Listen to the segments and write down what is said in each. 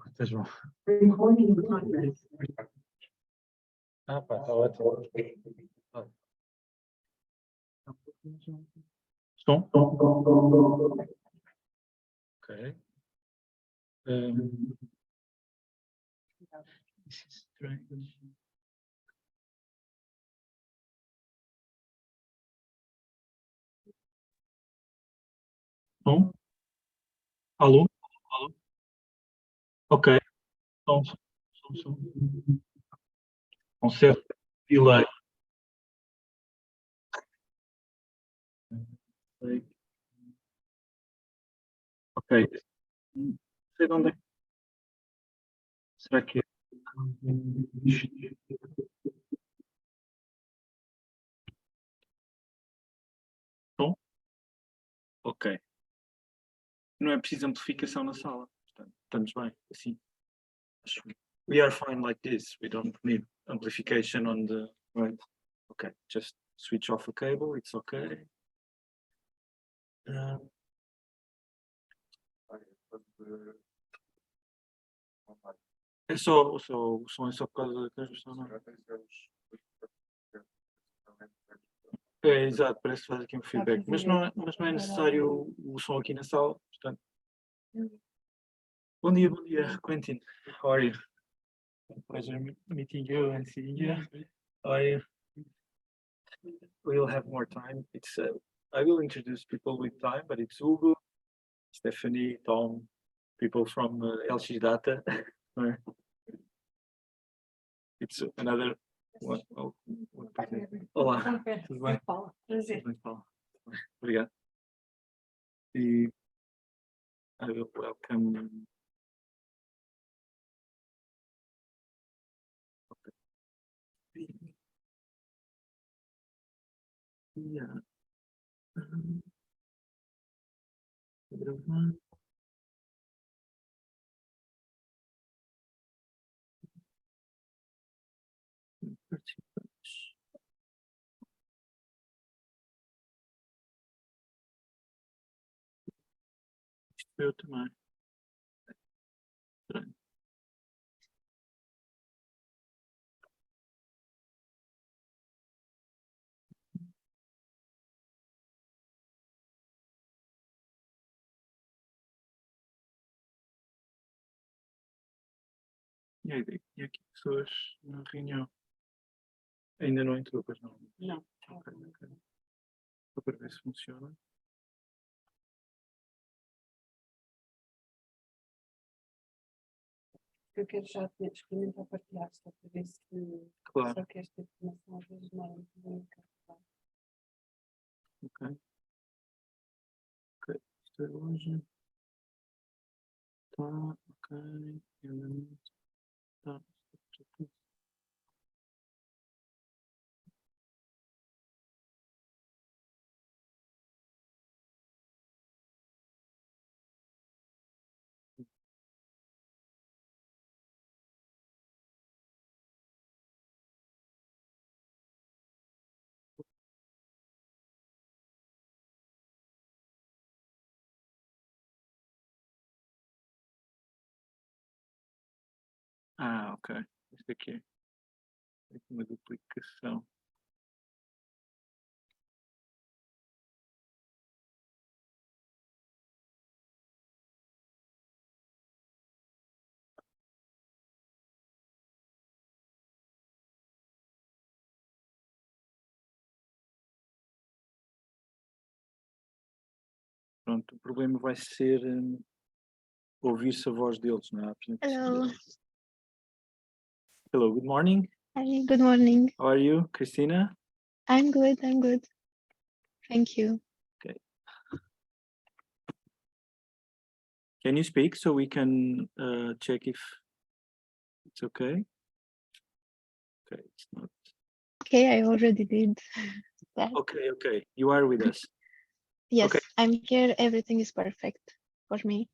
Estás bom. Ah, pá, está ótimo. Som? Ok. This is strange. Som? Alô? Alô? Ok. Som. Com certo delay. Ok. Não sei de onde é. Será que é? Som? Ok. Não é preciso amplificação na sala. Portanto, estamos bem, assim. We are fine like this. We don't need amplification on the right. Okay, just switch off a cable. It's okay. É só o som é só por causa da transmissão, não é? É, exato, parece que faz aqui um feedback. Mas não é necessário o som aqui na sala, portanto. Bom dia, Quentin. How are you? Pleasure meeting you and seeing you. How are you? We'll have more time. It's I will introduce people with time, but it's Hugo, Stephanie, Tom, people from LX Data. It's another one. Oh, olá, tudo bem? Prazer. Tudo bem, Paulo? Obrigado. E I will welcome. Yeah. Gravando. Participantes. Isto eu também. Estranho. E aí, tinha aqui pessoas na reunião. Ainda não entrou, pois não? Não. Ok. Só para ver se funciona. Eu quero já experimentar partilhar, só para ver se, Claro. só que esta informação às vezes não é muito bem carregada. Ok. Ok. Isto é hoje. Tá, ok. Andamento. Tá. Ah, ok. Isto aqui é uma duplicação. Pronto, o problema vai ser ouvir-se a voz deles, não é? Hello. Hello, good morning. Hi, good morning. How are you, Christina? I'm good. Thank you. Okay. Can you speak so we can check if it's okay? Okay, it's not. Okay, I already did that. Okay. You are with us. Yes, Okay. I'm here. Everything is perfect for me.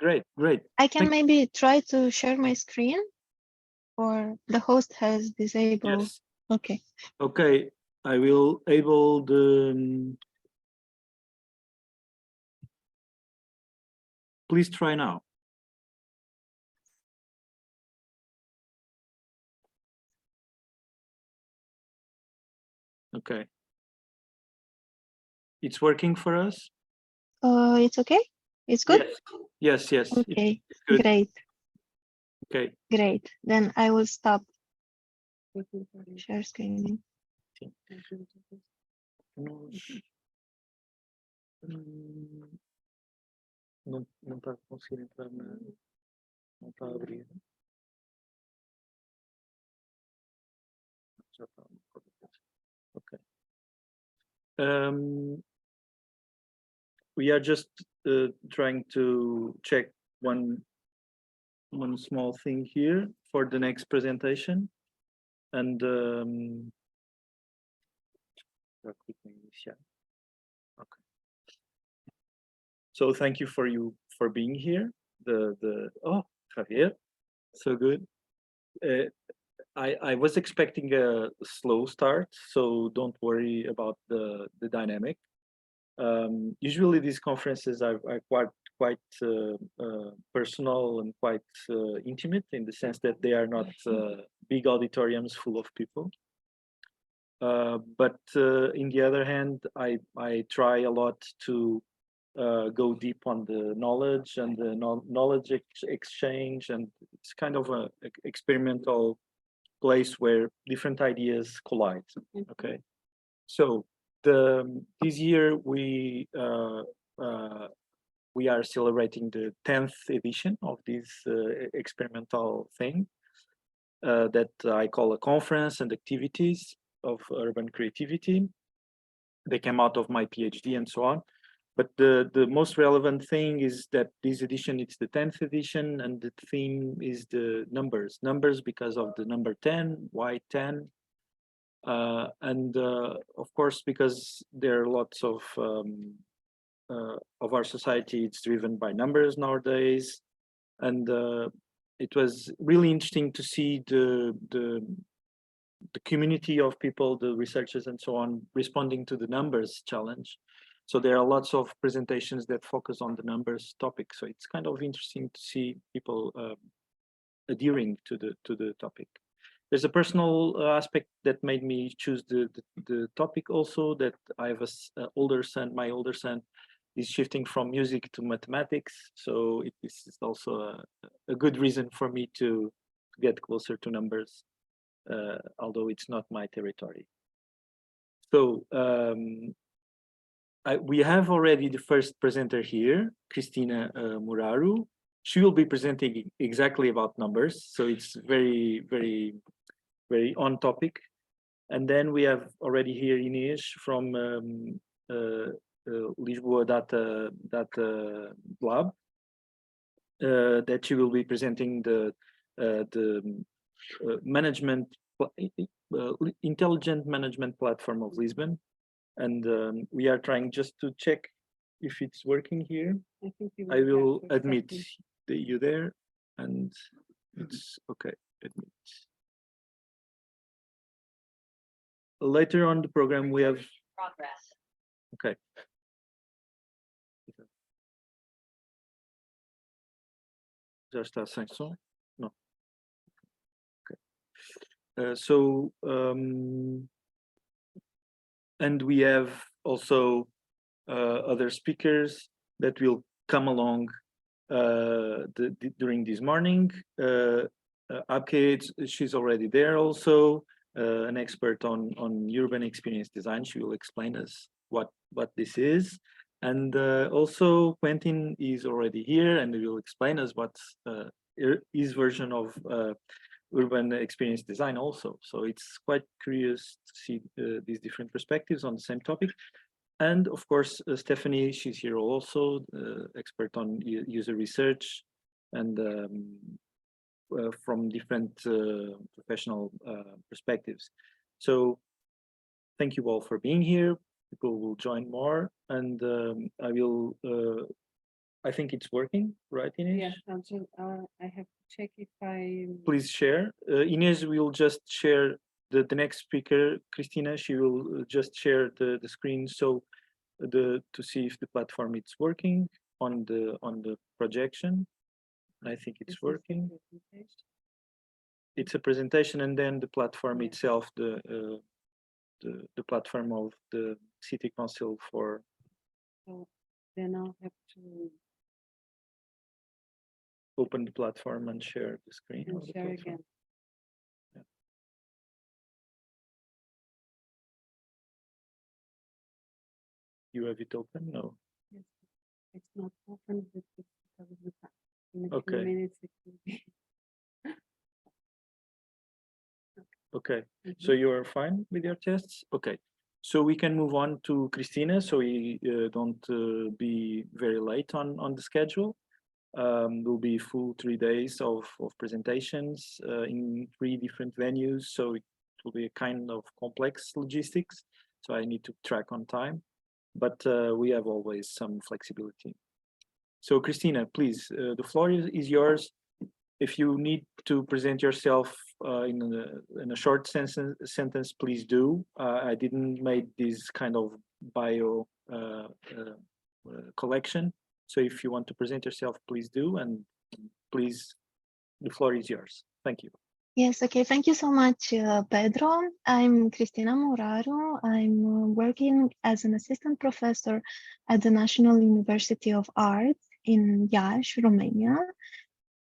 Great, great. I can Thank- maybe try to share my screen, or the host has disabled. Yes. Okay. Okay. I will able the. Please try now. Okay. It's working for us? It's okay? It's good? Yes. Yes. Okay, It's good. great, Okay. great. Then I will stop Waiting for you. share screen. Não está conseguindo entrar na. Não está a abrir. Já está. Okay. We are just trying to check one small thing here for the next presentation, and okay. So thank you for being here. Javier, so good. I was expecting a slow start, so don't worry about the dynamic. Usually these conferences are quite personal and quite intimate, in the sense that they are not big auditoriums full of people. But in the other hand, I try a lot to go deep on the knowledge and the knowledge exchange, and it's kind of a experimental place where different ideas collide. Okay, so this year we are celebrating the 10th edition of this experimental thing that I call a conference and activities of urban creativity. They came out of my PhD and so on. But the most relevant thing is that this edition, it's the 10th edition, and the theme is the numbers. Numbers because of the number 10, why 10? And of course, because there are lots of our society, it's driven by numbers nowadays. And it was really interesting to see the community of people, the researchers and so on, responding to the numbers challenge. So there are lots of presentations that focus on the numbers topic. So it's kind of interesting to see people adhering to the topic. There's a personal aspect that made me choose the topic also, that I have an older son. My older son is shifting from music to mathematics. So this is also a good reason for me to get closer to numbers, although it's not my territory. So we have already the first presenter here, Christina Muraru. She will be presenting exactly about numbers. So it's very, very, very on topic. And then we have already here Inês from Lisboa Data Lab, that she will be presenting the management, intelligent management platform of Lisbon. And we are trying just to check if it's working here. I will admit you there, and it's okay. Admit. Later on the program we have progress. Okay. Já está sem som? No. Okay. And we have also other speakers that will come along during this morning. Abke, she's already there also, an expert on urban experience design. She will explain us what this is. And also Quentin is already here, and he will explain us what's his version of urban experience design also. So it's quite curious to see these different perspectives on the same topic. And of course, Stephanie, she's here also, expert on user research, and from different professional perspectives. So thank you all for being here. people will join more, and I will. I think it's working, right, Ines? Yeah, I have to check if I. Please share. Ines will just share the next speaker, Christina. She will just share the screen so to see if the platform is working on the projection. I think it's working. It's a presentation, and then the platform itself, the platform of the City Council for. So then I'll have to Open the platform and share the screen. and of the share platform. again. You have it open? No. Yes, it's not open, but it's because of the time. In a few Okay. minutes it will be. Okay. So you are fine with your tests? Okay. So we can move on to Christina, so we don't be very late on the schedule. Will be full 3 days of presentations in 3 different venues. So it will be a kind of complex logistics. So I need to track on time, but we have always some flexibility. So Christina, please, the floor is yours. If you need to present yourself in a short sentence, please do. I didn't make this kind of bio collection. So if you want to present yourself, please do. And please, the floor is yours. Thank you. Yes, okay. Thank you so much, Pedro. I'm Cristina Moraru. I'm working as an assistant professor at the National University of Arts in Iași, Romania.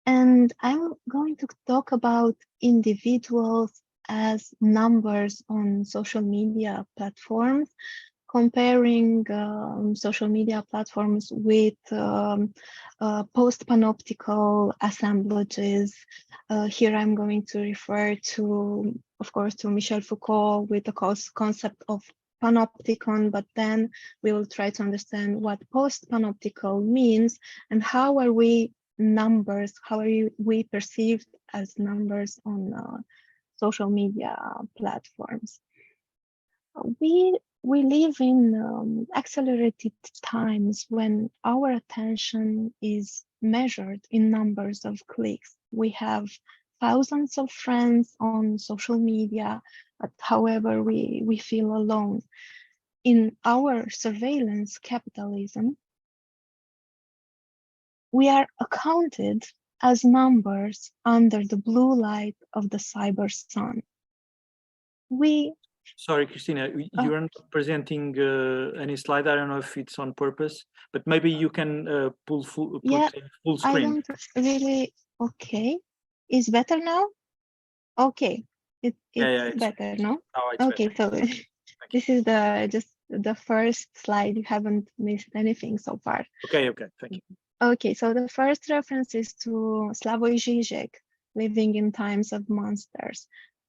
And I'm going to talk about individuals as numbers on social media platforms, comparing social media platforms with post-panoptical assemblages. Here I'm going to refer to, of course, to Michel Foucault with the concept of panopticon, but then we will try to understand what post-panoptical means and how are we numbers, how are we perceived as numbers on social media platforms. We live in accelerated times when our attention is measured in numbers of clicks. We have thousands of friends on social media, but however, we feel alone. In our surveillance capitalism, we are accounted as numbers under the blue light of the cyber sun. Sorry, Christina, you are not presenting any slide. I don't know if it's on purpose, but maybe you can put full screen. I don't really. Okay, is better now? Okay, it's better now. It's okay, better. So this is just the first slide. You haven't missed anything so far. Okay, thank you. Okay, so the first reference is to Slavoj Žižek, living in times of monsters,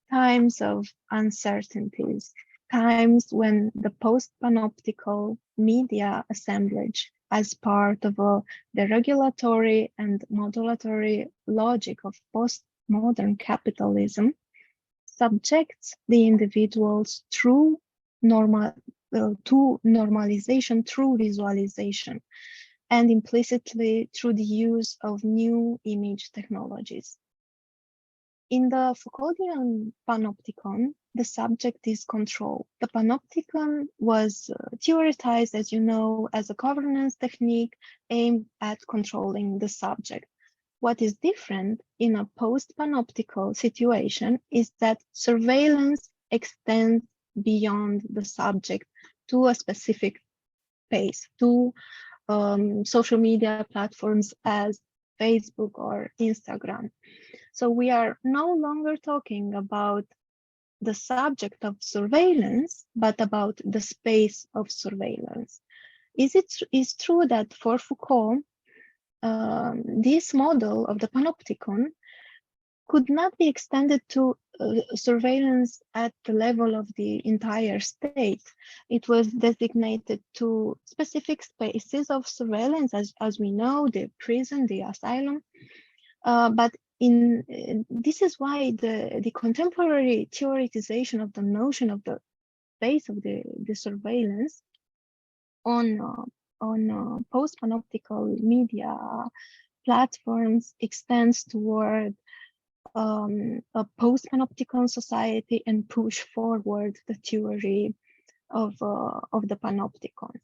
times of uncertainties, times when the post-panoptical media assemblage, as part of the regulatory and modulatory logic of postmodern capitalism, subjects the individuals to normalization through visualization, and implicitly through the use of new image technologies. In the Foucauldian panopticon, the subject is control. The panopticon was theorized, as you know, as a governance technique aimed at controlling the subject. What is different in a post-panoptical situation is that surveillance extends beyond the subject to a specific space, to social media platforms as Facebook or Instagram. So we are no longer talking about the subject of surveillance, but about the space of surveillance. It's true that for Foucault, this model of the panopticon could not be extended to surveillance at the level of the entire state. It was designated to specific spaces of surveillance, as we know, the prison, the asylum. But this is why the contemporary theoretization of the notion of the space of the surveillance on post-panoptical media platforms extends toward a post-panopticon society and push forward the theory of the panopticon.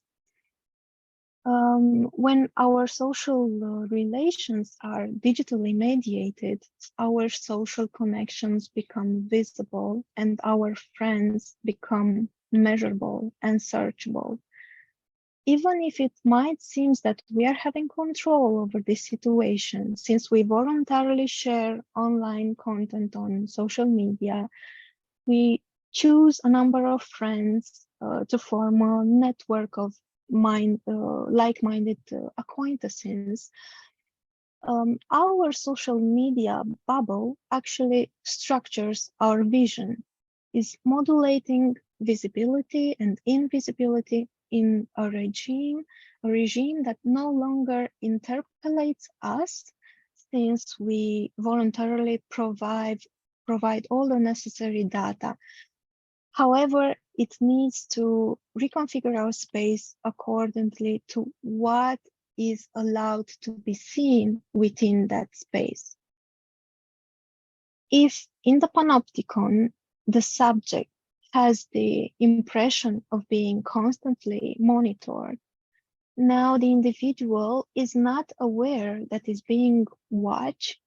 When our social relations are digitally mediated, our social connections become visible and our friends become measurable and searchable. Even if it might seem that we are having control over this situation, since we voluntarily share online content on social media, we choose a number of friends to form a network of like-minded acquaintances. Our social media bubble actually structures our vision, is modulating visibility and invisibility in a regime that no longer interpolates us, since we voluntarily provide all the necessary data. However, it needs to reconfigure our space accordingly to what is allowed to be seen within that space. If in the panopticon, the subject has the impression of being constantly monitored, now the individual is not aware that is being watched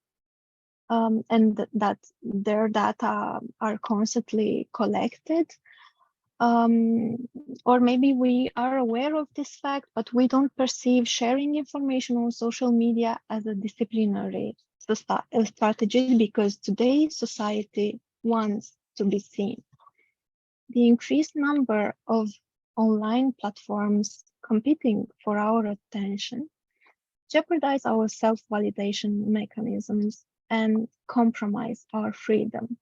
and that their data are constantly collected. Or maybe we are aware of this fact, but we don't perceive sharing information on social media as a disciplinary strategy because today's society wants to be seen. The increased number of online platforms competing for our attention jeopardize our self-validation mechanisms and compromise our freedom.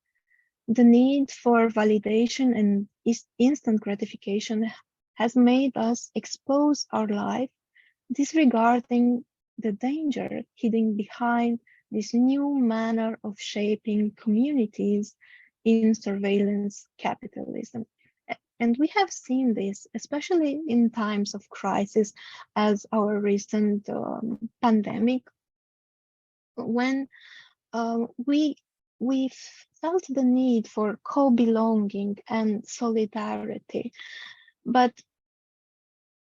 The need for validation and instant gratification has made us expose our life, disregarding the danger hidden behind this new manner of shaping communities in surveillance capitalism. And we have seen this, especially in times of crisis, as our recent pandemic, when we felt the need for co-belonging and solidarity. But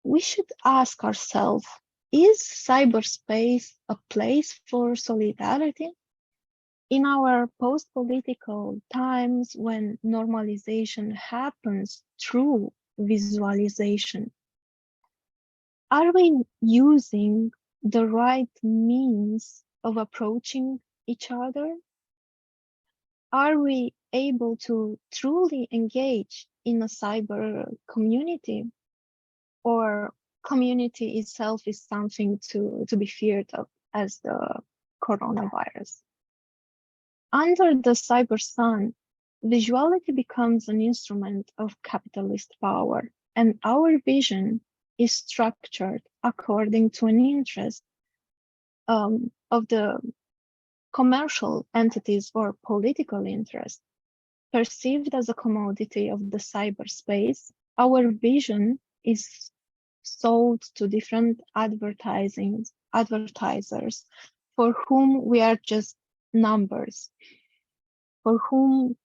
we should ask ourselves, is cyberspace a place for solidarity? In our post-political times, when normalization happens through visualization, are we using the right means of approaching each other? Are we able to truly engage in a cyber community, or community itself is something to be feared of as the coronavirus? Under the cyber sun, visuality becomes an instrument of capitalist power, and our vision is structured according to an interest of the commercial entities or political interests. Perceived as a commodity of the cyberspace, our vision is sold to different advertisers for whom we are just numbers, for whom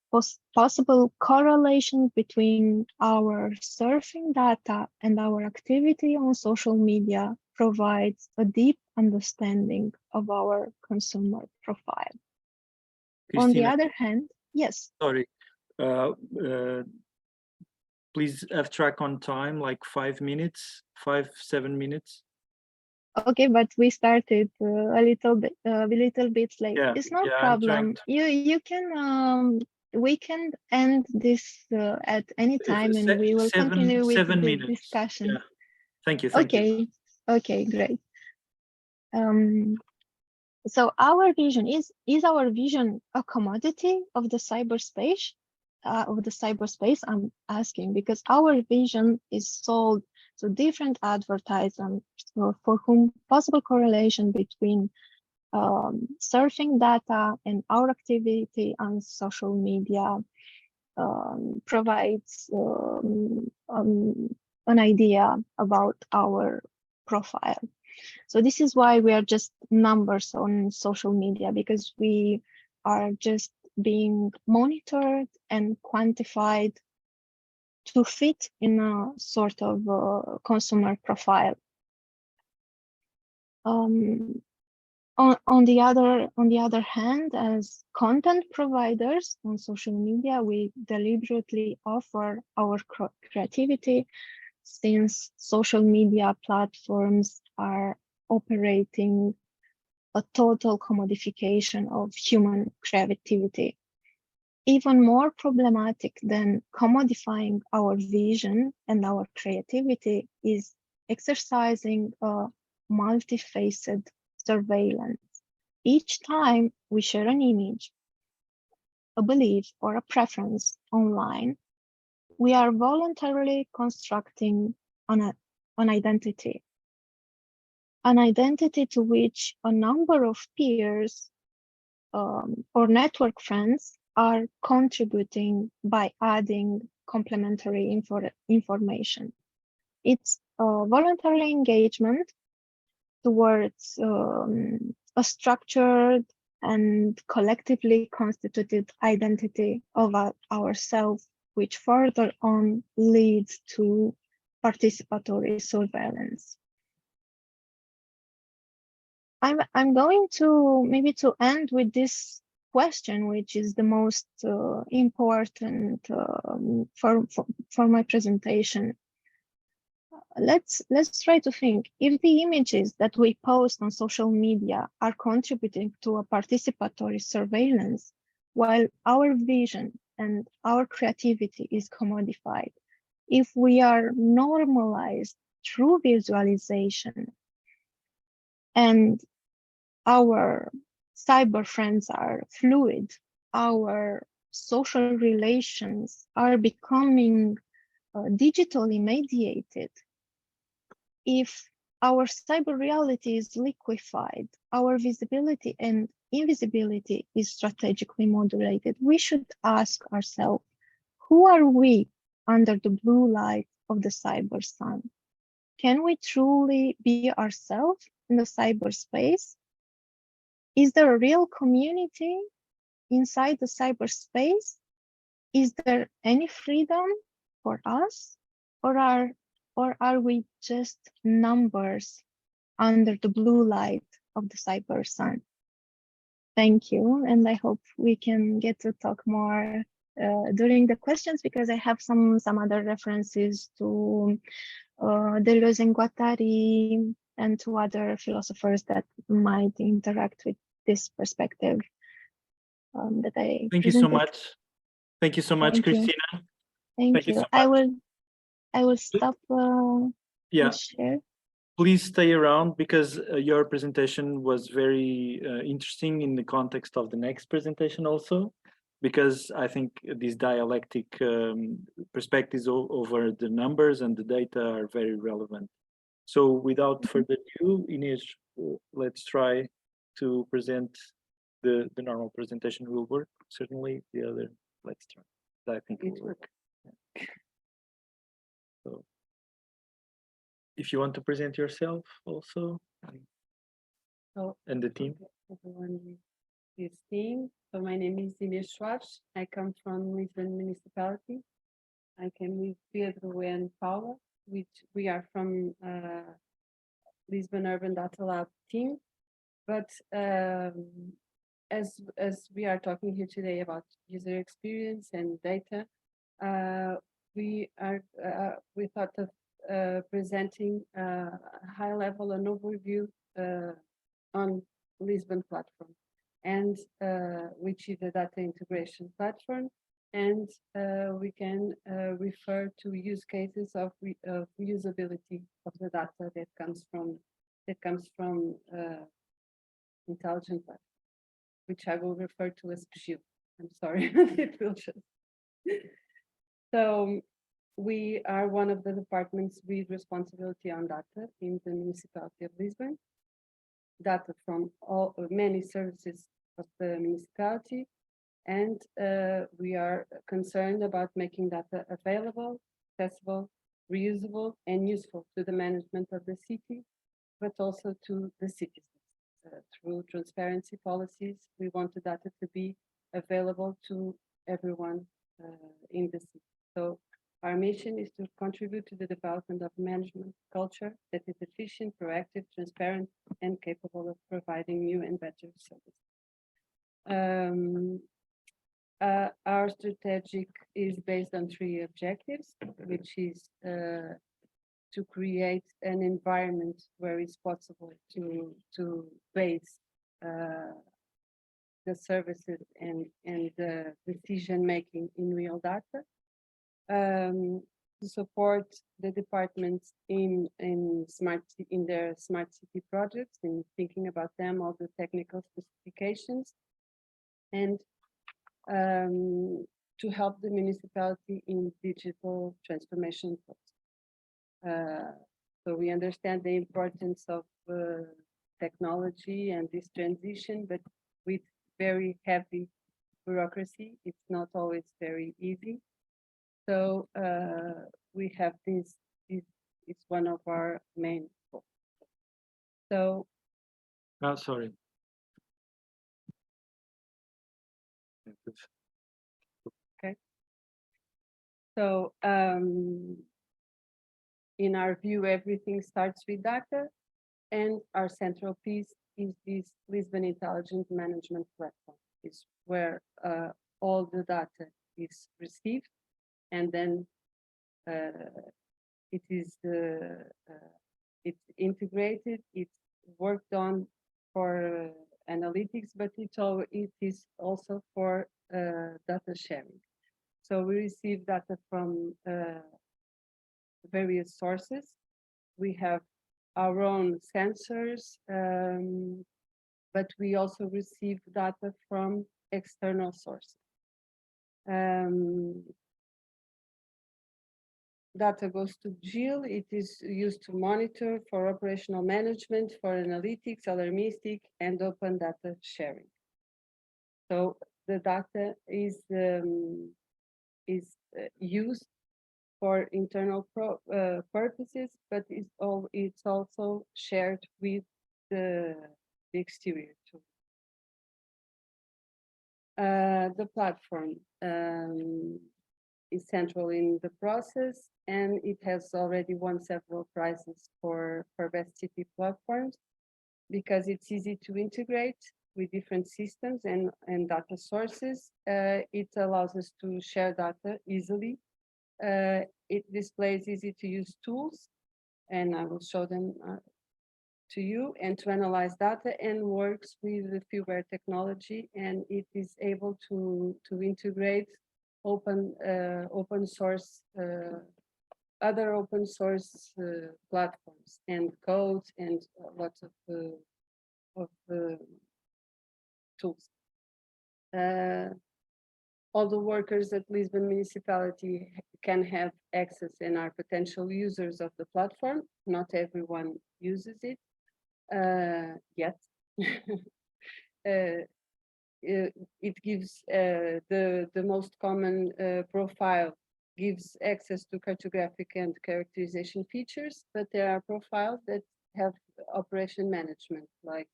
possible correlation between our surfing data and our activity on social media provides a deep understanding of our consumer profile. On the Christina, other hand, yes. sorry, please have track on time, like 5 minutes, 7 minutes. Okay, but we started a little bit late. Yeah, It's no yeah, problem. You can we can end this at any time, and we will continue with 7 the minutes. discussion. Yeah. Thank you. Okay. Okay, great. So our vision is our vision a commodity of the cyberspace? I'm asking, because our vision is sold to different advertisers for whom possible correlation between surfing data and our activity on social media provides an idea about our profile. So this is why we are just numbers on social media, because we are just being monitored and quantified to fit in a sort of consumer profile. On the other hand, as content providers on social media, we deliberately offer our creativity, since social media platforms are operating a total commodification of human creativity. Even more problematic than commodifying our vision and our creativity is exercising a multifaceted surveillance. Each time we share an image, a belief, or a preference online, we are voluntarily constructing an identity. An identity to which a number of peers or network friends are contributing by adding complementary information. It's a voluntary engagement towards a structured and collectively constituted identity of ourselves, which further on leads to participatory surveillance. I'm going to maybe to end with this question, which is the most important for my presentation. Let's try to think, if the images that we post on social media are contributing to a participatory surveillance, while our vision and our creativity is commodified, if we are normalized through visualization and our cyber friends are fluid, our social relations are becoming digitally mediated, if our cyber reality is liquefied, our visibility and invisibility is strategically modulated, we should ask ourselves, who are we under the blue light of the cyber sun? Can we truly be ourselves in the cyberspace? Is there a real community inside the cyberspace? Is there any freedom for us, or are we just numbers under the blue light of the cyber sun? Thank you, and I hope we can get to talk more during the questions, because I have some other references to Deleuze and Guattari and to other philosophers that might interact with this perspective that I Thank presented. you so much. Thank you so much, Thank you. Christina. Thank you. So I will stop yeah. share. Please stay around, because your presentation was very interesting in the context of the next presentation also, because I think these dialectic perspectives over the numbers and the data are very relevant. So without further ado, Inês, let's try to present the normal presentation will work. Certainly the other, let's try. I think it will work. Yeah. So if you want to present yourself also, and the team. Everyone is seeing. So my name is Inês Schwartz. I come from Lisbon municipality. I came with Pedro and Paula, which we are from Lisbon Urban Data Lab team. But as we are talking here today about user experience and data, we thought of presenting high level an overview on Lisbon platform, and which is a data integration platform, and we can refer to use cases of usability of the data that comes from intelligent platform, which I will refer to as PGIL. I'm sorry, it will just. So we are one of the departments with responsibility on data in the municipality of Lisbon. Data from many services of the municipality, and we are concerned about making data available, accessible, reusable, and useful to the management of the city, but also to the citizens. Through transparency policies, we want the data to be available to everyone in the city. So our mission is to contribute to the development of management culture that is efficient, proactive, transparent, and capable of providing new and better services. Our strategic is based on 3 objectives, which is to create an environment where it's possible to base the services and the decision making in real data, to support the departments in their smart city projects, in thinking about them, all the technical specifications, and to help the municipality in digital transformation process. So we understand the importance of technology and this transition, but with very heavy bureaucracy, it's not always very easy. So we have this is one of our main goals. So Oh, sorry. So in our view, everything starts with data, and our central piece is this Lisbon Intelligent Management Platform. It's where all the data is received, and then it's integrated, it's worked on for analytics, but it is also for data sharing. So we receive data from various sources. We have our own sensors, but we also receive data from external sources. Data goes to GIL. It is used to monitor for operational management, for analytics, alarmistic, and open data sharing. So the data is used for internal purposes, but it's also shared with the exterior too. The platform is central in the process, and it has already won several prizes for best city platforms because it's easy to integrate with different systems and data sources. It allows us to share data easily. It displays easy to use tools, and I will show them to you, and to analyze data, and works with the Fieldware technology, and it is able to integrate open source other open source platforms and codes and lots of tools. All the workers at Lisbon municipality can have access and are potential users of the platform. Not everyone uses it yet. It gives the most common profile gives access to cartographic and characterization features, but there are profiles that have operation management, like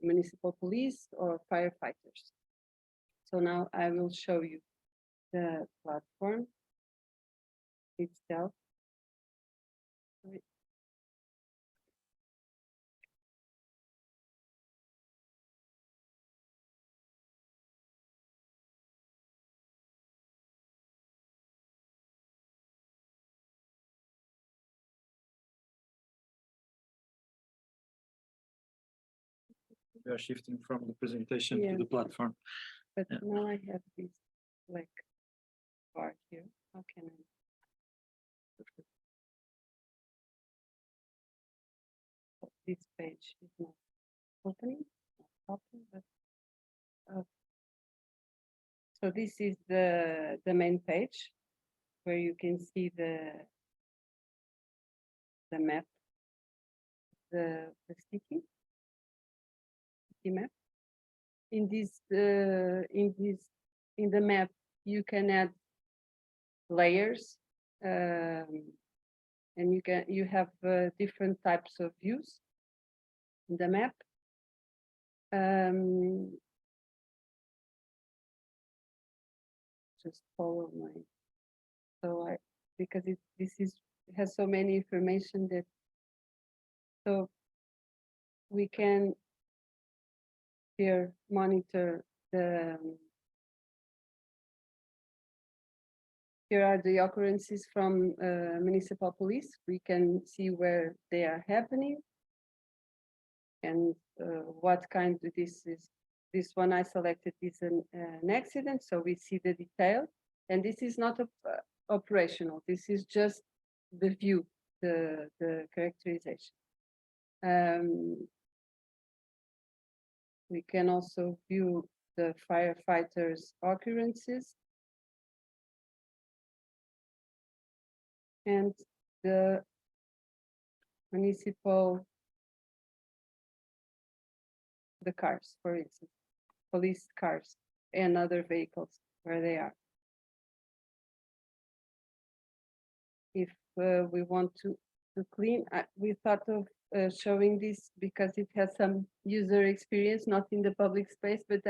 municipal police or firefighters. So now I will show you the platform itself. We are shifting from the presentation Yeah. to the platform. But Yeah. now I have this like bar here. How can I? This page is not opening, but so this is the main page where you can see the map, the sticky map. In the map, you can add layers And you have different types of views in the map. Just follow my, because this has so many information that, so we can here monitor here are the occurrences from municipal police. We can see where they are happening and what kind of this is. This one I selected is an accident, so we see the detail. And this is not operational. This is just the view, the characterization. We can also view the firefighters' occurrences and the municipal, the cars, for instance, police cars and other vehicles where they are. If we want to clean, we thought of showing this because it has some user experience, not in the public space, but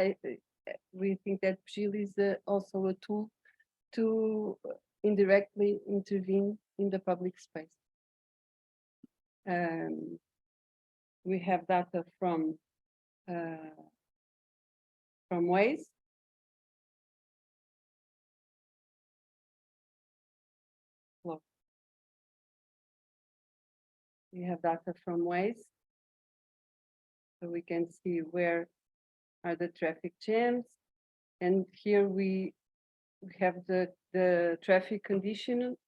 we think that PGIL is also a tool to indirectly intervene in the public space. We have data from Waze. Look. We have data from Waze, so we can see where are the traffic jams, and here we have the traffic conditionments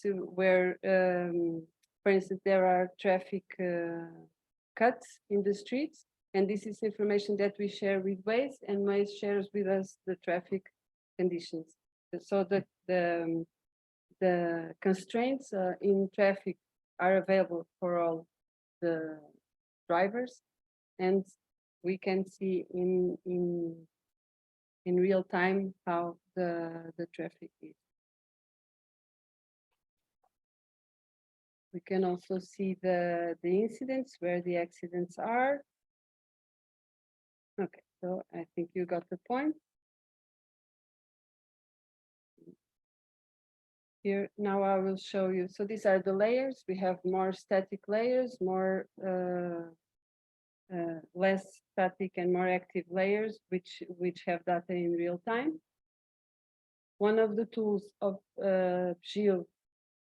where, for instance, there are traffic cuts in the streets, and this is information that we share with Waze, and Waze shares with us the traffic conditions. So that the constraints in traffic are available for all the drivers, and we can see in real time how the traffic is. We can also see the incidents, where the accidents are. Okay, so I think you got the point. Here, now I will show you. So these are the layers. We have more static layers, more less static and more active layers, which have data in real time. One of the tools of PGIL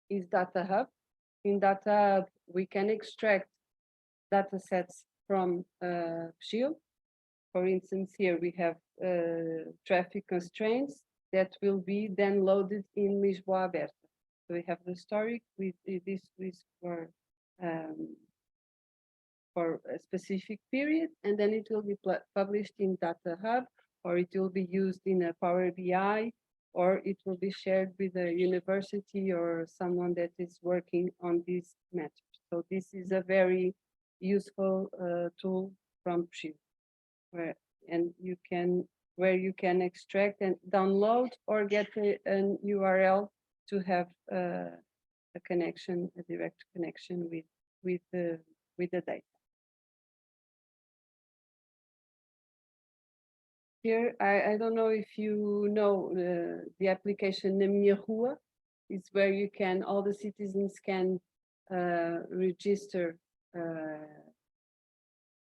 is Data Hub. In Data Hub, we can extract data sets from PGIL. For instance, here we have traffic constraints that will be then loaded in Lisboa Aberta. So we have the story with this for a specific period, and then it will be published in Data Hub, or it will be used in a Power BI, or it will be shared with a university or someone that is working on these matters. So this is a very useful tool from PGIL, where you can extract and download or get an URL to have a connection, a direct connection with the data. Here, I don't know if you know the application Na Minha Rua. It's where you can, all the citizens can register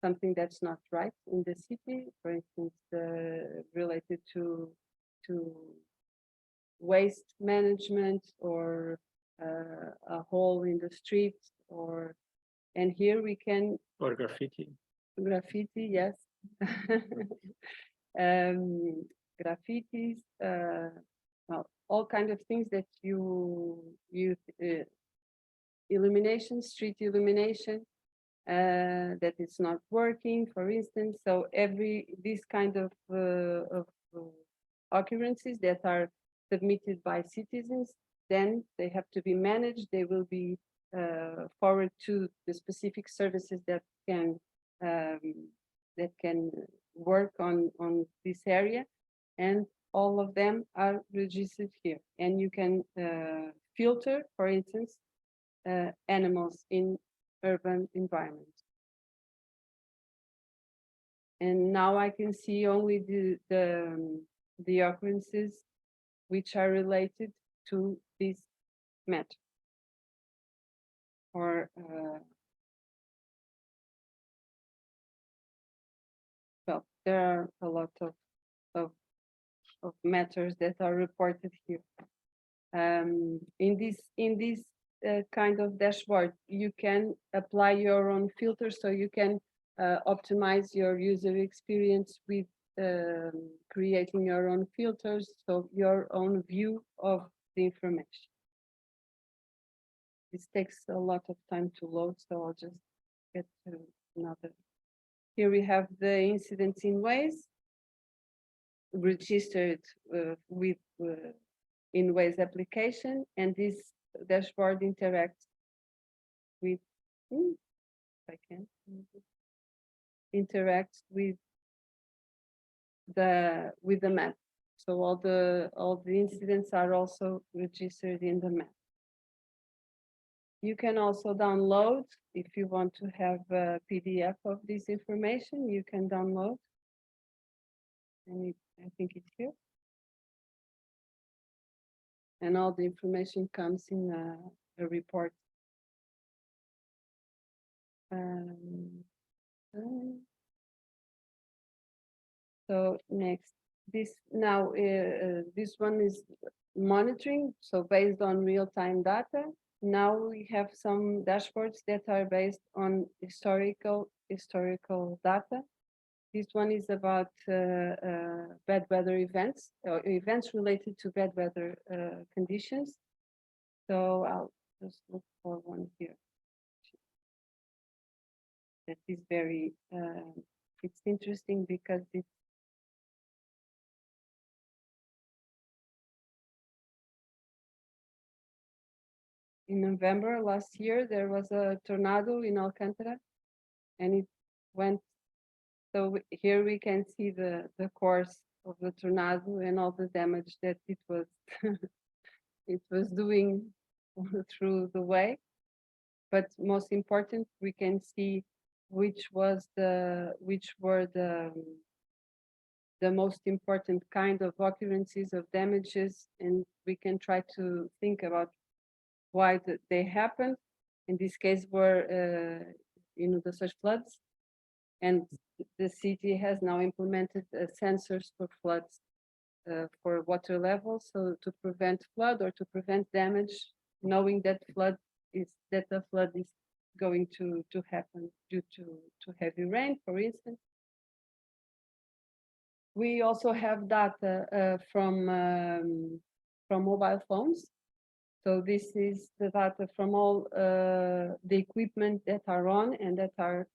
something that's not right in the city, for instance, related to waste management or a hole in the street, and here we can, or graffiti. Graffiti, yes. Graffitis, well, all kinds of things that illumination, street illumination, that it's not working, for instance. So these kind of occurrences that are submitted by citizens, then they have to be managed. They will be forwarded to the specific services that can work on this area, and all of them are registered here, and you can filter, for instance, animals in urban environments. And now I can see only the occurrences which are related to this matter. Or well, there are a lot of matters that are reported here. In this kind of dashboard, you can apply your own filters, so you can optimize your user experience with creating your own filters, so your own view of the information. This takes a lot of time to load, so I'll just get to another. Here we have the incidents in Waze registered with in Waze application, and this dashboard interacts with if I can interacts with the map. So all the incidents are also registered in the map. You can also download, if you want to have a PDF of this information, you can download. And I think it's here. And all the information comes in a report. So next, this one is monitoring. So based on real-time data, now we have some dashboards that are based on historical data. This one is about bad weather events, or events related to bad weather conditions. So I'll just look for one here. That is very, it's interesting because it's in November last year, there was a tornado in Alcantara, and it went. So here we can see the course of the tornado and all the damage that it was it was doing through the way. But most important, we can see which were the most important kind of occurrences of damages, and we can try to think about why they happened. In this case, were the such floods, and the city has now implemented sensors for floods, for water levels, so to prevent flood or to prevent damage, knowing that the flood is going to happen due to heavy rain, for instance. We also have data from mobile phones. So this is the data from all the equipment that are on and that are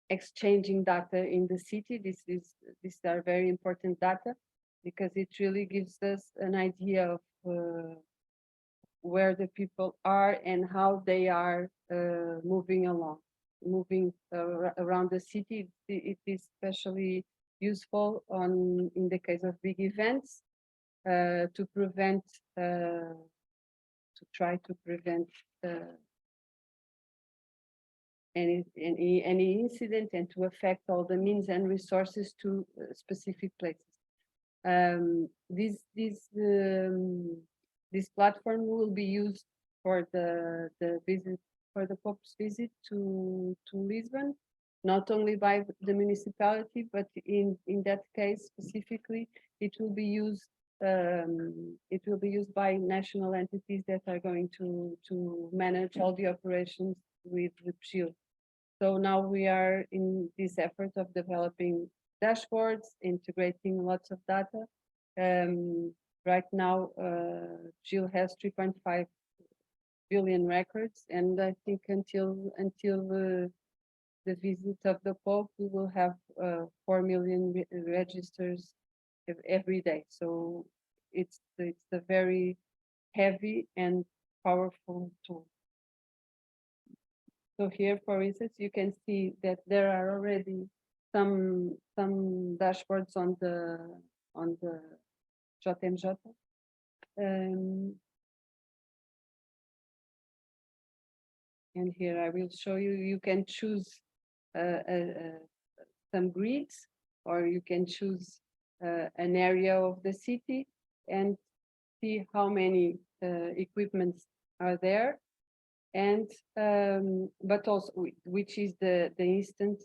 exchanging data in the city. These are very important data because it really gives us an idea of where the people are and how they are moving around the city. It is especially useful in the case of big events. To try to prevent any incident and to affect all the means and resources to specific places. This platform will be used for the visit, for the Pope's visit to Lisbon, not only by the municipality, but in that case specifically, it will be used by national entities that are going to manage all the operations with PGIL. So now we are in this effort of developing dashboards, integrating lots of data. Right now, PGIL has 3.5 billion records, and I think until the visit of the Pope, we will have 4 million registers every day. So it's a very heavy and powerful tool. So here, for instance, you can see that there are already some dashboards on the JMJ. And here I will show you, you can choose some grids, or you can choose an area of the city and see how many equipments are there, and but also which is the instant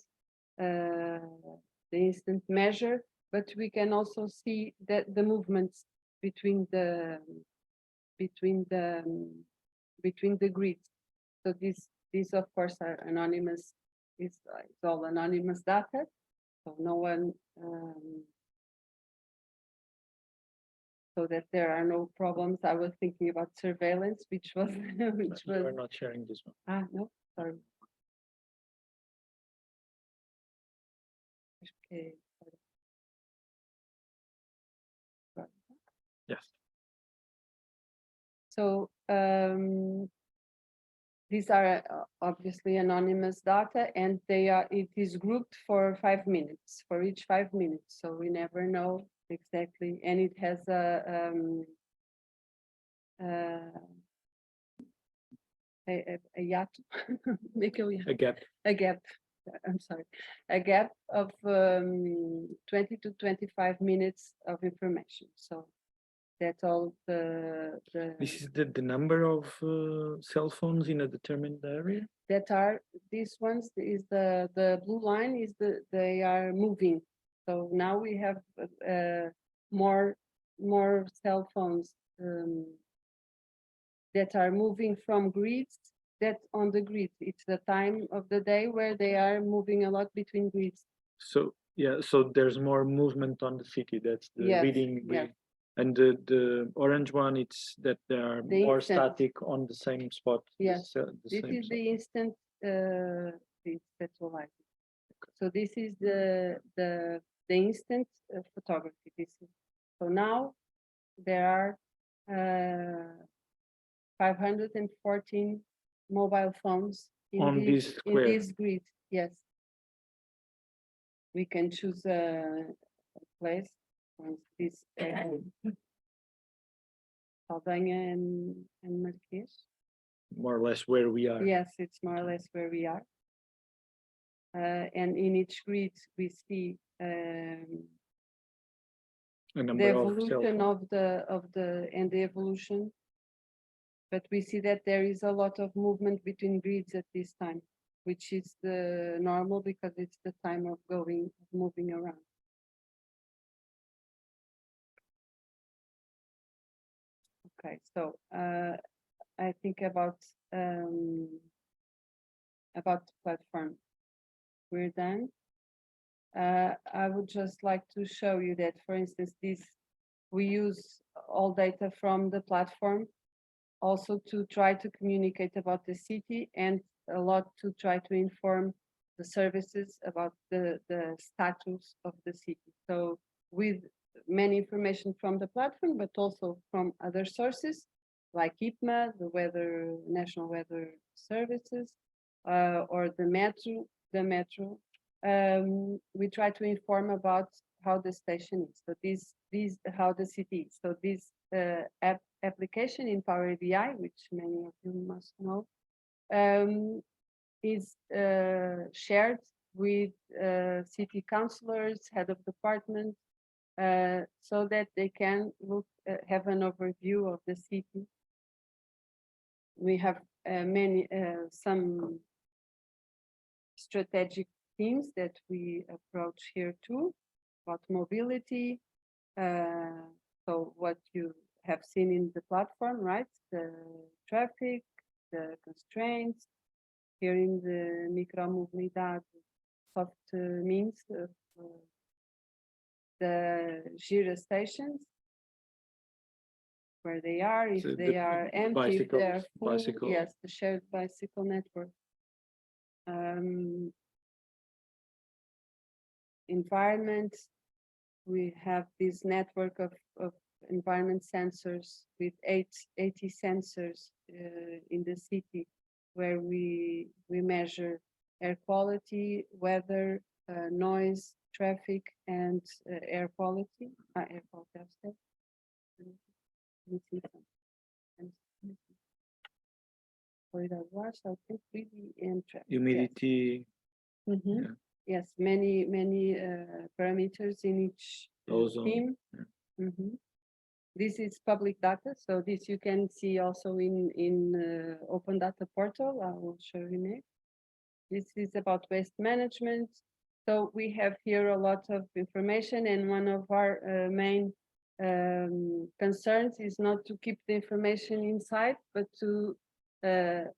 measure, but we can also see that the movements between the grids. So these of course are anonymous. It's all anonymous data, so no one, so that there are no problems. I was thinking about surveillance, which was We're not sharing this one. no, sorry. Okay. Yes. So these are obviously anonymous data, and it is grouped for 5 minutes, for each 5 minutes. So we never know exactly, and it has a hiato, A gap. a gap. I'm sorry, a gap of 20 to 25 minutes of information. So that's all This is the number of cell phones in a determined area. that are these ones is the blue line is they are moving. So now we have more cell phones that are moving from grids. That on the grid, it's the time of the day where they are moving a lot between grids. So yeah, so there's more movement on the city. That's the Yes, reading. yes. And the orange one, it's that they are The more instant. static on the same spot. Yes, the this same is spot. the instant spectralizing. So this is the instant photography. This is, so now there are 514 mobile phones On this in square. this grid. Yes, we can choose a place. For instance, this Saldanha and Marquês. More or less where we are. Yes, it's more or less where we are. And in each grid, we see A the number of cell evolution phones. of the evolution. But we see that there is a lot of movement between grids at this time, which is the normal because it's the time of moving around. Okay, so I think about the platform. We're done. I would just like to show you that, for instance, we use all data from the platform also to try to communicate about the city, and a lot to try to inform the services about the status of the city. So with many information from the platform, but also from other sources like IPMA, the National Weather Services, or the metro. We try to inform about how the station is. So how the city is. So this application in Power BI, which many of you must know, is shared with city councillors, head of department, so that they can have an overview of the city. We have some strategic themes that we approach here too, about mobility. So what you have seen in the platform, right? The traffic, the constraints. Here in the micromobilidade, soft means the Gira stations, where they are, if So they are empty, if they are full. bicycle. Yes, the shared bicycle network. Environment, we have this network of environment sensors with 80 sensors in the city, where we measure air quality, weather, noise, traffic, and air quality. Air quality upstairs. Let me see some. Corridor wash, I think really and traffic. Yes. Humidity, Mhm. yeah. Yes, many parameters in each Ozone, theme. yeah. Mhm. This is public data, so this you can see also in open data portal. I will show you next. This is about waste management. So we have here a lot of information, and one of our main concerns is not to keep the information inside, but to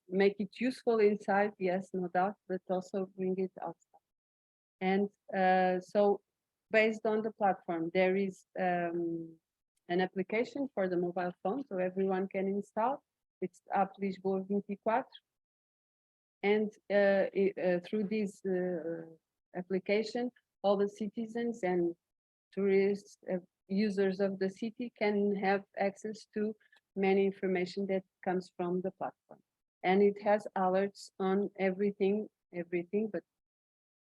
make it useful inside, yes, no doubt, but also bring it outside. And so based on the platform, there is an application for the mobile phone, so everyone can install. It's App Lisboa 24. And through this application, all the citizens and tourists, users of the city can have access to many information that comes from the platform. And it has alerts on everything, but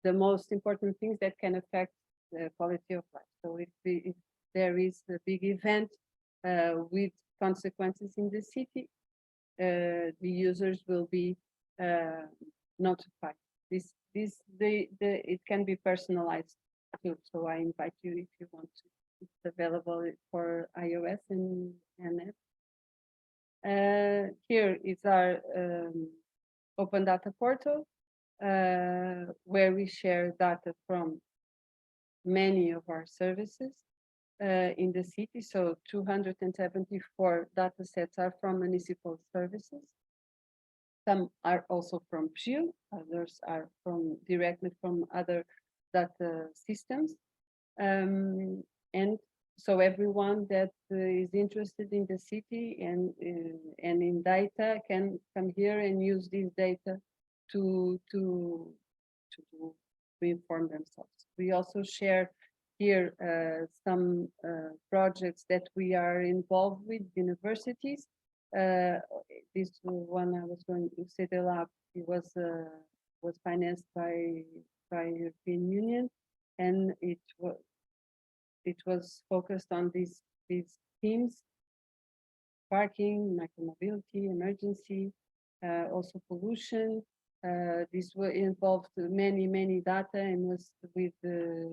the most important things that can affect the quality of life. So if there is a big event with consequences in the city, the users will be notified. It can be personalized too. So I invite you if you want to. It's available for iOS and app. Here is our open data portal where we share data from many of our services in the city. So 274 data sets are from municipal services. Some are also from PGIL, others are directly from other data systems. And so everyone that is interested in the city and in data can come here and use this data to inform themselves. We also share here some projects that we are involved with universities. This one I was going to say the lab, it was financed by European Union, and it was focused on these themes: parking, micromobility, emergency, also pollution. This involved many data and was with the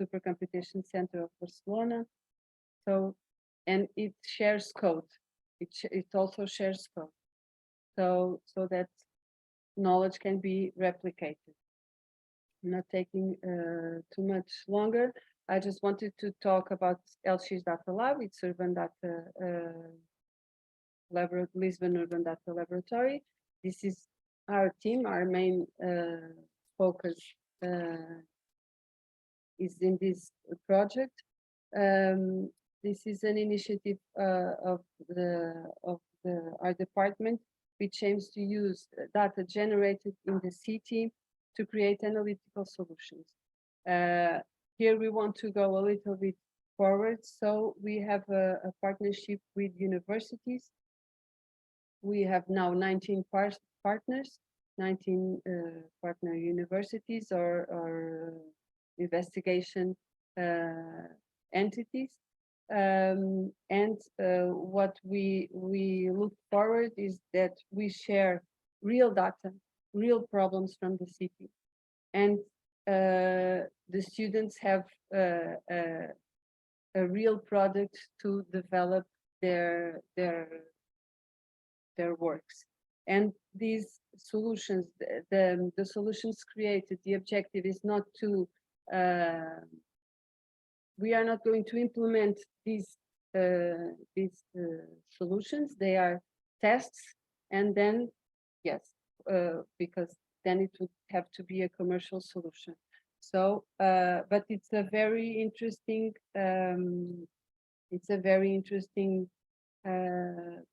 Supercomputation Center of Barcelona. So, and it shares code. It also shares code. So that knowledge can be replicated. I'm not taking too much longer. I just wanted to talk about LX Data Lab. It's Urban Data Lisbon Urban Data Laboratory. This is our team. Our main focus is in this project. This is an initiative of our department, which aims to use data generated in the city to create analytical solutions. Here we want to go a little bit forward, so we have a partnership with universities. We have now 19 partners, 19 partner universities or investigation entities. And what we look forward is that we share real data, real problems from the city, and the students have a real product to develop their works. And these solutions, the solutions created, the objective is not to we are not going to implement these solutions. They are tests, and then yes, because then it would have to be a commercial solution. So, but it's a very interesting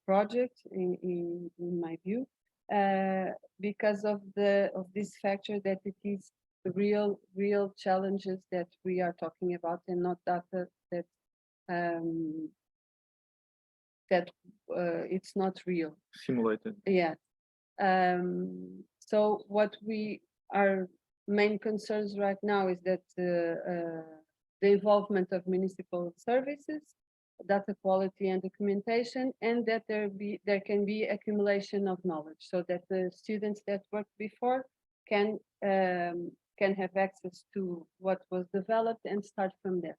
project in my view, because of this factor that it is real challenges that we are talking about, and not data that it's not real. Simulated. Yeah. So what we are main concerns right now is that the involvement of municipal services, data quality and documentation, and that there can be accumulation of knowledge, so that the students that worked before can have access to what was developed and start from there.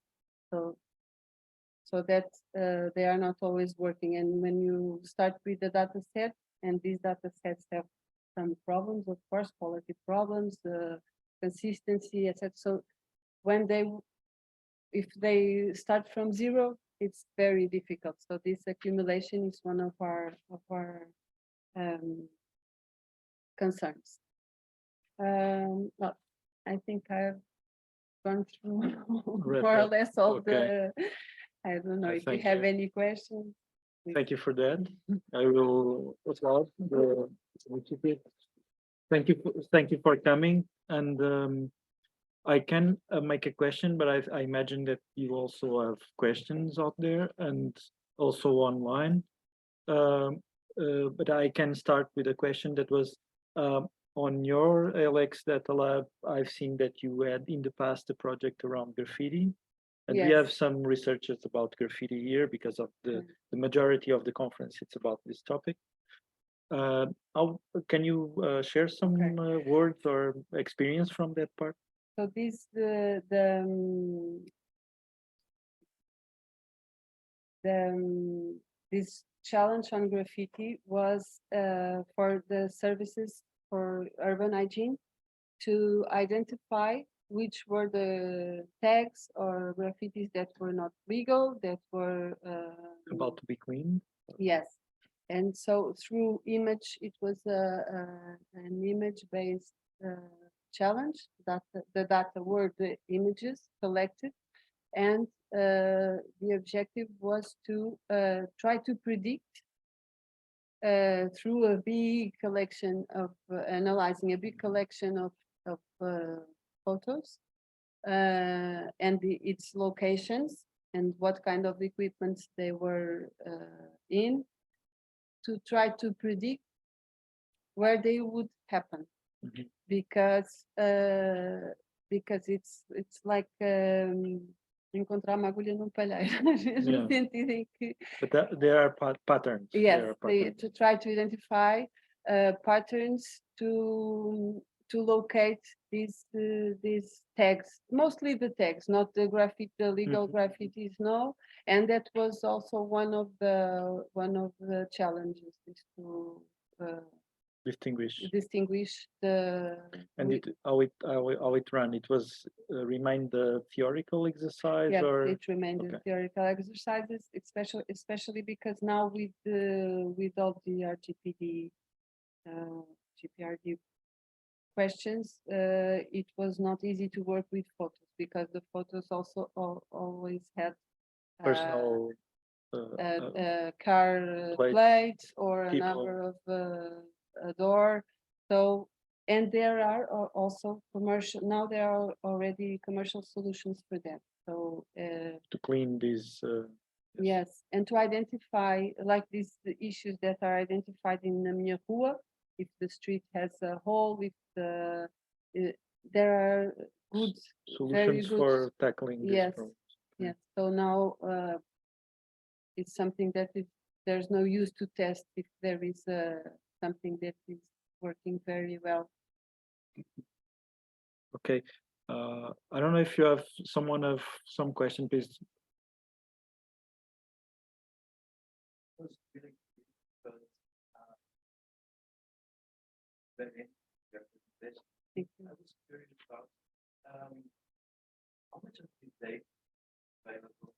So that they are not always working. And when you start with the data set, and these data sets have some problems, of course, quality problems, consistency, etc. So when if they start from zero, it's very difficult. So this accumulation is one of our concerns. Well, I think I've gone through more or less all the. I don't know if you have any questions. Thank you for that. I will applaud the. Thank you for coming. And I can make a question, but I imagine that you also have questions out there and also online. But I can start with a question that was on your ALX Data Lab. I've seen that you had in the past a project around graffiti. And we have some researchers about graffiti here because of the majority of the conference, it's about this topic. How can you share some words or experience from that part? So this this challenge on graffiti was for the services for urban hygiene to identify which were the tags or graffitis that were not legal, that were about to be cleaned. Yes, and so through image, it was an image-based challenge that the data were the images collected, and the objective was to try to predict through a big collection of analyzing a big collection of photos and its locations and what kind of equipment they were in, to try to predict where they would happen. Mm-hmm. Because it's like encontrar uma agulha num palheiro, no sentido em que. But there are patterns. Yes, there are patterns. to try to identify patterns to locate these tags, mostly the tags, not the graffiti, the legal graffitis, no. And that was also one of the challenges, is to distinguish the. And how it ran? It was remained the theoretical exercise, yes, or it remained the theoretical exercises, especially because now with all the RGPD, GPRD questions, it was not easy to work with photos, because the photos also always had personal car plates or a number of a door. So, and there are also commercial, now there are already commercial solutions for that. So to clean these. Yes, and to identify like the issues that are identified in the minha rua, if the street has a hole, if there are good solutions for tackling this problem. Yes, so now it's something that there's no use to test if there is something that is working very well. Okay, I don't know if you have someone have some question, please. Thank you. I was curious about how much of these data available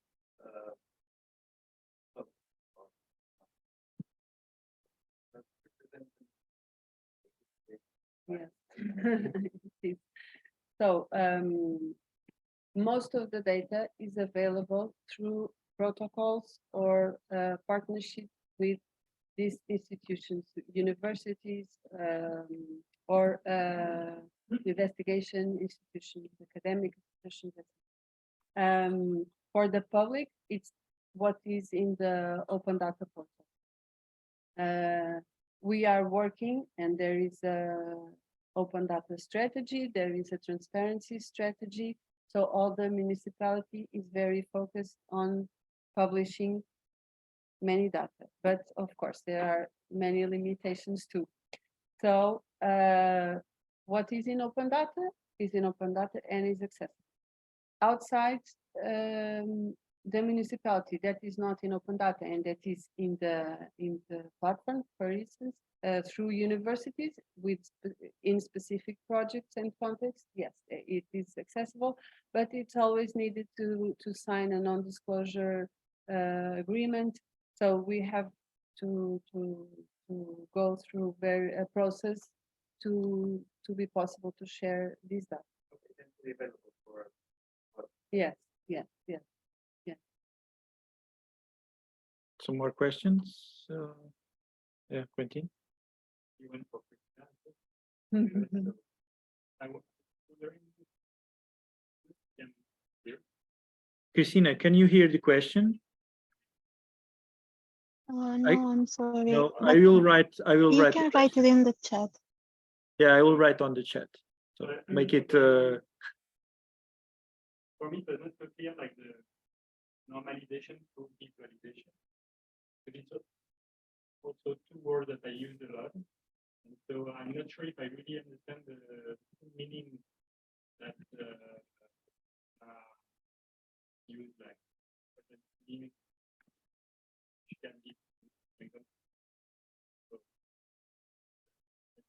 Yes. So most of the data is available through protocols or partnership with these institutions, universities, or investigation institutions, academic institutions. For the public, it's what is in the open data portal. We are working, and there is open data strategy, there is a transparency strategy. So all the municipality is very focused on publishing many data, but of course there are many limitations too. So what is in open data is in open data and is accessible. Outside the municipality that is not in open data and that is in the platform, for instance, through universities in specific projects and contexts, yes, it is accessible, but it's always needed to sign a non-disclosure agreement. So we have to go through a process to be possible to share this data. Available for Yes, yes, yes. Some more questions? Yeah, Quentin? even for freelancers. Mhm. So I was wondering, can hear? Christina, can you hear the question? No, I'm sorry. No, but I will write you the can write question. it in the chat. Yeah, I will write on the chat. So But make it, for me, it was not so clear, like the normalization through visualization. But it's also two words that I use a lot. And so I'm not sure if I really understand the meaning that use like what does it mean? Can be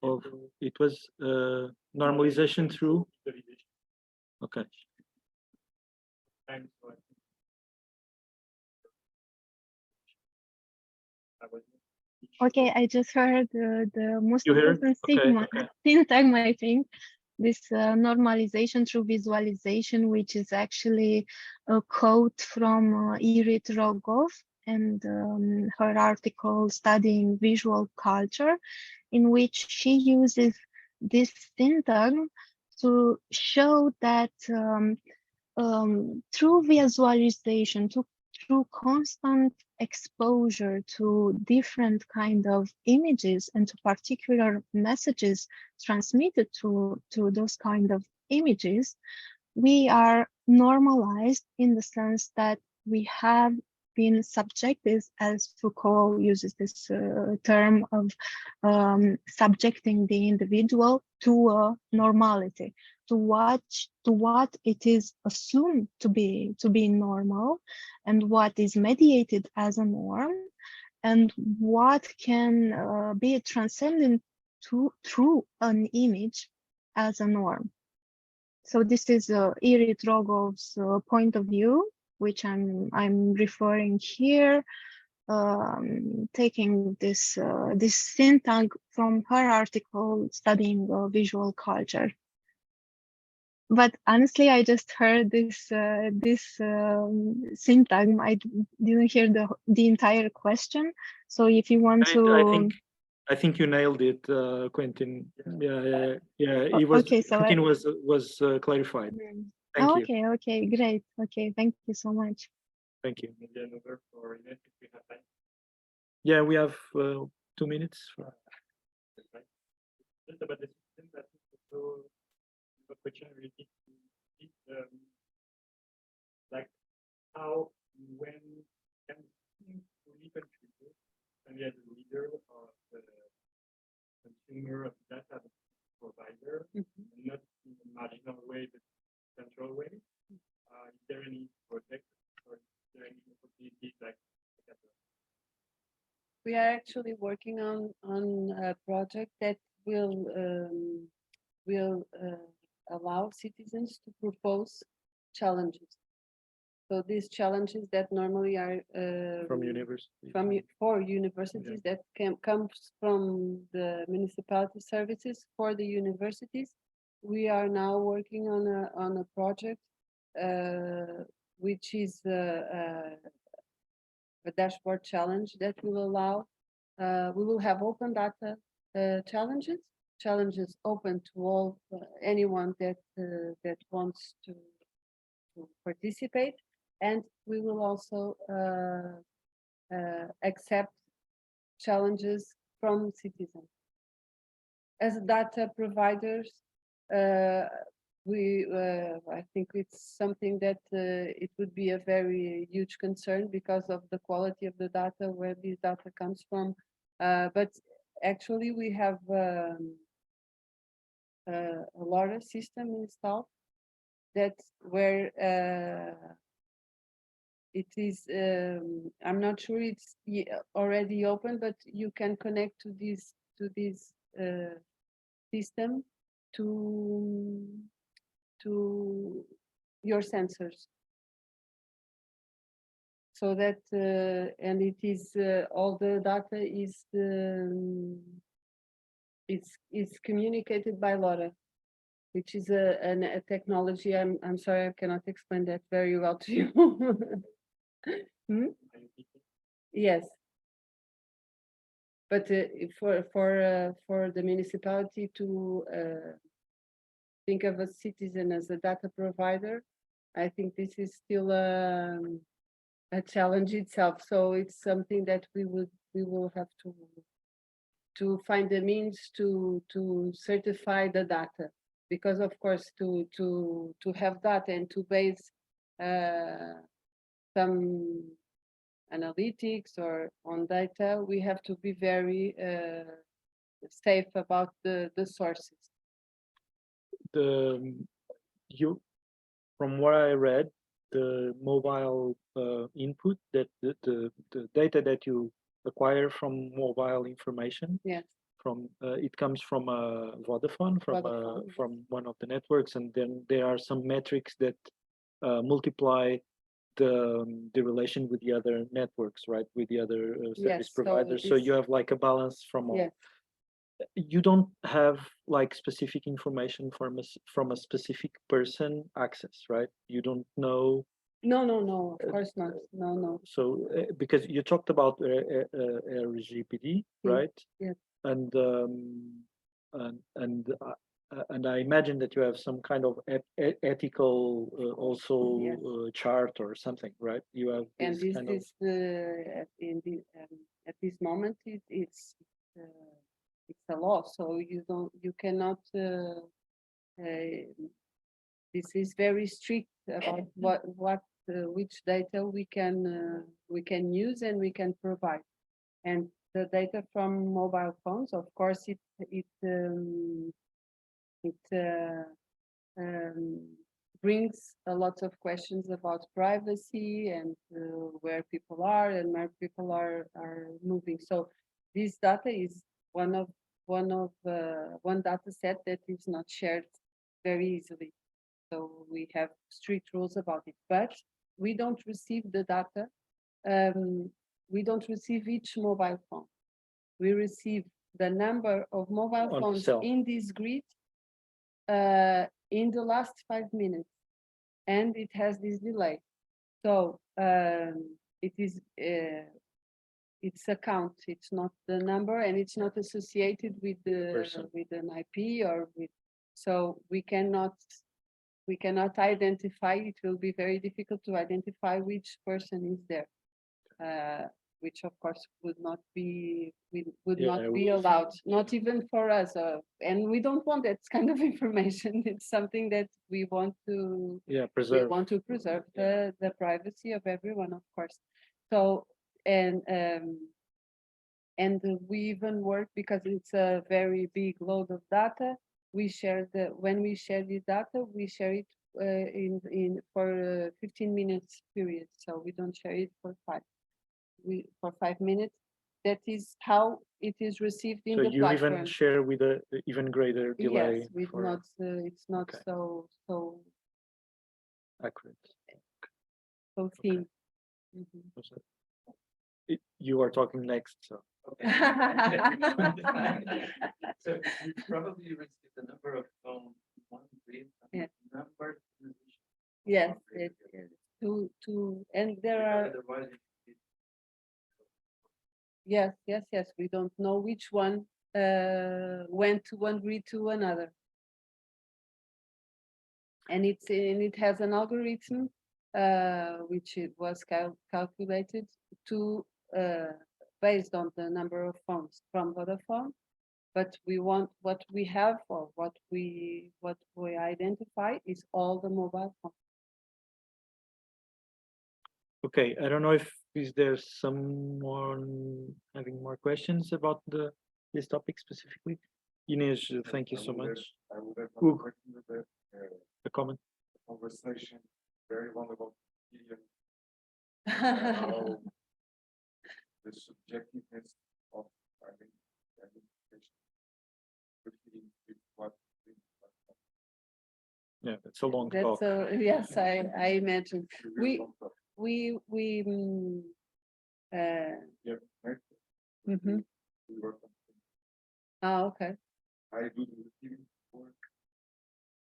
of, it was normalization through, visualization. okay. And so I think I was Okay, I just heard the most You heard? important Okay, sigma okay. syntagm, I think. This normalization through visualization, which is actually a quote from Irit Rogov and her article studying visual culture, in which she uses this syntagm to show that through visualization, through constant exposure to different kind of images and to particular messages transmitted to those kind of images, we are normalized in the sense that we have been subjected, as Foucault uses this term of subjecting the individual to a normality, to what it is assumed to be normal, and what is mediated as a norm, and what can be transcended through an image as a norm. So this is Irit Rogov's point of view, which I'm referring here, taking this syntagm from her article studying visual culture. But honestly, I just heard this syntagm. I didn't hear the entire question. So if you want to, I think you nailed it, Quentin. Yeah. It was, okay. So Quentin was clarified. Thank you. Okay, great. Okay, thank you so much. Thank you. maybe another for Ines if we have time. Yeah, we have 2 minutes. Right? Just about the system that is also a question related to it, like how when can fully contribute and as a leader of the consumer of data provider, not in a marginal way but central way. Is there any project or is there any opportunities like that? We are actually working on a project that will allow citizens to propose challenges. So these challenges that normally are From university. for universities that comes from the municipality services for the universities. We are now working on a project which is a dashboard challenge that will allow, we will have open data challenges open to all, anyone that wants to participate, and we will also accept challenges from citizens. as data providers, I think it's something that it would be a very huge concern because of the quality of the data, where this data comes from. But actually, we have a LoRa system installed that's where it is. I'm not sure it's already open, but you can connect to this system to your sensors, so that and it is all the data is it's communicated by LoRa, which is a technology. I'm sorry, I cannot explain that very well to you. Yes, but for the municipality to think of a citizen as a data provider, I think this is still a challenge itself. So it's something that we will have to find the means to certify the data, because of course to have data and to base some analytics or on data, we have to be very safe about the sources. From what I read, the mobile input, that the data that you acquire from mobile information, Yes, from it comes from Vodafone, Vodafone, yes. from one of the networks, and then there are some metrics that multiply the relation with the other networks, right? With the other service Yes, so providers. So you this- have like a balance from all. Yes. You don't have like specific information from a specific person access, right? You don't know. No, of course not. No. So because you talked about RGPD, right? Yes. And and I imagine that you have some kind of ethical also Yes. chart or something, right? You have And this this kind is at this moment it's a law, so you cannot. This is very strict about which data we can use and we can provide. And the data from mobile phones, of course, it brings a lot of questions about privacy and where people are and where people are moving. So this data is one data set that is not shared very easily. So we have strict rules about it, but we don't receive the data. We don't receive each mobile phone. We receive the number of mobile On phones cell. in this grid in the last 5 minutes, and it has this delay. So it is it's a count. It's not the number, and it's not associated with an IP or with. So we cannot identify. It will be very difficult to identify which person is there, which of course would not be allowed, not even for us. And we don't want that kind of information. It's something that we want to preserve. We want to preserve the privacy of everyone, of course. So and we even work, because it's a very big load of data. We share when we share this data, we share it for 15 minutes period. So we don't share it for 5 minutes. That is how it is received in So the you platform. even share with a even greater delay. Yes, with not it's not Okay. so Accurate. thin. You are talking next, so. Okay. So you probably received the number of one grid, Yeah. number. Yes, two, and there are. Otherwise, Yes. We don't know which one went to one grid to another. And it has an algorithm which it was calculated to based on the number of phones from Vodafone, but we want what we have or what we identify is all the mobile phones. Okay, I don't know if is there someone having more questions about this topic specifically. Inês, thank you so much. I would have Ooh. a question with A comment. the conversation, very wonderful. How the subjectiveness of identification could be with what Yeah, it's a long That's talk. so, yes, I imagine. really We- don't talk. Uh, Yeah, right? mhm. We work on things. Okay. I do the receiving work.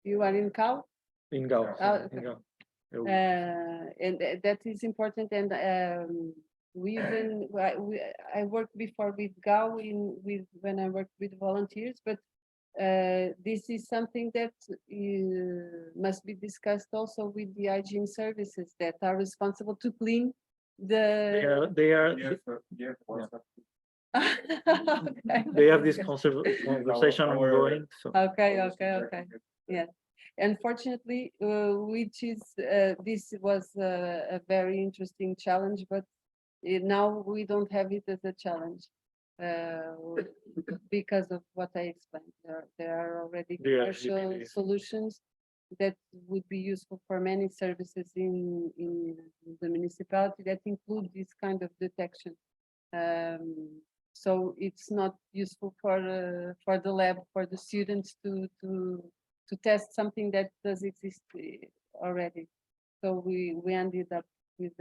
You are in Cal? In Gal. Oh, In okay. Gal. And that is important. And we even I worked before with GAU when I worked with volunteers, but this is something that must be discussed also with the hygiene services that are responsible to clean the. They are. Yes, WhatsApp. Okay. They have this conversation Our- ongoing. So Okay, our okay, okay. subjectiveness, Yeah. Unfortunately, which is this was a very interesting challenge, but now we don't have it as a challenge because of what I explained. There are already They are commercial really- solutions that would be useful for many services in the municipality that include this kind of detection. So it's not useful for the lab, for the students to test something that does exist already. So we ended up with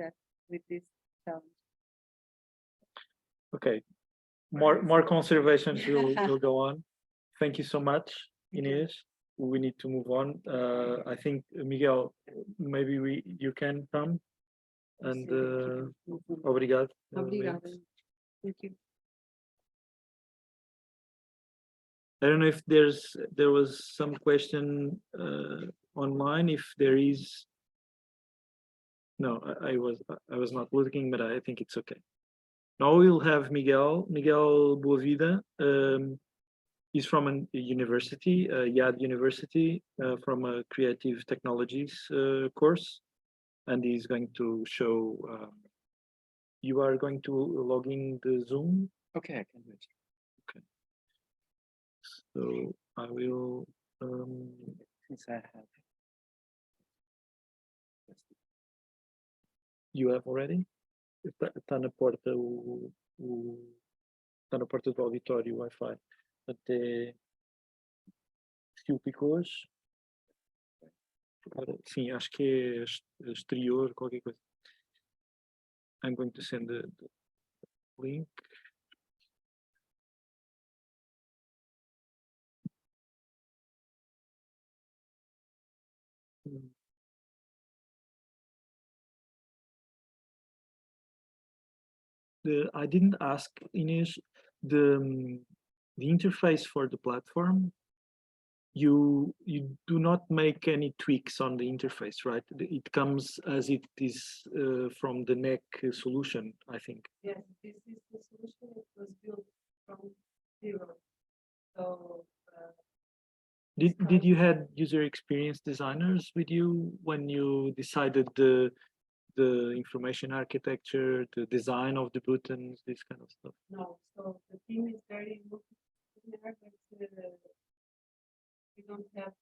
this challenge. okay, more conservations will go on. Thank you so much, Inês. We need to move on. I think Miguel, maybe you can come. And obrigado. Obrigada. Thank you. I don't know if there was some question online. If there is, no, I was not looking, but I think it's okay. Now we'll have Miguel Boavida. He's from a university, YAD University, from a creative technologies course, and he's going to show. You are going to log in the Zoom. Okay, I can do it. So I will. Since I have. You have already? Está na porta está na porta do auditório o Wi-Fi. Até Silpicos. Sim, acho que é exterior, qualquer coisa. I'm going to send the link. I didn't ask Inês the interface for the platform. You do not make any tweaks on the interface, right? It comes as it is from the NEC solution, I think. Yes, this is the solution that was built from zero. So. Did you had user experience designers with you when you decided the information architecture, the design of the buttons, this kind of stuff? No, so the team is very multidisciplinary, but we don't have,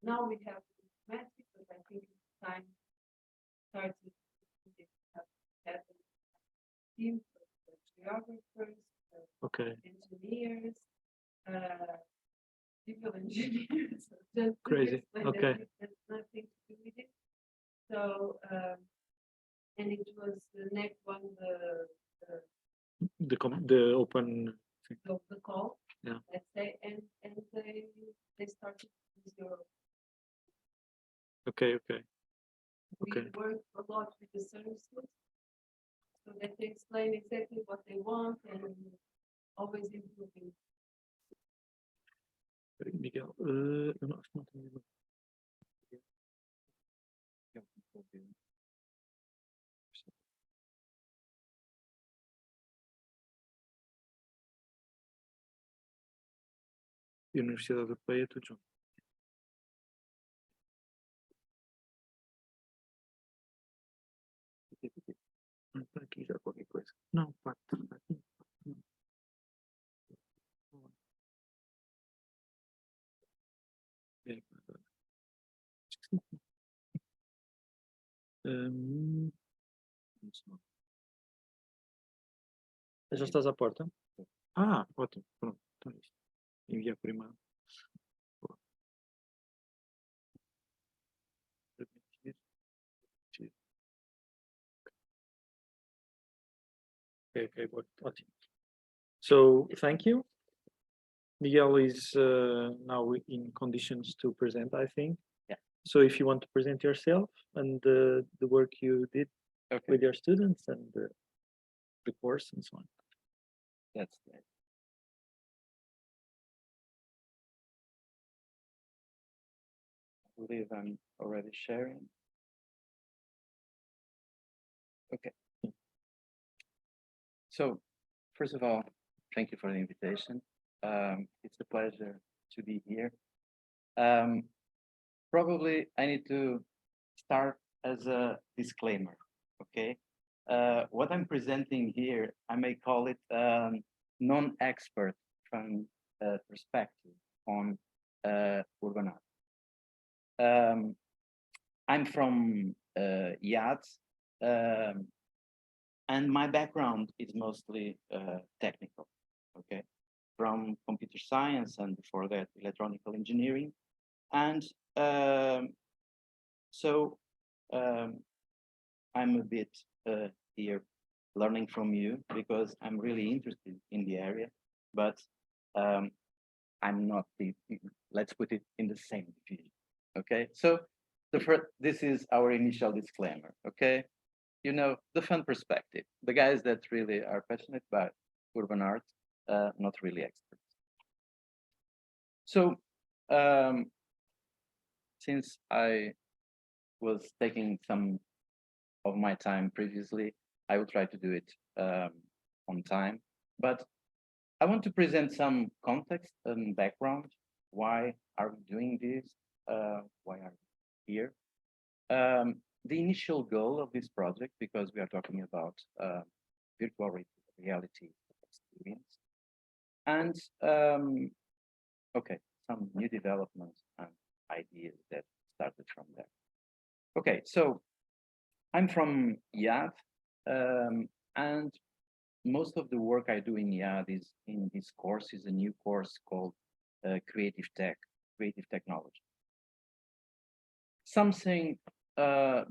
now we have mathematics, but I think it's time started to have a team of geographers, Okay, engineers, civil engineers. So just to Crazy. explain that Okay. it has nothing to do with it. So, and it was the next one, the open thing. the call. Yeah. Let's say, and they started with zero. Okay. We Okay. work a lot with the services so that they explain exactly what they want and always improving. Miguel, eu não tenho. Universidade Europeia, tudo junto. Está aqui já qualquer coisa. Não, parte, está aqui. É, hum, já estás à porta? Ah, ótimo. Pronto. Então é isto. Enviar por e-mail. Boa. Okay, ótimo. So, thank you. Miguel is now in conditions to present, I think. Yeah. So if you want to present yourself and the work you did Okay, with your students and the course and so on. that's it. I believe I'm already sharing. Okay. So, first of all, thank you for the invitation. It's a pleasure to be here. Probably I need to start as a disclaimer, okay? What I'm presenting here, I may call it non-expert from perspective on urban art. I'm from IAD, and my background is mostly technical, okay? From computer science and before that, electronical engineering. And so I'm a bit here learning from you because I'm really interested in the area, but I'm not the, let's put it in the same division, okay? So this is our initial disclaimer, okay? You know, the fun perspective, the guys that really are passionate about urban art, not really experts. So since I was taking some of my time previously, I will try to do it on time, but I want to present some context and background. Why are we doing this? Why are we here? The initial goal of this project, because we are talking about virtual reality experience, and okay, some new developments and ideas that started from there. Okay, so I'm from IAD, and most of the work I do in IAD is in this course, is a new course called Creative Technology. Something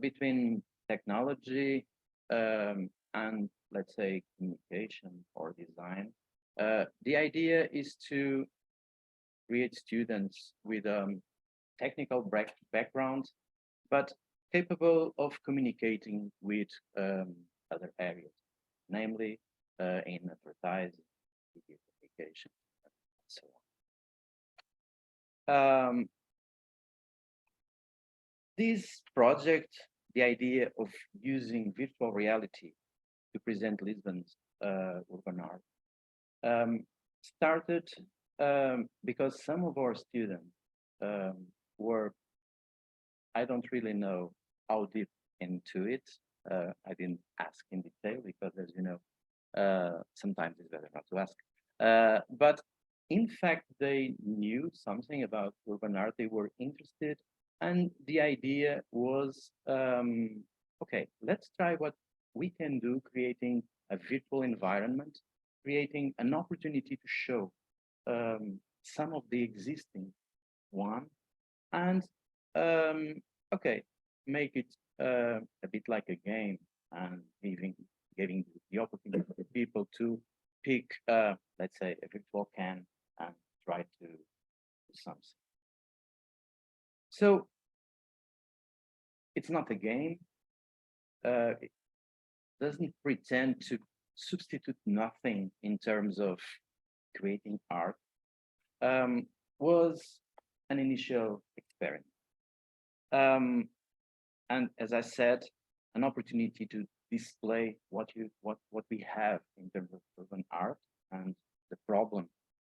between technology and, let's say, communication or design. The idea is to create students with technical background, but capable of communicating with other areas, namely in advertising, video communication, and so on. This project, the idea of using virtual reality to present Lisbon's urban art, started because some of our students were, I don't really know how deep into it. I didn't ask in detail because, as you know, sometimes it's better not to ask. But in fact, they knew something about urban art. They were interested. And the idea was, okay, let's try what we can do, creating a virtual environment, creating an opportunity to show some of the existing one, and okay, make it a bit like a game and giving the opportunity for people to pick, let's say, a virtual can and try to do something. So it's not a game. It doesn't pretend to substitute nothing in terms of creating art. Was an initial experiment. And as I said, an opportunity to display what we have in terms of urban art and the problem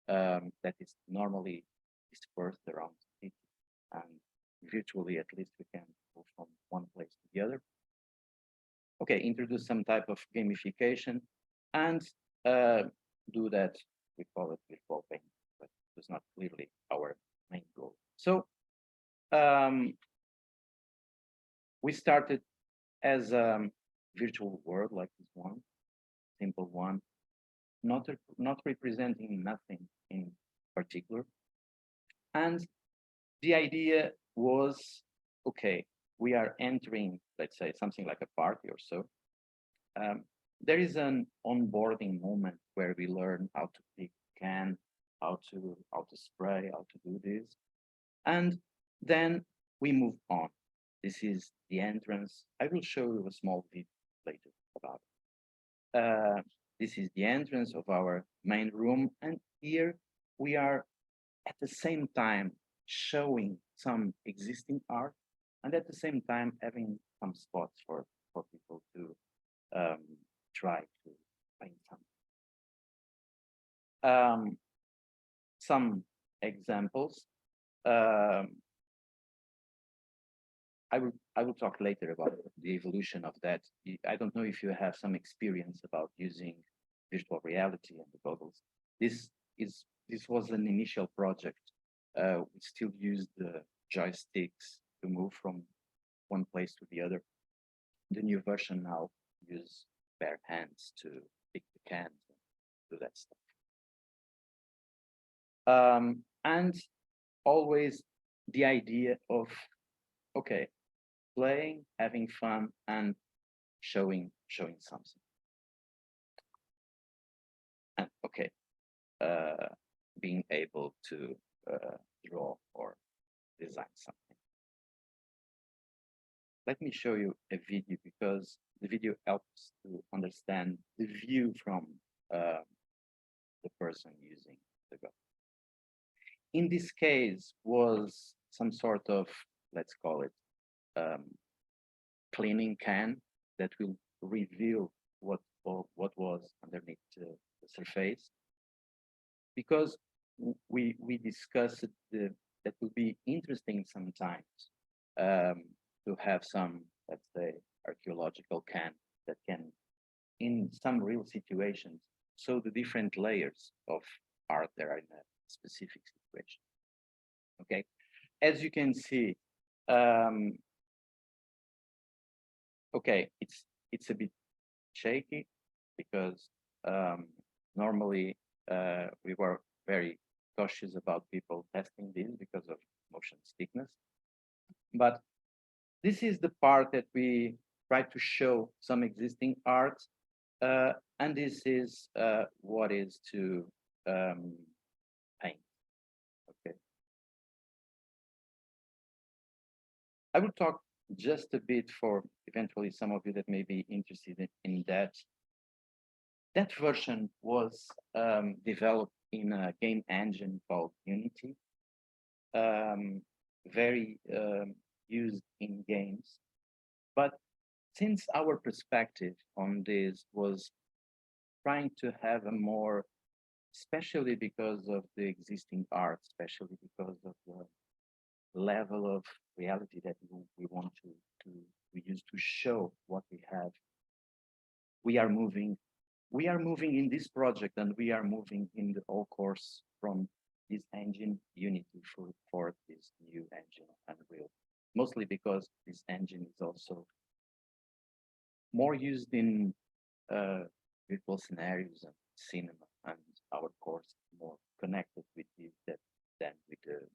that is normally dispersed around the city, and virtually at least we can move from one place to the other. Okay, introduce some type of gamification and do that, we call it virtual paint, but it's not clearly our main goal. So we started as a virtual world like this one, simple one, not representing nothing in particular. And the idea was, okay, we are entering, let's say, something like a party or so. There is an onboarding moment where we learn how to pick can, how to spray, how to do this. And then we move on. This is the entrance. I will show you a small video later about it. This is the entrance of our main room. And here we are at the same time showing some existing art and at the same time having some spots for people to try to paint something. Some examples. I will talk later about the evolution of that. I don't know if you have some experience about using virtual reality and the goggles. This was an initial project. We still use the joysticks to move from one place to the other. The new version now use bare hands to pick the cans and do that stuff. And always the idea of, okay, playing, having fun, and showing something. And okay, being able to draw or design something. Let me show you a video because the video helps to understand the view from the person using the goggle. In this case was some sort of, let's call it, cleaning can that will reveal what was underneath the surface. Because we discussed that would be interesting sometimes to have some, let's say, archaeological can that can, in some real situations, show the different layers of art that are in a specific situation. Okay, as you can see, okay, it's a bit shaky because normally we were very cautious about people testing this because of motion sickness. But this is the part that we try to show some existing art, and this is what is to paint. Okay. I will talk just a bit for eventually some of you that may be interested in that. That version was developed in a game engine called Unity, very used in games. But since our perspective on this was trying to have a more, especially because of the existing art, especially because of the level of reality that we want to use to show what we have, we are moving in this project, and we are moving in the whole course from this engine Unity for this new engine Unreal, mostly because this engine is also more used in virtual scenarios and cinema, and our course more connected with this than with the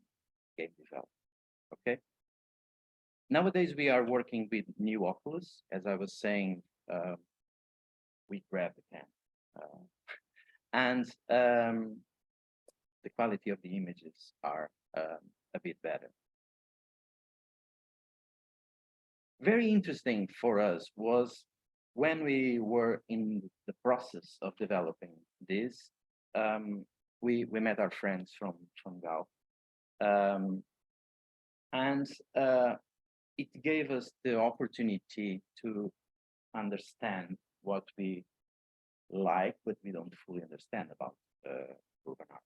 game development. Okay. Nowadays we are working with new Oculus. As I was saying, we grab the can, and the quality of the images are a bit better. Very interesting for us was when we were in the process of developing this, we met our friends from Gao, and it gave us the opportunity to understand what we like, but we don't fully understand about urban art.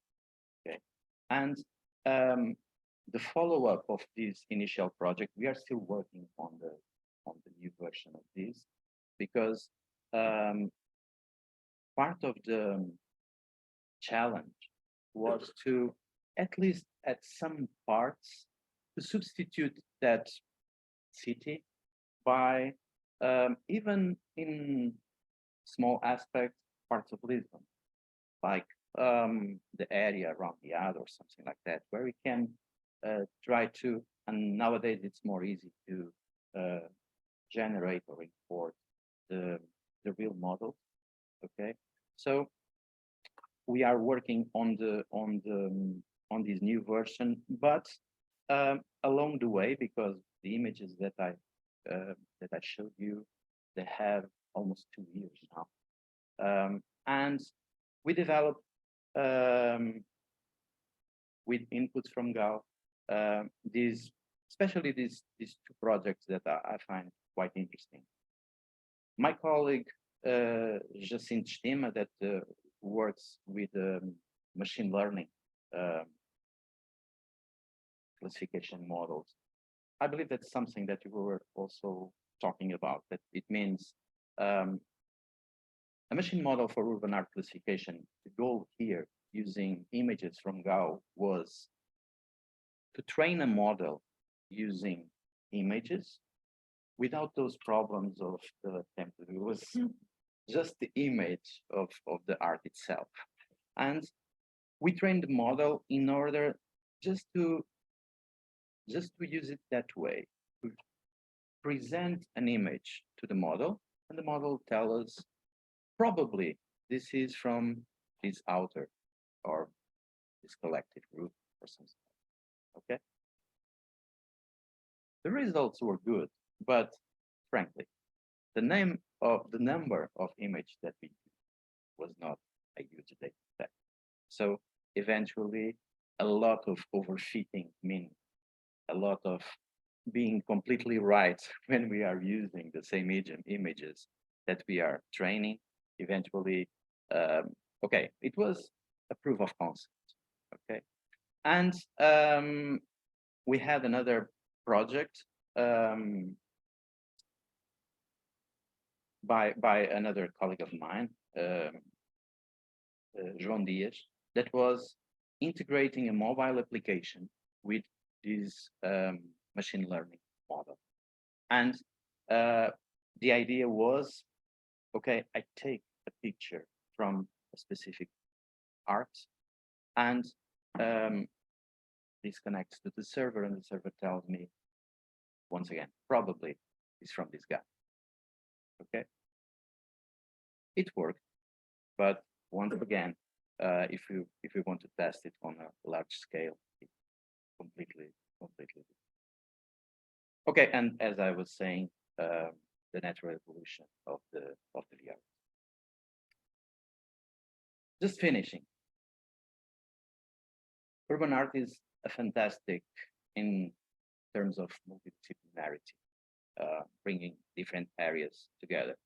Okay, and the follow-up of this initial project, we are still working on the new version of this, because part of the challenge was to, at least at some parts, to substitute that city by even in small aspects, parts of Lisbon, like the area around the Ad or something like that, where we can try to, and nowadays it's more easy to generate or import the real model. Okay, so we are working on this new version, but along the way, because the images that I showed you, they have almost 2 years now, and we developed with inputs from Gal especially these 2 projects that I find quite interesting. My colleague Jacinto Stima, that works with machine learning classification models. I believe that's something that you were also talking about, that it means a machine model for urban art classification. The goal here, using images from GAU, was to train a model using images without those problems of the template. It was just the image of the art itself. And we trained the model in order just to use it that way, to present an image to the model, and the model tell us, probably this is from this author or this collective group or something. Okay. The results were good, but frankly, the number of image that we used was not a huge data set. So eventually, a lot of overfitting means a lot of being completely right when we are using the same images that we are training. Eventually, okay, it was a proof of concept. Okay, and we had another project by another colleague of mine, João Dias, that was integrating a mobile application with this machine learning model. And the idea was, okay, I take a picture from a specific art, and this connects to the server, and the server tells me, once again, probably it's from this guy. Okay, it worked, but once again, if you want to test it on a large scale, it's completely. Okay, and as I was saying, the natural evolution of the VR. Just finishing. Urban art is a fantastic in terms of multidisciplinarity, bringing different areas together.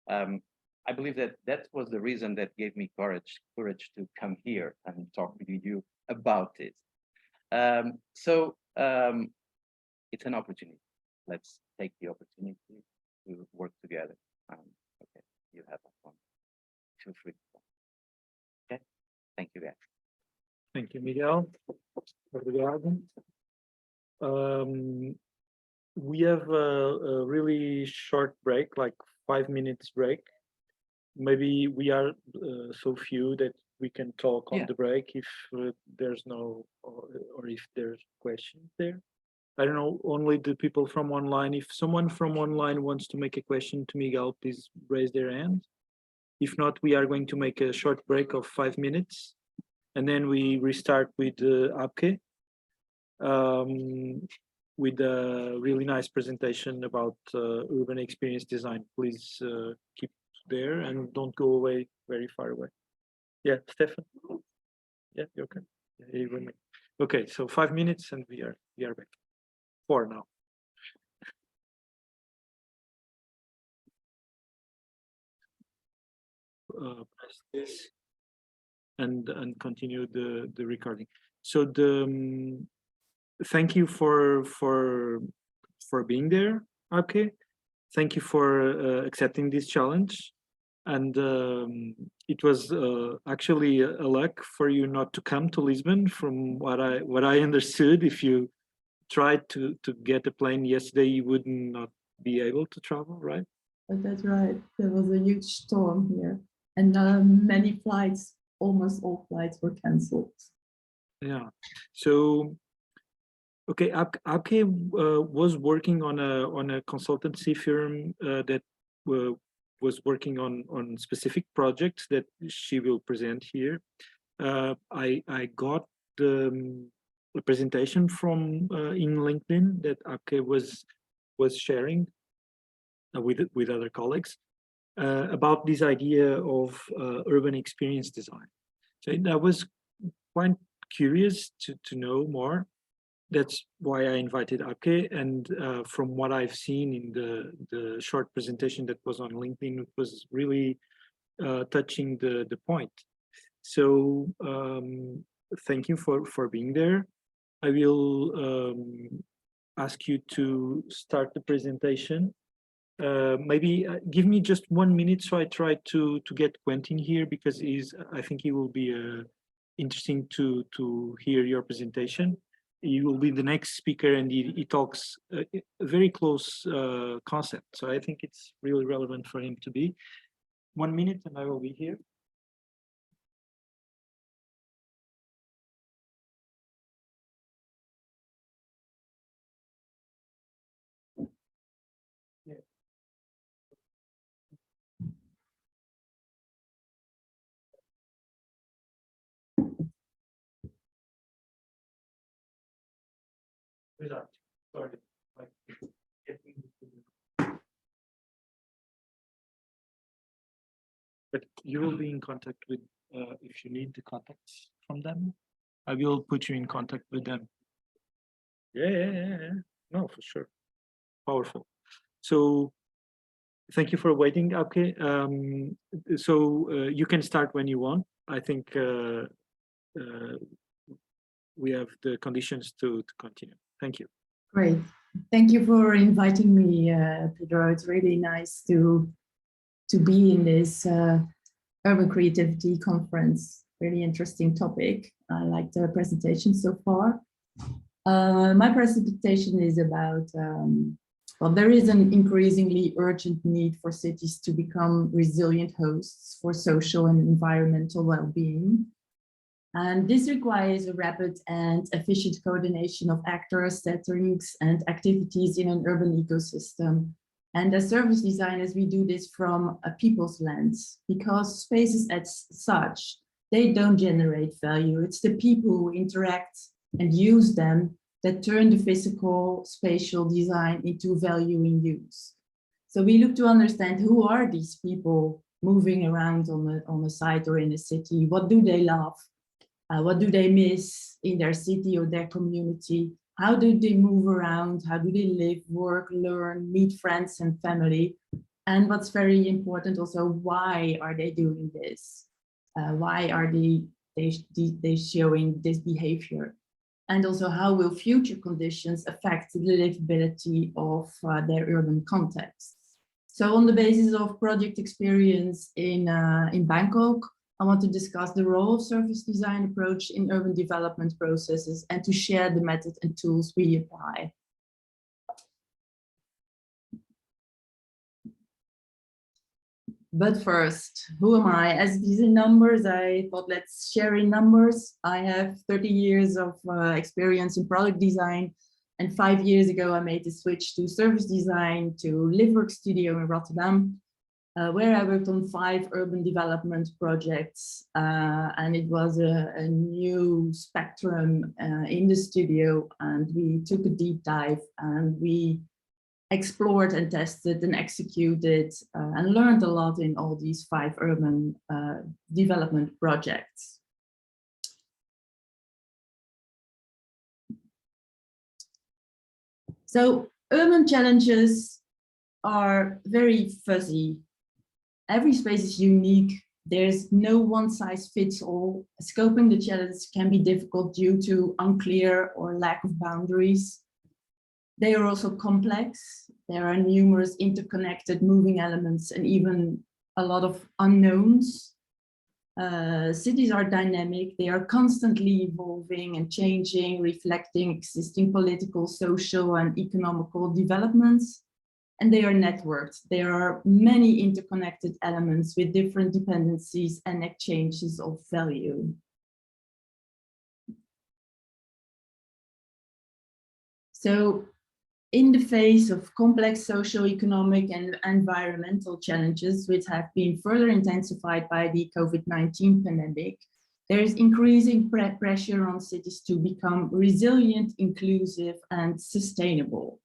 I believe that was the reason that gave me courage to come here and talk with you about it. So it's an opportunity. Let's take the opportunity to work together. Okay, you have fun. Feel free. Okay, thank you, guys. Thank you, Miguel. Obrigado. We have a really short break, like 5 minutes break. Maybe we are so few that we can talk on the break if there's no, or if there's questions there. I don't know, only the people from online. If someone from online wants to make a question to Miguel, please raise their hand. If not, we are going to make a short break of 5 minutes, and then we restart with Abke, with a really nice presentation about urban experience design. Please keep there and don't go away very far away. Yeah, Stefan. Yeah, you okay? Yeah, you with me. Okay, so 5 minutes and we are back. 4 now. Press this and continue the recording. So thank you for being there. Okay, thank you for accepting this challenge. And it was actually a luck for you not to come to Lisbon, from what I understood. If you tried to get a plane yesterday, you would not be able to travel, right? But that's right. There was a huge storm here, and many flights, almost all flights, were cancelled. Yeah. So, okay, Abke was working on a consultancy firm that was working on specific projects that she will present here. I got the presentation from in LinkedIn that Abke was sharing with other colleagues about this idea of urban experience design. So I was quite curious to know more. That's why I invited Abke, and from what I've seen in the short presentation that was on LinkedIn, it was really touching the point. So thank you for being there. I will ask you to start the presentation. Maybe give me just 1 minute, so I try to get Quentin here, because I think he will be interesting to hear your presentation. He will be the next speaker, and he talks a very close concept. So I think it's really relevant for him to be. 1 minute, and I will be here. Sorry. But you will be in contact with, if you need the contacts from them, I will put you in contact with them. Yeah. No, for sure. Powerful. So thank you for waiting, Abke. So you can start when you want. I think we have the conditions to continue. Thank you. Great. Thank you for inviting me, Pedro. It's really nice to be in this urban creativity conference. Really interesting topic. I like the presentation so far. My presentation is about, well, there is an increasingly urgent need for cities to become resilient hosts for social and environmental well-being. And this requires a rapid and efficient coordination of actors, settings, and activities in an urban ecosystem. And as service designers, we do this from a people's lens, because spaces as such, they don't generate value. It's the people who interact and use them that turn the physical spatial design into value in use. So we look to understand, who are these people moving around on a site or in a city? What do they love? What do they miss in their city or their community? How do they move around? How do they live, work, learn, meet friends and family? And what's very important also, why are they doing this? Why are they showing this behavior? And also, how will future conditions affect the livability of their urban context? So on the basis of project experience in Bangkok, I want to discuss the role of service design approach in urban development processes and to share the method and tools we apply. But first, who am I? As these are numbers, I thought let's share in numbers. I have 30 years of experience in product design, and 5 years ago I made the switch to service design to Livework Studio in Rotterdam, where I worked on 5 urban development projects, and it was a new spectrum in the studio, and we took a deep dive and we explored and tested and executed and learned a lot in all these 5 urban development projects. So urban challenges are very fuzzy. Every space is unique There's no one size fits all. Scoping the challenge can be difficult due to unclear or lack of boundaries. They are also complex. There are numerous interconnected moving elements and even a lot of unknowns. Cities are dynamic. They are constantly evolving and changing, reflecting existing political, social, and economical developments. And they are networked. There are many interconnected elements with different dependencies and exchanges of value. So, in the face of complex socio-economic and environmental challenges, which have been further intensified by the COVID-19 pandemic, there is increasing pressure on cities to become resilient, inclusive, and sustainable.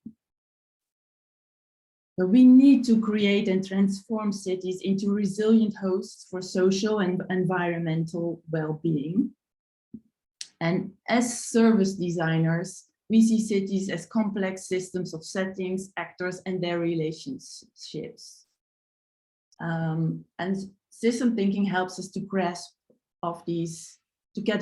So we need to create and transform cities into resilient hosts for social and environmental well-being. And as service designers, we see cities as complex systems of settings, actors, and their relationships. And system thinking helps us to get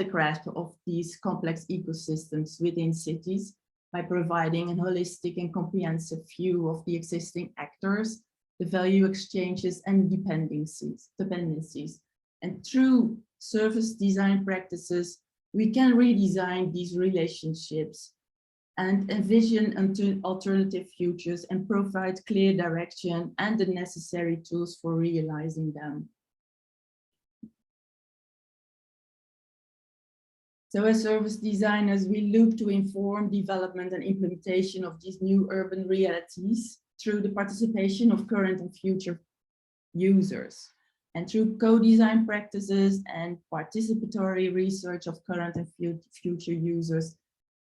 a grasp of these complex ecosystems within cities by providing a holistic and comprehensive view of the existing actors, the value exchanges, and dependencies. And through service design practices, we can redesign these relationships and envision alternative futures and provide clear direction and the necessary tools for realizing them. So as service designers, we look to inform development and implementation of these new urban realities through the participation of current and future users. And through co-design practices and participatory research of current and future users,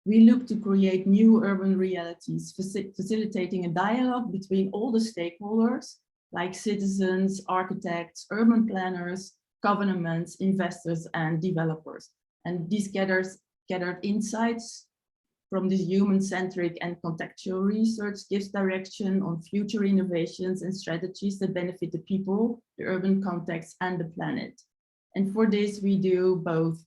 we look to create new urban realities, facilitating a dialogue between all the stakeholders, like citizens, architects, urban planners, governments, investors, and developers. And these gathered insights from this human-centric and contextual research gives direction on future innovations and strategies that benefit the people, the urban context, and the planet. And for this, we do both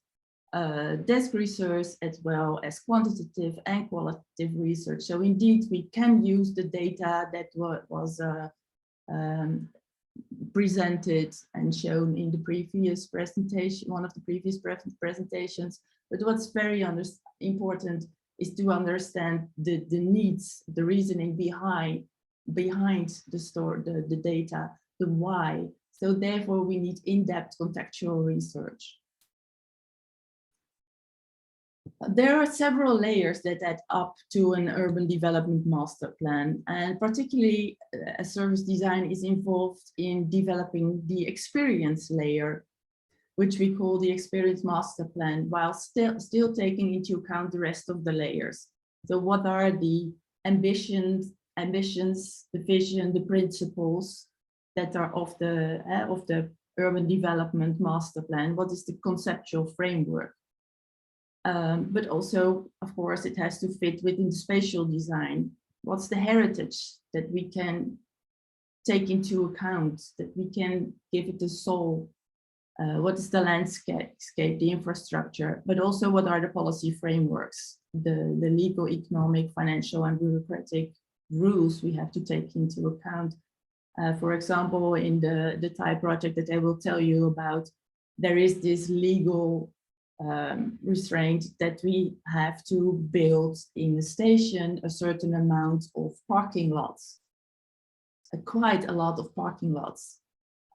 desk research as well as quantitative and qualitative research. So indeed, we can use the data that was presented and shown in the previous presentation, one of the previous presentations. But what's very important is to understand the needs, the reasoning behind the data, the why. So therefore, we need in-depth contextual research. There are several layers that add up to an urban development master plan, and particularly service design is involved in developing the experience layer, which we call the experience master plan, while still taking into account the rest of the layers. So what are the ambitions, the vision, the principles that are of the urban development master plan? What is the conceptual framework? But also, of course, it has to fit within the spatial design. What's the heritage that we can take into account, that we can give it a soul? What is the landscape, the infrastructure, but also what are the policy frameworks, the legal, economic, financial, and bureaucratic rules we have to take into account. For example, in the Thai project that I will tell you about, there is this legal restraint that we have to build in the station a certain amount of parking lots, quite a lot of parking lots,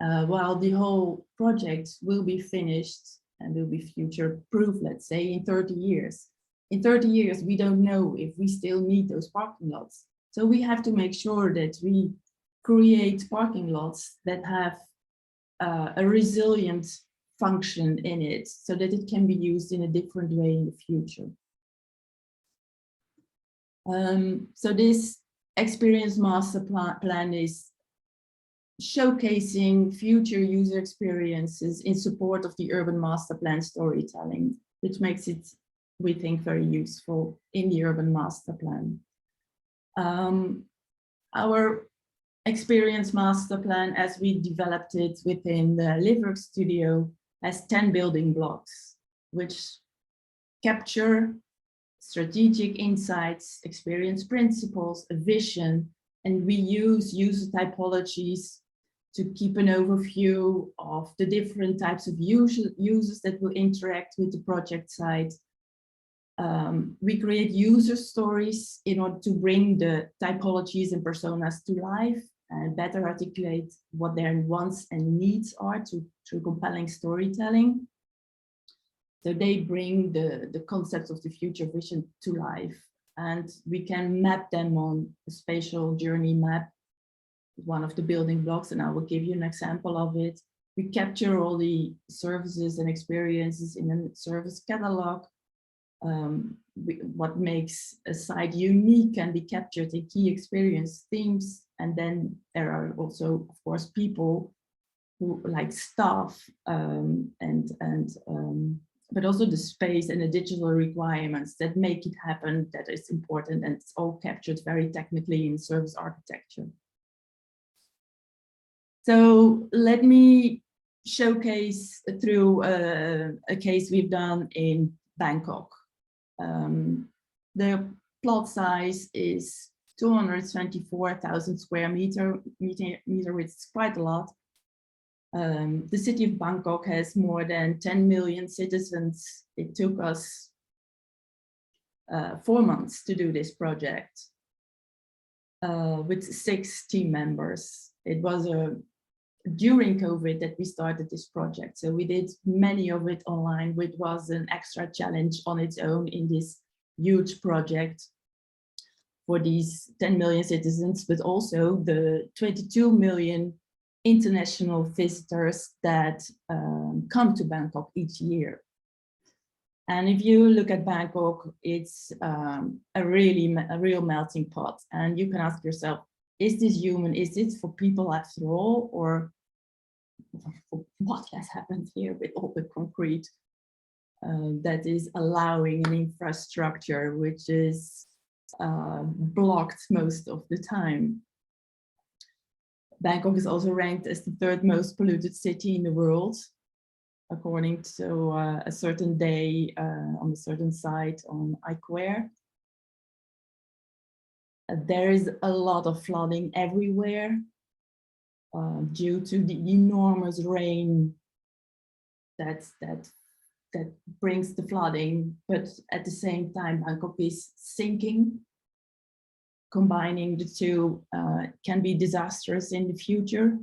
while the whole project will be finished and will be future proof, let's say, in 30 years. In 30 years, we don't know if we still need those parking lots. So we have to make sure that we create parking lots that have a resilient function in it so that it can be used in a different way in the future. So this experience master plan is showcasing future user experiences in support of the urban master plan storytelling, which makes it, we think, very useful in the urban master plan. Our experience master plan, as we developed it within the Livework Studio, has 10 building blocks, which capture strategic insights, experience principles, a vision, and we use user typologies to keep an overview of the different types of users that will interact with the project site. We create user stories in order to bring the typologies and personas to life and better articulate what their wants and needs are through compelling storytelling. So they bring the concepts of the future vision to life, and we can map them on a spatial journey map, one of the building blocks, and I will give you an example of it. We capture all the services and experiences in a service catalog. What makes a site unique can be captured in key experience themes, and then there are also, of course, people who like staff but also the space and the digital requirements that make it happen, that is important, and it's all captured very technically in service architecture. So let me showcase through a case we've done in Bangkok. The plot size is 224,000 square meter, which is quite a lot. The city of Bangkok has more than 10 million citizens. It took us 4 months to do this project with 6 team members. It was during COVID that we started this project. So we did many of it online, which was an extra challenge on its own in this huge project for these 10 million citizens, but also the 22 million international visitors that come to Bangkok each year. And if you look at Bangkok, it's a real melting pot. And you can ask yourself, is this human? Is it for people after all? Or what has happened here with all the concrete that is allowing an infrastructure which is blocked most of the time? Bangkok is also ranked as the 3rd most polluted city in the world, according to a certain day on a certain site on iQuare. There is a lot of flooding everywhere due to the enormous rain that brings the flooding, but at the same time Bangkok is sinking. Combining the two can be disastrous in the future.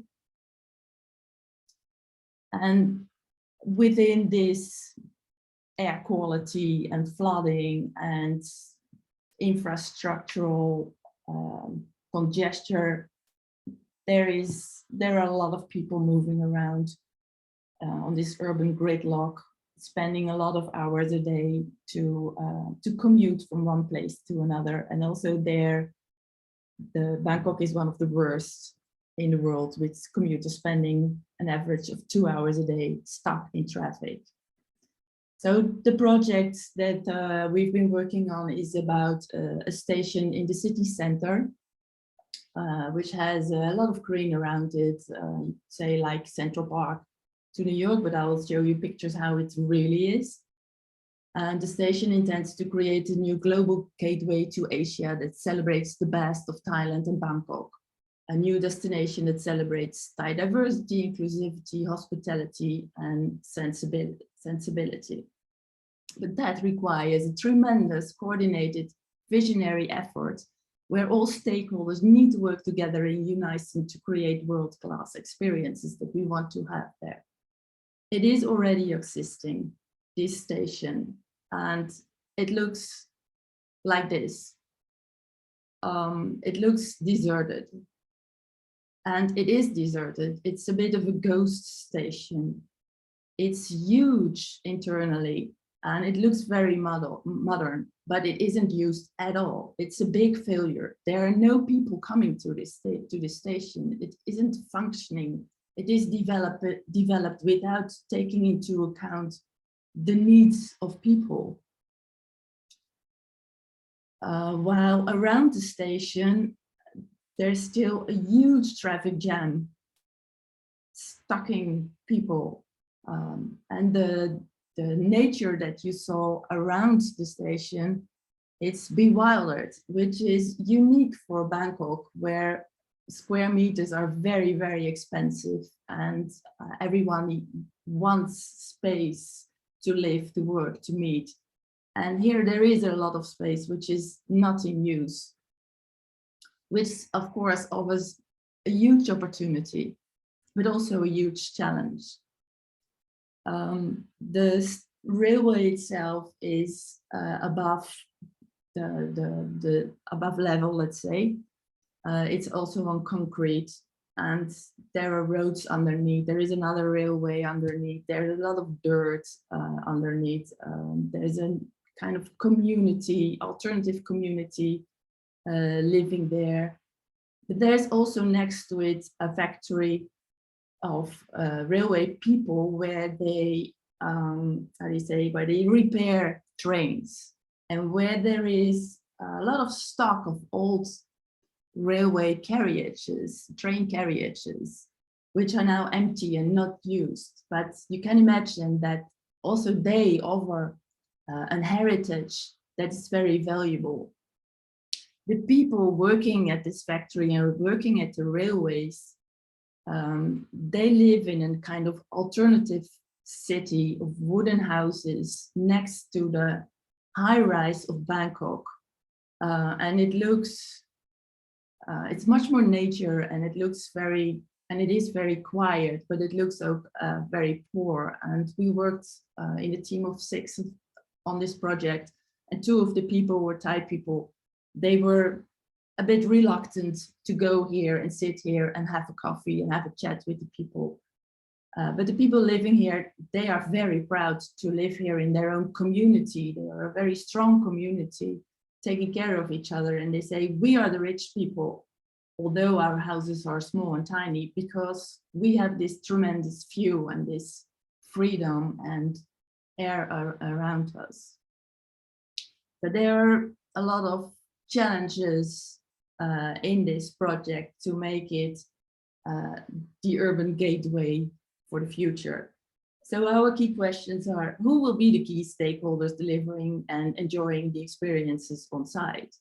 And within this air quality and flooding and infrastructural congestion, there are a lot of people moving around on this urban gridlock, spending a lot of hours a day to commute from one place to another. And also the Bangkok is one of the worst in the world, with commuters spending an average of 2 hours a day stuck in traffic. So the project that we've been working on is about a station in the city center, which has a lot of green around it, say like Central Park to New York, but I will show you pictures how it really is. And the station intends to create a new global gateway to Asia that celebrates the best of Thailand and Bangkok, a new destination that celebrates Thai diversity, inclusivity, hospitality, and sensibility. But that requires a tremendous coordinated visionary effort where all stakeholders need to work together in unison to create world-class experiences that we want to have there. It is already existing, this station, and it looks like this. It looks deserted, and it is deserted. It's a bit of a ghost station. It's huge internally, and it looks very modern, but it isn't used at all. It's a big failure. There are no people coming to this station. It isn't functioning. It is developed without taking into account the needs of people. While around the station, there's still a huge traffic jam, stocking people, and the nature that you saw around the station, it's bewildered, which is unique for Bangkok, where square meters are very, very expensive, and everyone wants space to live, to work, to meet. And here there is a lot of space which is not in use, which of course offers a huge opportunity, but also a huge challenge. The railway itself is above the above level, let's say. It's also on concrete, and there are roads underneath. There is another railway underneath. There's a lot of dirt underneath. There's a kind of community, alternative community living there. But there's also next to it a factory of railway people where they, how do you say, where they repair trains, and where there is a lot of stock of old railway carriages, train carriages, which are now empty and not used. But you can imagine that also they offer an heritage that is very valuable. The people working at this factory and working at the railways, they live in a kind of alternative city of wooden houses next to the high rise of Bangkok. And it looks, it's much more nature, and it looks very, and it is very quiet, but it looks very poor. And we worked in a team of 6 on this project, and 2 of the people were Thai people. They were a bit reluctant to go here and sit here and have a coffee and have a chat with the people. But the people living here, they are very proud to live here in their own community. They are a very strong community, taking care of each other. And they say, we are the rich people, although our houses are small and tiny, because we have this tremendous view and this freedom and air around us. But there are a lot of challenges in this project to make it the urban gateway for the future. So our key questions are, who will be the key stakeholders delivering and enjoying the experiences on site?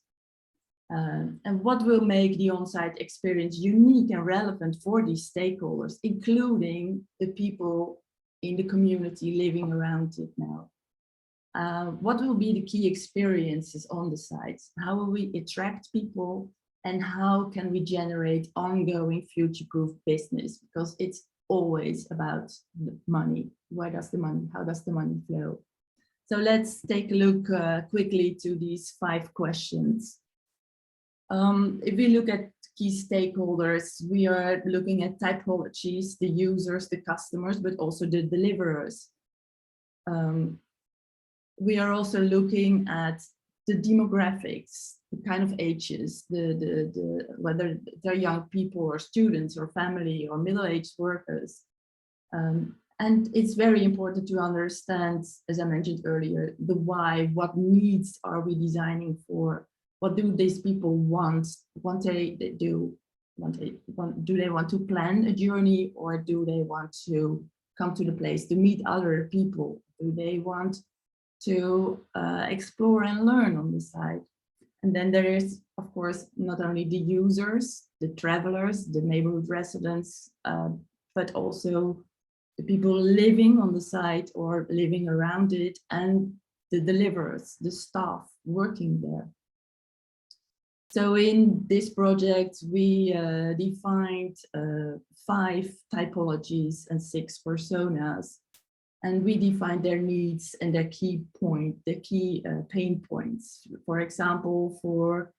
And what will make the on-site experience unique and relevant for these stakeholders, including the people in the community living around it now? What will be the key experiences on the sites? How will we attract people, and how can we generate ongoing future-proof business? Because it's always about the money. Where does the money, how does the money flow? So let's take a look quickly to these 5 questions. If we look at key stakeholders, we are looking at typologies, the users, the customers, but also the deliverers. We are also looking at the demographics, the kind of ages, whether they're young people or students or family or middle-aged workers. And it's very important to understand, as I mentioned earlier, the why, what needs are we designing for? What do these people want? Do they want to plan a journey, or do they want to come to the place to meet other people? Do they want to explore and learn on the site? And then there is, of course, not only the users, the travelers, the neighborhood residents, but also the people living on the site or living around it, and the deliverers, the staff working there. So in this project, we defined 5 typologies and 6 personas, and we defined their needs and their key pain points. For example, for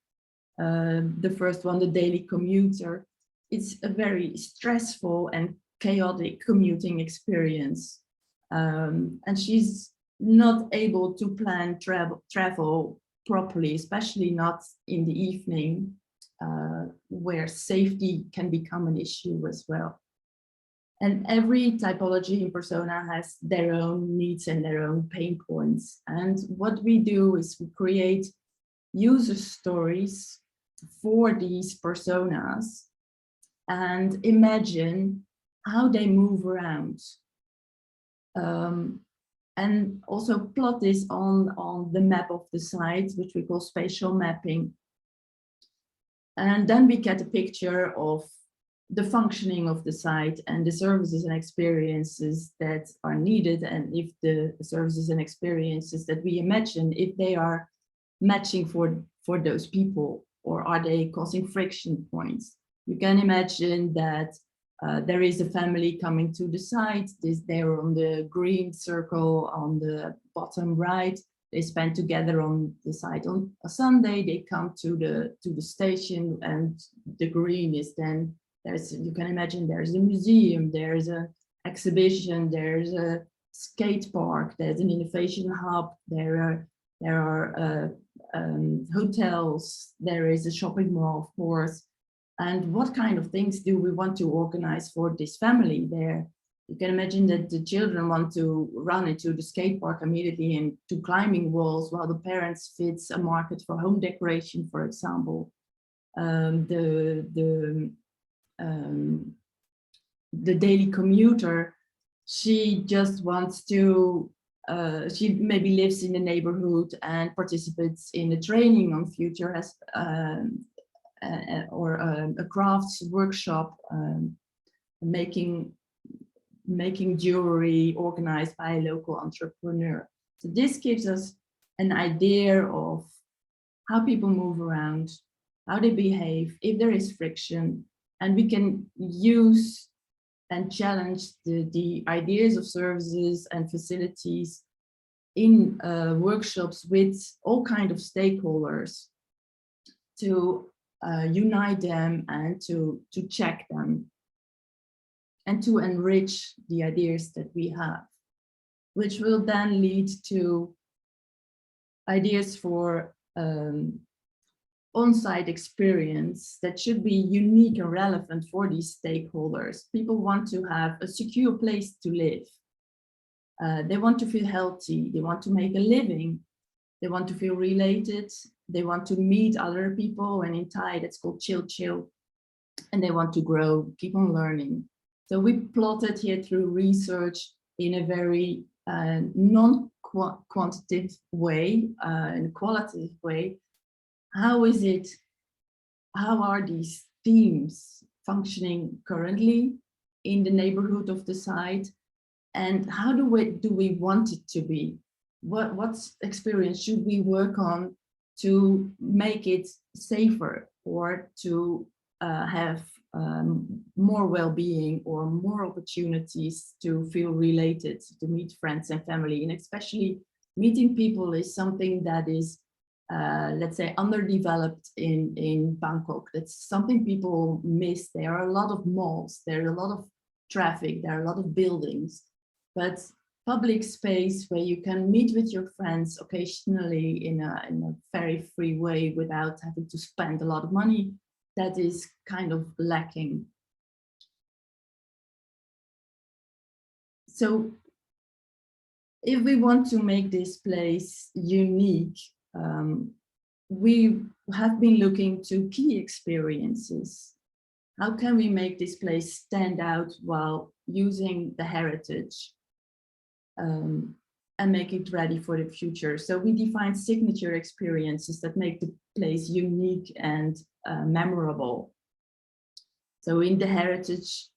the first one, the daily commuter, it's a very stressful and chaotic commuting experience. And she's not able to plan travel properly, especially not in the evening, where safety can become an issue as well. And every typology in persona has their own needs and their own pain points. And what we do is we create user stories for these personas and imagine how they move around. And also plot this on the map of the site, which we call spatial mapping. And then we get a picture of the functioning of the site and the services and experiences that are needed, and if the services and experiences that we imagine, if they are matching for those people, or are they causing friction points. You can imagine that there is a family coming to the site. They're on the green circle on the bottom right. They spend together on the site on a Sunday. They come to the station, and the green is then you can imagine there's a museum, there's an exhibition, there's a skate park, there's an innovation hub, there are hotels, there is a shopping mall, of course. And what kind of things do we want to organize for this family there? You can imagine that the children want to run into the skate park immediately and to climbing walls, while the parents fits a market for home decoration, for example. The daily commuter, she just wants to, she maybe lives in the neighborhood and participates in a training on future as or a crafts workshop, making jewelry organized by a local entrepreneur. So this gives us an idea of how people move around, how they behave, if there is friction, and we can use and challenge the ideas of services and facilities in workshops with all kinds of stakeholders to unite them and to check them and to enrich the ideas that we have, which will then lead to ideas for on-site experience that should be unique and relevant for these stakeholders. People want to have a secure place to live. They want to feel healthy. They want to make a living. They want to feel related. They want to meet other people, and in Thai that's called chill. And they want to grow, keep on learning. So we plotted here through research in a very non-quantitative way, in a qualitative way. How are these themes functioning currently in the neighborhood of the site? And how do we want it to be? What experience should we work on to make it safer, or to have more well-being or more opportunities to feel related, to meet friends and family? And especially meeting people is something that is let's say underdeveloped in Bangkok. That's something people miss. There are a lot of malls, there are a lot of traffic, there are a lot of buildings, but public space where you can meet with your friends occasionally in a very free way without having to spend a lot of money, that is kind of lacking. So if we want to make this place unique, we have been looking to key experiences. How can we make this place stand out while using the heritage and make it ready for the future? So we defined signature experiences that make the place unique and memorable. So in the heritage,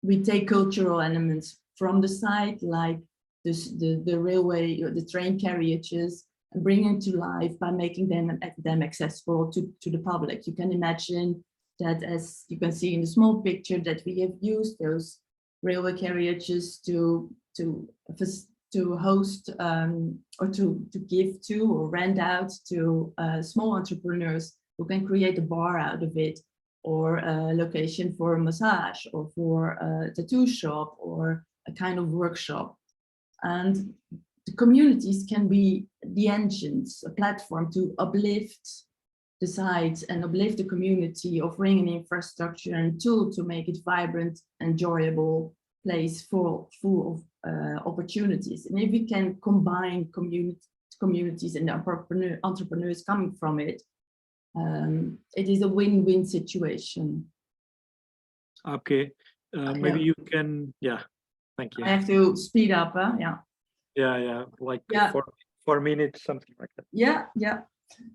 we take cultural elements from the site, like the railway or the train carriages, and bring them to life by making them accessible to the public. You can imagine that, as you can see in the small picture, that we have used those railway carriages to host or to give to or rent out to small entrepreneurs who can create a bar out of it, or a location for a massage, or for a tattoo shop, or a kind of workshop. And the communities can be the engines, a platform to uplift the sites and uplift the community, offering an infrastructure and tool to make it vibrant, enjoyable place full of opportunities. And if we can combine communities and entrepreneurs coming from it it is a win-win situation. Okay, maybe you can, yeah, thank you. I have to speed up, huh? Yeah. Yeah, like Yeah. 4 minutes, something like that. Yeah.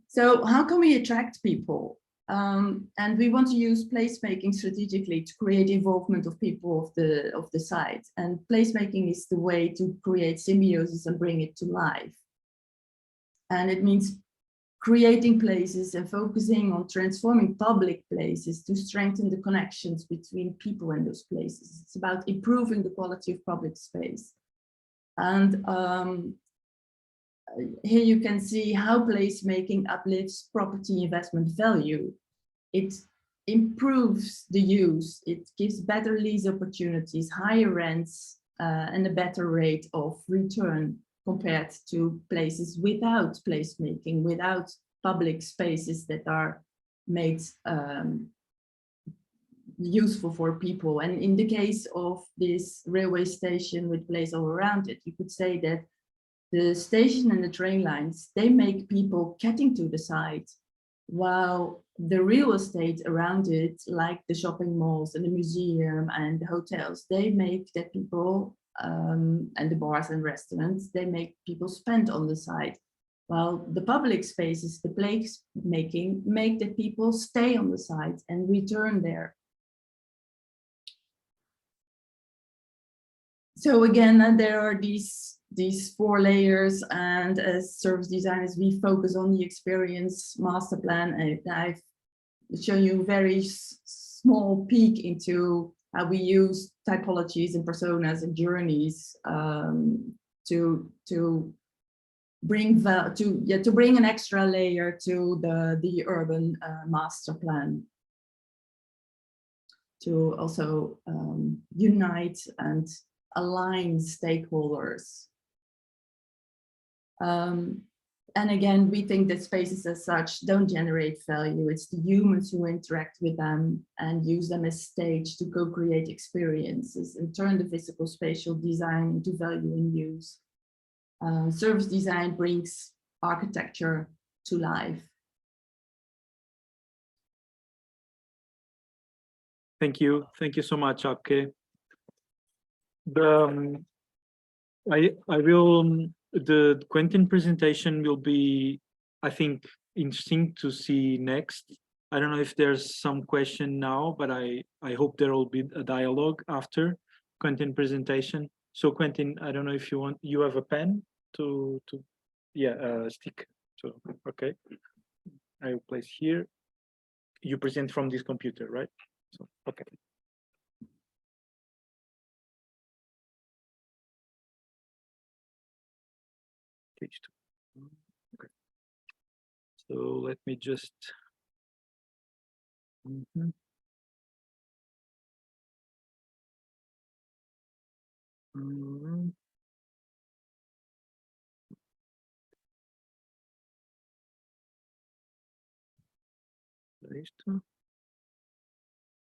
So how can we attract people? And we want to use placemaking strategically to create involvement of people of the site. And placemaking is the way to create symbiosis and bring it to life. And it means creating places and focusing on transforming public places to strengthen the connections between people in those places. It's about improving the quality of public space. And here you can see how placemaking uplifts property investment value. It improves the use, it gives better lease opportunities, higher rents, and a better rate of return compared to places without placemaking, without public spaces that are made useful for people. And in the case of this railway station with place all around it, you could say that the station and the train lines, they make people getting to the site, while the real estate around it, like the shopping malls and the museum and the hotels, they make that people, and the bars and restaurants, they make people spend on the site. While the public spaces, the place making, make that people stay on the site and return there. So again, there are these 4 layers, and as service designers, we focus on the experience master plan. And I've shown you a very small peek into how we use typologies and personas and journeys to bring an extra layer to the urban master plan, to also unite and align stakeholders. And again, we think that spaces as such don't generate value. It's the humans who interact with them and use them as stage to co-create experiences and turn the physical spatial design into value and use. Service design brings architecture to life. Thank you so much, Abke. The Quentin presentation will be, I think, interesting to see next. I don't know if there's some question now, but I hope there will be a dialogue after Quentin presentation. So Quentin, I don't know if you have a pen to stick. So okay, I will place here. You present from this computer, right? So okay. Page 2. Okay. So let me just.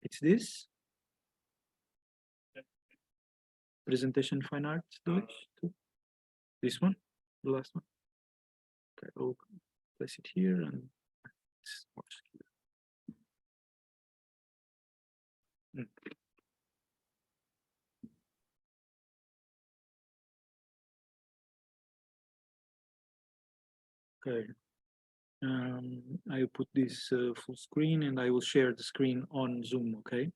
It's this presentation fine art. This one, the last one. Okay, I'll place it here and it's more secure. Okay. I will put this full screen and I will share the screen on Zoom, okay?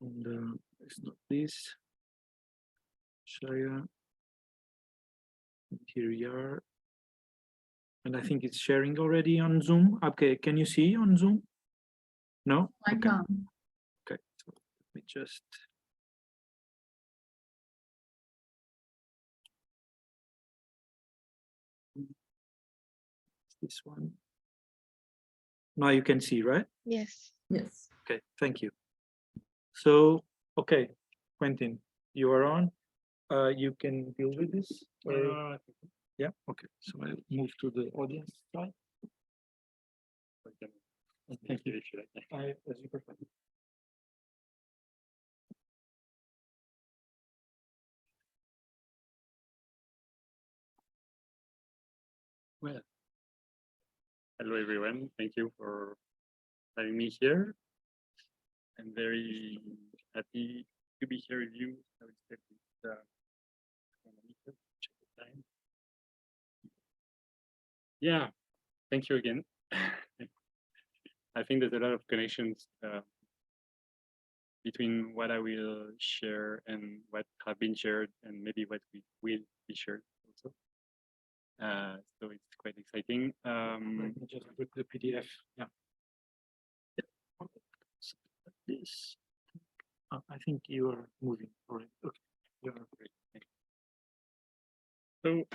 And it's not this. Share. Here we are. And I think it's sharing already on Zoom. Okay, can you see on Zoom? No? I Okay. can't. Okay, so let me just. This one. Now you can see, right? Yes. Yes. Okay, thank you. So, okay, Quentin, you are on. You can deal with this. Yeah, okay. So I'll move to the audience side. Thank you. As you prefer. Well, Hello, everyone. Thank you for having me here. I'm very happy to be here with you. I will start with check the time. Yeah, thank you again. I think there's a lot of connections between what I will share and what have been shared, and maybe what we will be shared also. So it's quite exciting. Let me just put the PDF. Yeah. This. I think you are moving for it. Okay. You are great. So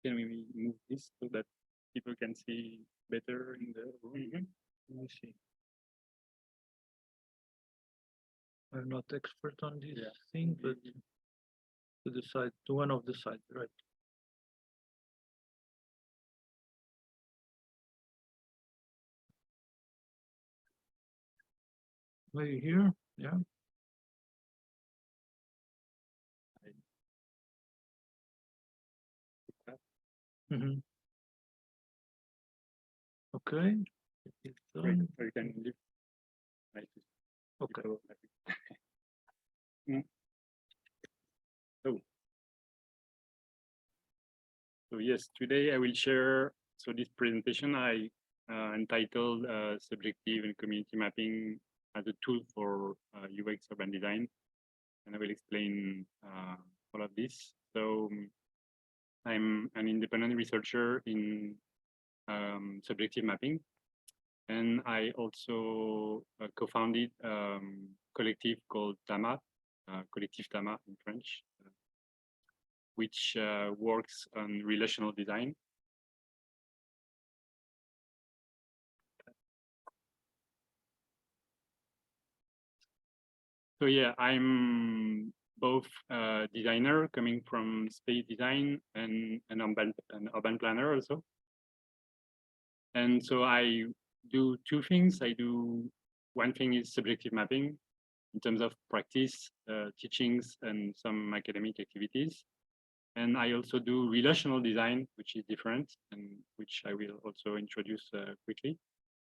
can we move this so that people can see better in the room? Let me see. I'm not expert on this thing, but to the side, to one of the sides, right? Maybe here, yeah. Mhm. Okay. It's Great. done. So you can leave. Right. Okay. Mm. So yes, today I will share. So this presentation I entitled Subjective and Community Mapping as a tool for UX urban design, and I will explain all of this. So I'm an independent researcher in subjective mapping, and I also co-founded collective called TAMA, Collectif TAMA in French, which works on relational design. So yeah, I'm both a designer coming from space design and an urban planner also. And so I do two things. One thing is subjective mapping in terms of practice, teachings, and some academic activities. And I also do relational design, which is different, and which I will also introduce quickly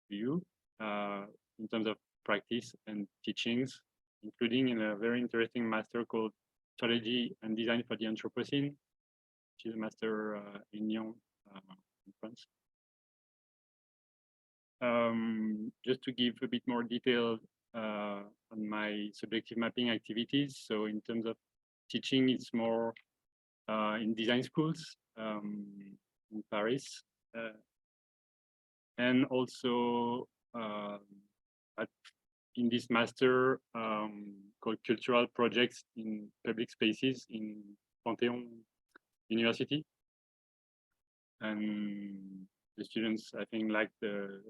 to you in terms of practice and teachings, including in a very interesting master called Strategy and Design for the Anthropocene, which is a master in Lyon, in France. Just to give a bit more detail on my subjective mapping activities. So in terms of teaching, it's more in design schools in Paris, and also in this master called Cultural Projects in Public Spaces in Panthéon University. And the students, I think, like the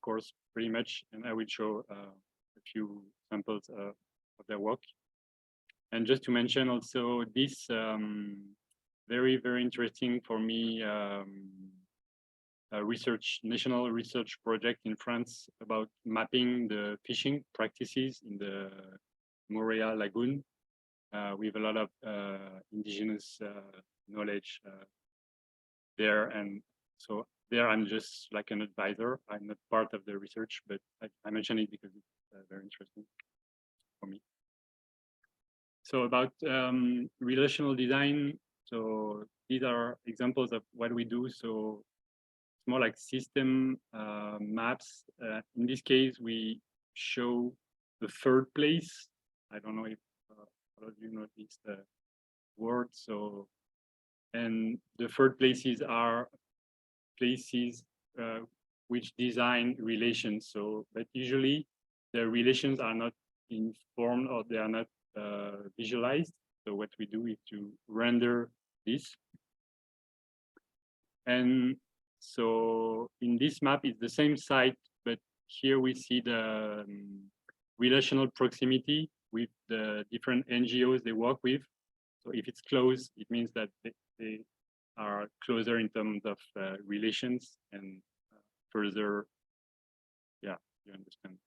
course pretty much, and I will show a few samples of their work. And just to mention also this very, very interesting for me national research project in France about mapping the fishing practices in the Morea Lagoon with a lot of indigenous knowledge there. And so there I'm just like an advisor. I'm not part of the research, but I mention it because it's very interesting for me. So about relational design. So these are examples of what we do. So it's more like system maps. In this case, we show the third place. I don't know if all of you know this word. So, and the third places are places which design relations. So, but usually the relations are not informed or they are not visualized. So what we do is to render this. And so in this map, it's the same site, but here we see the relational proximity with the different NGOs they work with. So if it's close, it means that they are closer in terms of relations and further, yeah, you understand.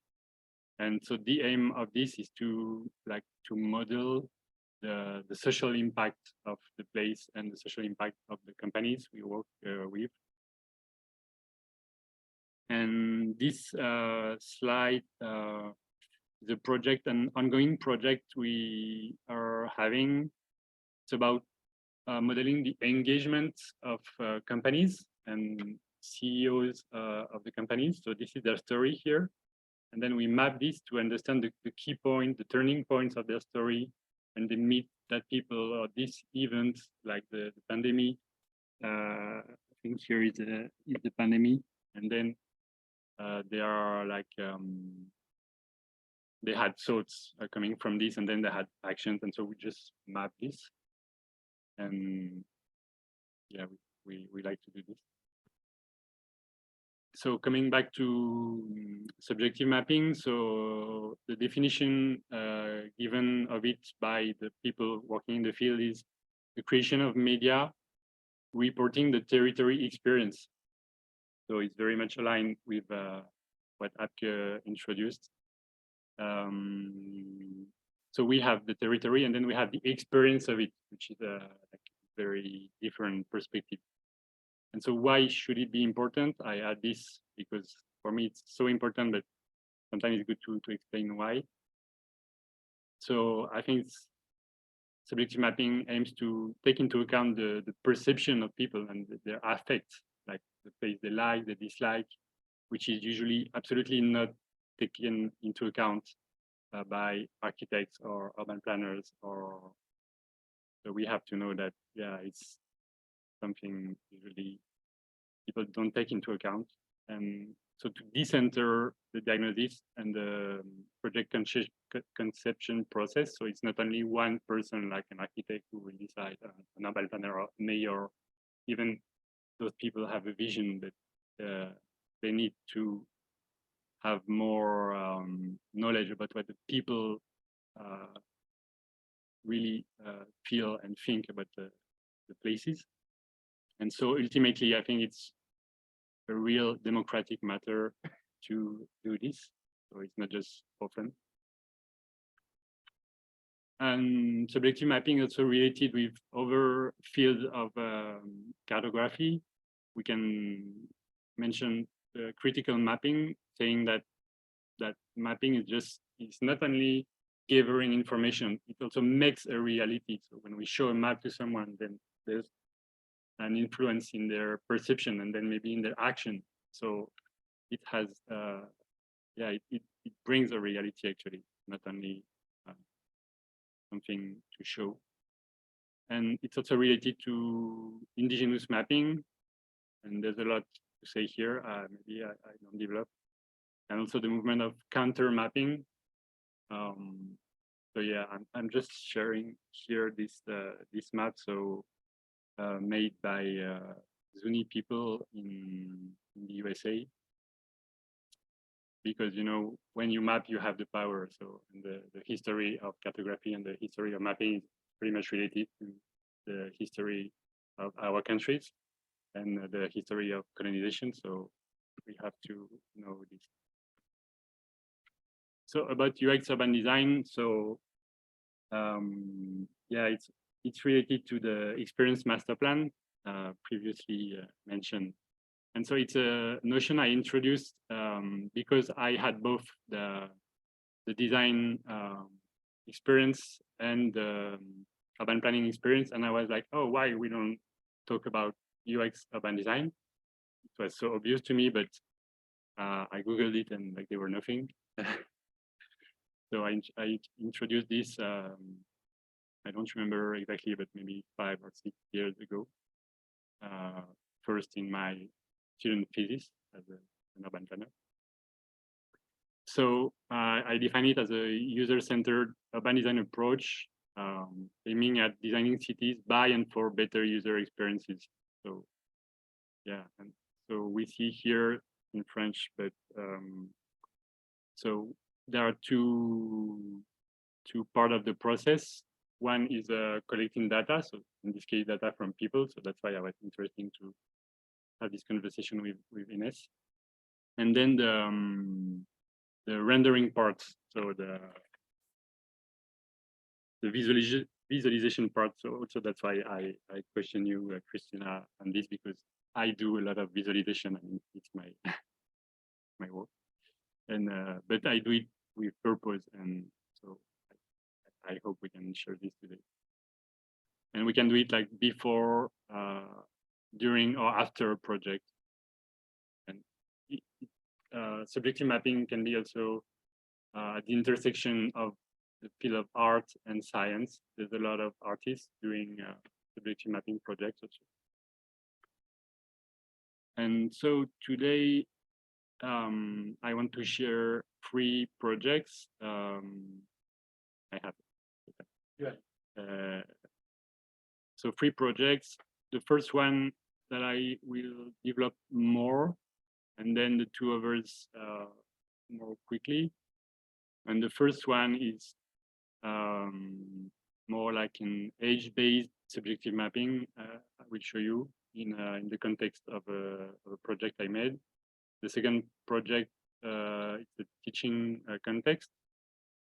And so the aim of this is to model the social impact of the place and the social impact of the companies we work with. And this slide, the project, an ongoing project we are having. It's about modeling the engagement of companies and CEOs of the companies. So this is their story here. And then we map this to understand the key point, the turning points of their story, and the meet that people or this event like the pandemic. I think here is the pandemic, and then they are like they had thoughts coming from this, and then they had actions, and so we just map this, and yeah, we like to do this. So coming back to subjective mapping, so the definition given of it by the people working in the field is the creation of media reporting the territory experience. So it's very much aligned with what Abke introduced. So we have the territory, and then we have the experience of it, which is a very different perspective. And so why should it be important? I add this because for me it's so important, but sometimes it's good to explain why. So I think subjective mapping aims to take into account the perception of people and their affect, like the place they like, they dislike, which is usually absolutely not taken into account by architects or urban planners. Or so we have to know that, yeah, it's something usually people don't take into account. And so to decenter the diagnosis and the project conception process, so it's not only one person like an architect who will decide, an urban planner or mayor, even those people have a vision, but they need to have more knowledge about what the people really feel and think about the places. And so ultimately, I think it's a real democratic matter to do this. So it's not just often. And subjective mapping also related with other fields of cartography. We can mention critical mapping, saying that mapping is not only gathering information, it also makes a reality. So when we show a map to someone, then there's an influence in their perception and then maybe in their action. So it has, yeah, it brings a reality actually, not only something to show. And it's also related to indigenous mapping. And there's a lot to say here, maybe I don't develop. And also the movement of counter mapping. So yeah, I'm just sharing here this map. So made by Zuni people in the USA. Because, you know, when you map, you have the power. So the history of cartography and the history of mapping is pretty much related to the history of our countries and the history of colonization. So we have to know this. So about UX urban design. So yeah, it's related to the experience master plan previously mentioned. And so it's a notion I introduced because I had both the design experience and the urban planning experience. And I was like, oh, why we don't talk about UX urban design? It was so obvious to me, but I Googled it and like there were nothing. So I introduced this, I don't remember exactly, but maybe 5 or 6 years ago. First in my student thesis as an urban planner. So I define it as a user-centered urban design approach, aiming at designing cities by and for better user experiences. So yeah, and so we see here in French, but so there are two parts of the process. One is collecting data, so in this case, data from people. So that's why I was interested to have this conversation with Ines. And then the rendering part, so the visualization part. So that's why I question you, Christina, on this, because I do a lot of visualization. I mean, it's my my work, and but I do it with purpose, and so I hope we can share this today. And we can do it like before, during, or after a project. And subjective mapping can be also at the intersection of the field of art and science. There's a lot of artists doing subjective mapping projects also. And so today, I want to share 3 projects. I have. Yeah. So 3 projects. The first one that I will develop more, and then the 2 others more quickly. And the first one is more like an age-based subjective mapping. I will show you in the context of a project I made. The second project is the teaching context,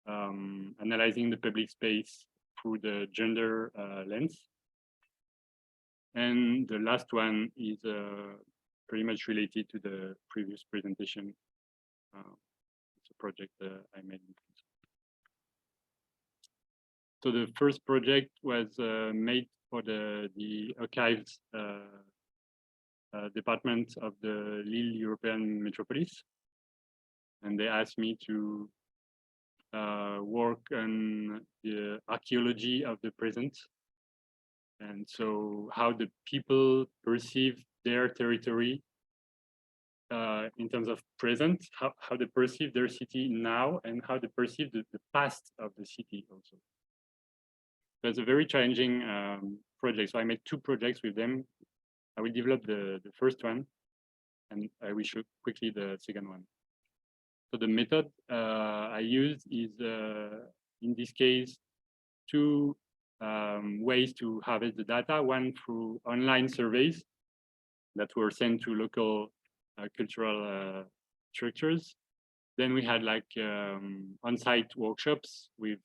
analyzing the public space through the gender lens. And the last one is pretty much related to the previous presentation. It's a project I made. So the first project was made for the archives department of the Lille European Metropolis. And they asked me to work on the archaeology of the present. And so how the people perceive their territory in terms of present, how they perceive their city now, and how they perceive the past of the city also. So it's a very challenging project. So I made 2 projects with them. I will develop the first one, and I will show quickly the second one. So the method I used is, in this case, 2 ways to harvest the data. One through online surveys that were sent to local cultural structures. Then we had like on-site workshops with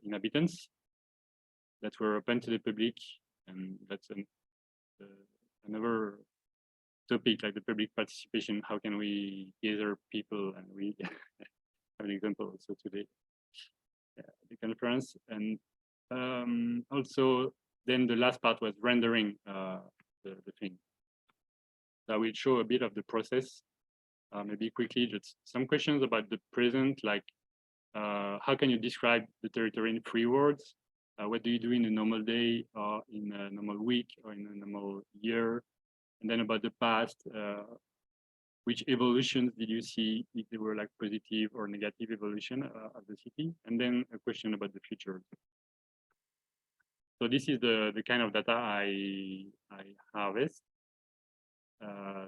inhabitants that were open to the public, and that's another topic, like the public participation. How can we gather people? And we have an example also today at the conference. And also, then the last part was rendering the thing. So I will show a bit of the process. Maybe quickly, just some questions about the present, like how can you describe the territory in 3 words? What do you do in a normal day, or in a normal week, or in a normal year? And then about the past, which evolutions did you see, if they were like positive or negative evolution of the city? And then a question about the future. So this is the kind of data I harvest.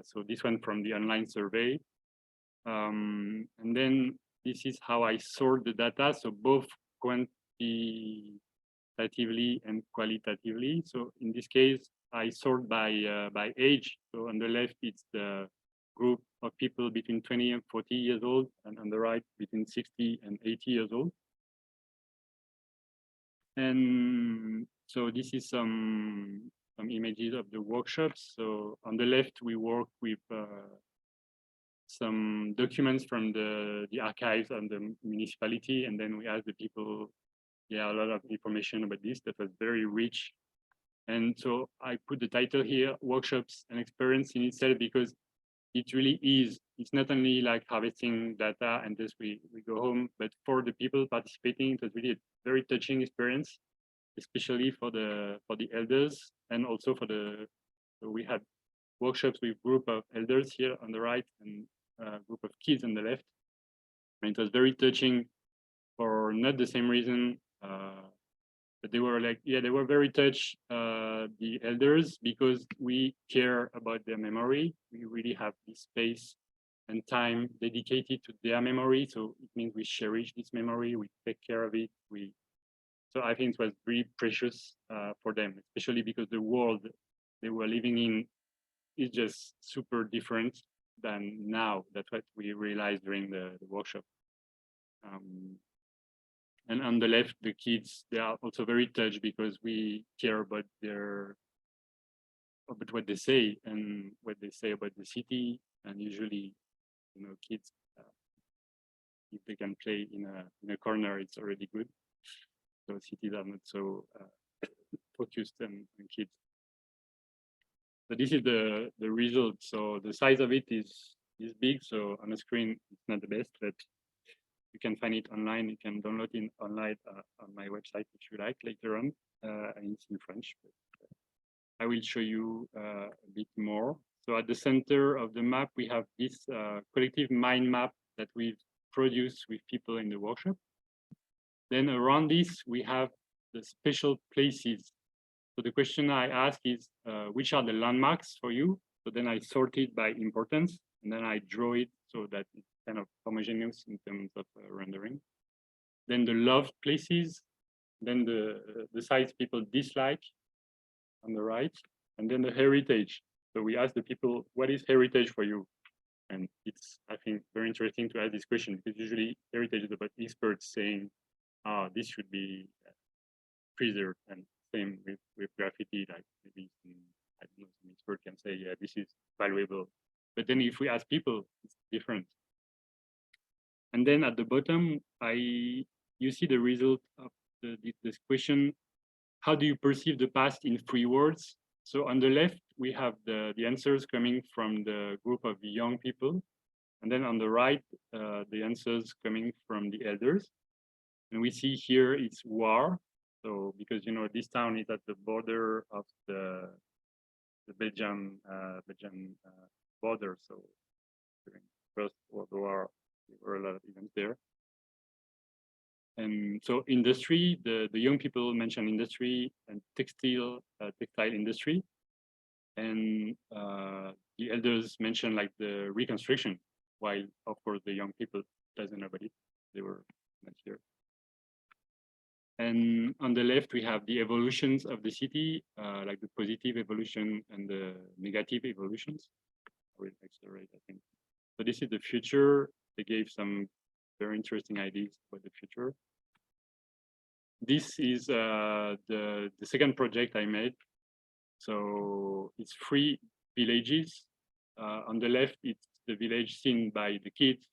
So this one from the online survey. And then this is how I sort the data. So both quantitatively and qualitatively. So in this case, I sort by age. So on the left, it's the group of people between 20 and 40 years old, and on the right, between 60 and 80 years old. And so this is some images of the workshops. So on the left, we work with some documents from the archives and the municipality, and then we ask the people, a lot of information about this that was very rich. And so I put the title here, Workshops and Experience in itself, because it really is. It's not only like harvesting data and just we go home, but for the people participating, it was really a very touching experience, especially for the elders, and also for so we had workshops with group of elders here on the right and a group of kids on the left. And it was very touching for not the same reason, but they were like, they were very touched, the elders, because we care about their memory. We really have this space and time dedicated to their memory. So it means we cherish this memory, we take care of it. So I think it was really precious for them, especially because the world they were living in is just super different than now. That's what we realized during the workshop. And on the left, the kids, they are also very touched because we care about what they say and what they say about the city. And usually, kids, if they can play in a corner, it's already good. So cities are not so focused on kids. So this is the result. So the size of it is big. So on the screen, it's not the best, but you can find it online. You can download it online on my website if you like later on. And it's in French. But I will show you a bit more. So at the center of the map, we have this collective mind map that we've produced with people in the workshop. Then around this, we have the special places. So the question I ask is, which are the landmarks for you? So then I sort it by importance, and then I draw it so that it's kind of homogeneous in terms of rendering. Then the loved places, then the sites people dislike on the right, and then the heritage. So we ask the people, what is heritage for you? And it's, I think, very interesting to ask this question because usually heritage is about experts saying, this should be preserved, and same with graffiti, like maybe I don't know, some expert can say, yeah, this is valuable. But then if we ask people, it's different. And then at the bottom, you see the result of this question, how do you perceive the past in 3 words? So on the left, we have the answers coming from the group of young people. And then on the right, the answers coming from the elders. And we see here it's war. So because, this town is at the border of the Belgian border. So during the First World War, there were a lot of events there. And so industry, the young people mentioned industry and textile industry. And the elders mentioned like the reconstruction, while of course the young people doesn't know about it. They were not here. And on the left, we have the evolutions of the city, like the positive evolution and the negative evolutions. I will accelerate, I think. So this is the future. They gave some very interesting ideas about the future. This is the second project I made. So it's 3 villages. On the left, it's the village seen by the kids.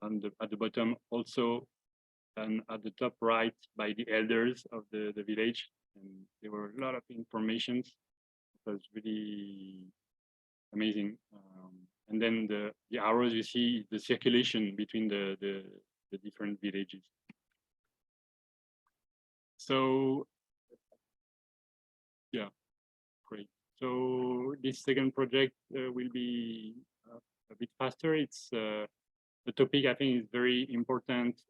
At the bottom also, and at the top right by the elders of the village. And there were a lot of information. It was really amazing. And then the arrows you see, the circulation between the different villages. So, yeah, great. So this second project will be a bit faster. It's the topic, I think, is very important,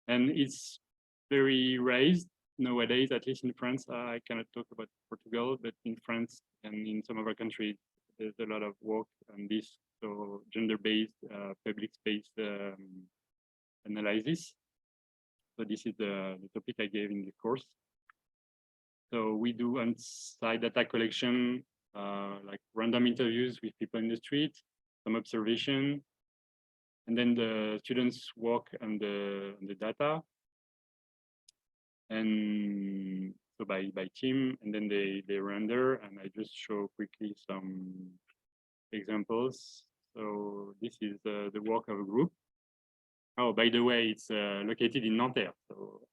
and it's very raised nowadays, at least in France. I cannot talk about Portugal, but in France and in some other countries, there's a lot of work on this. So gender-based public space analysis. So this is the topic I gave in the course. So we do on-site data collection, like random interviews with people in the street, some observation, and then the students work on the data, and so by team, and then they render, and I just show quickly some examples. So this is the work of a group. Oh, by the way, it's located in Nanterre. So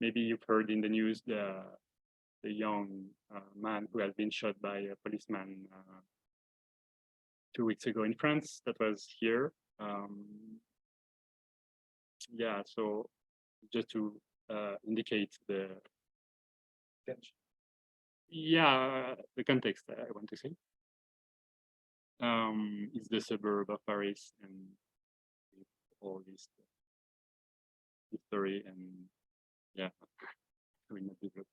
maybe you've heard in the news the young man who has been shot by a policeman 2 weeks ago in France. That was here. Yeah, so just to indicate the context I want to say. It's the suburb of Paris, and all this history, and yeah, I will not develop.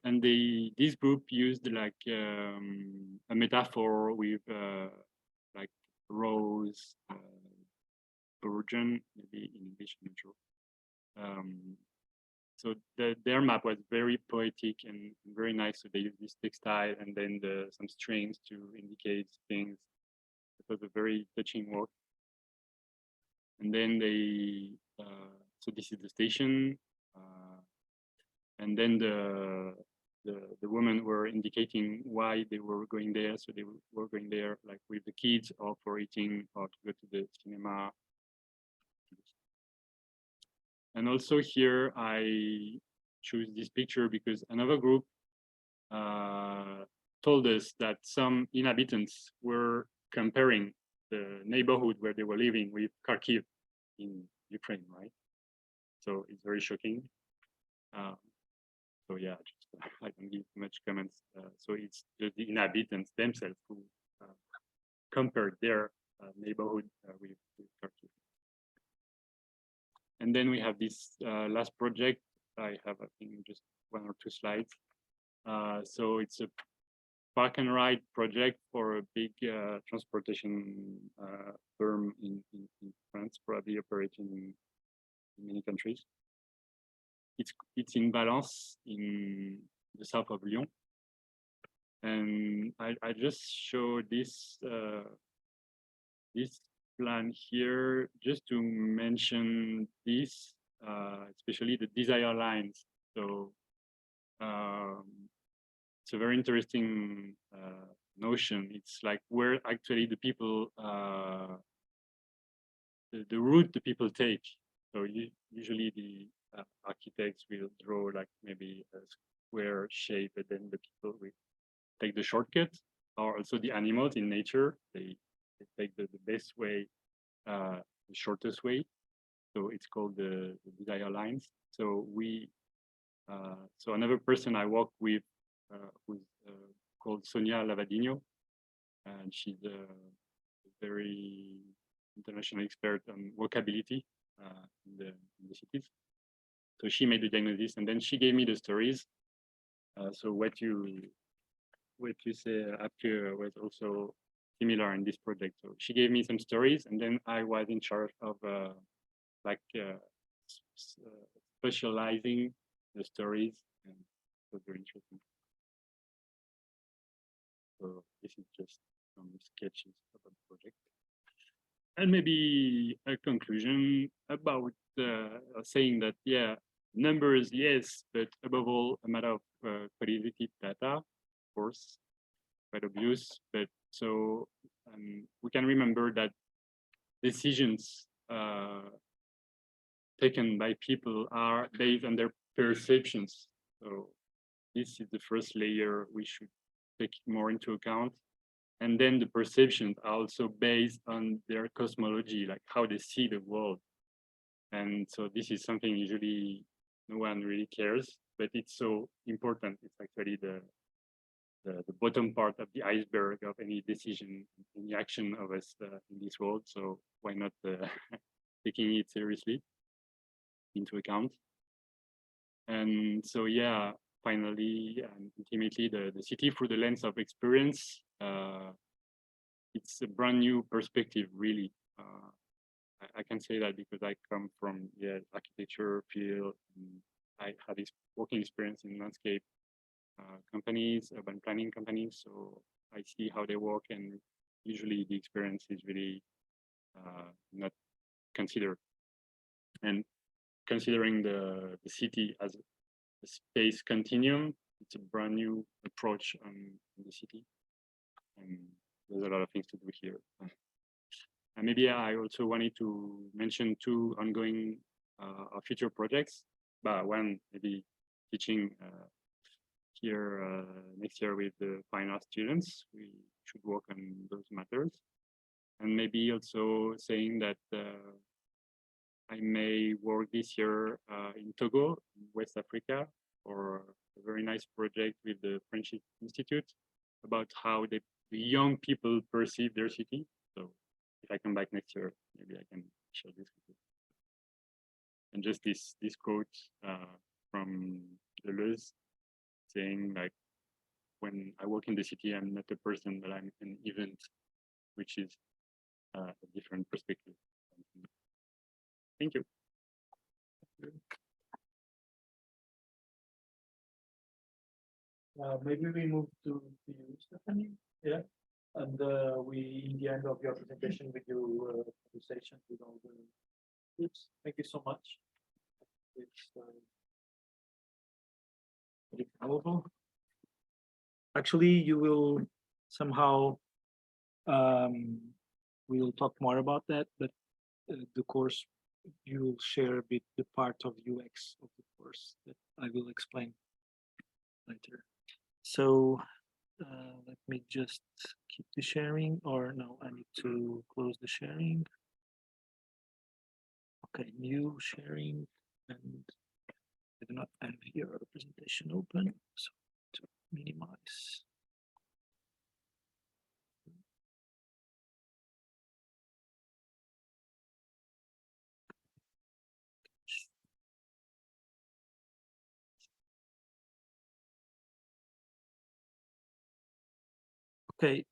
And this group used like a metaphor with like rose, virgin, maybe in English, I'm not sure. So their map was very poetic and very nice. So they used this textile and then some strings to indicate things. It was a very touching work. And then they, so this is the station, and then the women were indicating why they were going there. So they were going there like with the kids or for eating or to go to the cinema. And also here I choose this picture because another group told us that some inhabitants were comparing the neighborhood where they were living with Kharkiv in Ukraine, right? So it's very shocking. So yeah, just, I don't give much comments. So it's the inhabitants themselves who compared their neighborhood with Kharkiv. And then we have this last project. I have, I think, just 1 or 2 slides. So it's a park and ride project for a big transportation firm in France, probably operating in many countries. It's in Valence, in the south of Lyon. And I just show this this plan here just to mention this, especially the desire lines. So it's a very interesting notion. It's like where actually the people, the route the people take. So usually the architects will draw like maybe a square shape, but then the people will take the shortcut, or also the animals in nature, they take the best way, the shortest way. So it's called the desire lines. So we, so another person I work with who's called Sonia Lavadino, and she's a very international expert on walkability in the cities. So she made the diagnosis, and then she gave me the stories. So what you say after was also similar in this project. So she gave me some stories, and then I was in charge of specializing the stories, and it was very interesting. So this is just some sketches about the project. And maybe a conclusion about saying that, yeah, numbers, yes, but above all, a matter of qualitative data, of course, quite obvious. But so we can remember that decisions taken by people are based on their perceptions. So this is the first layer we should take more into account. And then the perceptions are also based on their cosmology, like how they see the world. And so this is something usually no one really cares, but it's so important. It's actually the bottom part of the iceberg of any decision, any action of us in this world. So why not taking it seriously into account? And so, yeah, finally, and ultimately, the city through the lens of experience, it's a brand new perspective, really. I can say that because I come from the architecture field. And I had this working experience in landscape companies, urban planning companies. So I see how they work, and usually the experience is really not considered. And considering the city as a space continuum, it's a brand new approach on the city. And there's a lot of things to do here. And maybe I also wanted to mention 2 ongoing future projects, but one maybe teaching here next year with the fine art students. We should work on those matters. And maybe also saying that I may work this year in Togo, West Africa, for a very nice project with the French Institute about how the young people perceive their city. So if I come back next year, maybe I can share this with you. And just this quote from Deleuze saying, like, when I work in the city, I'm not a person, but I'm an event, which is a different perspective. Thank you. Maybe we move to you, Stephanie. Yeah. And we, in the end of your presentation, with your conversation with all the Yes, thank you so much. It's very valuable. Actually, you will somehow, we will talk more about that, but the course, you will share a bit the part of UX of the course that I will explain later. So let me just keep the sharing, or no, I need to close the sharing. Okay, new sharing, and I do not have here a presentation open, so to minimize. Okay,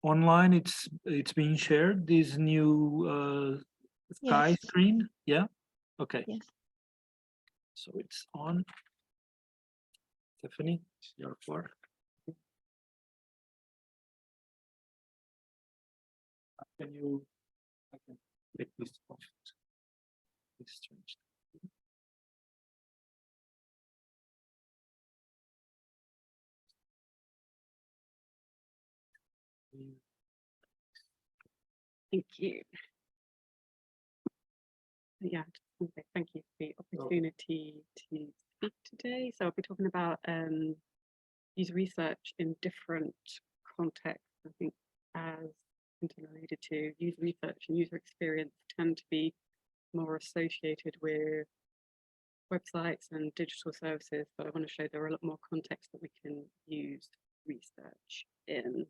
online it's being shared, this new sky Yes. screen, yeah? Okay. Yes. So it's on. Stephanie, it's your floor. Can you, I can take this off. It's strange. Thank you. Yeah, just want to say thank you for the opportunity to speak today. So I'll be talking about user research in different contexts. I think, as Quentin alluded to, user research and user experience tend to be more associated with websites and digital services, but I want to show there are a lot more contexts that we can use research in.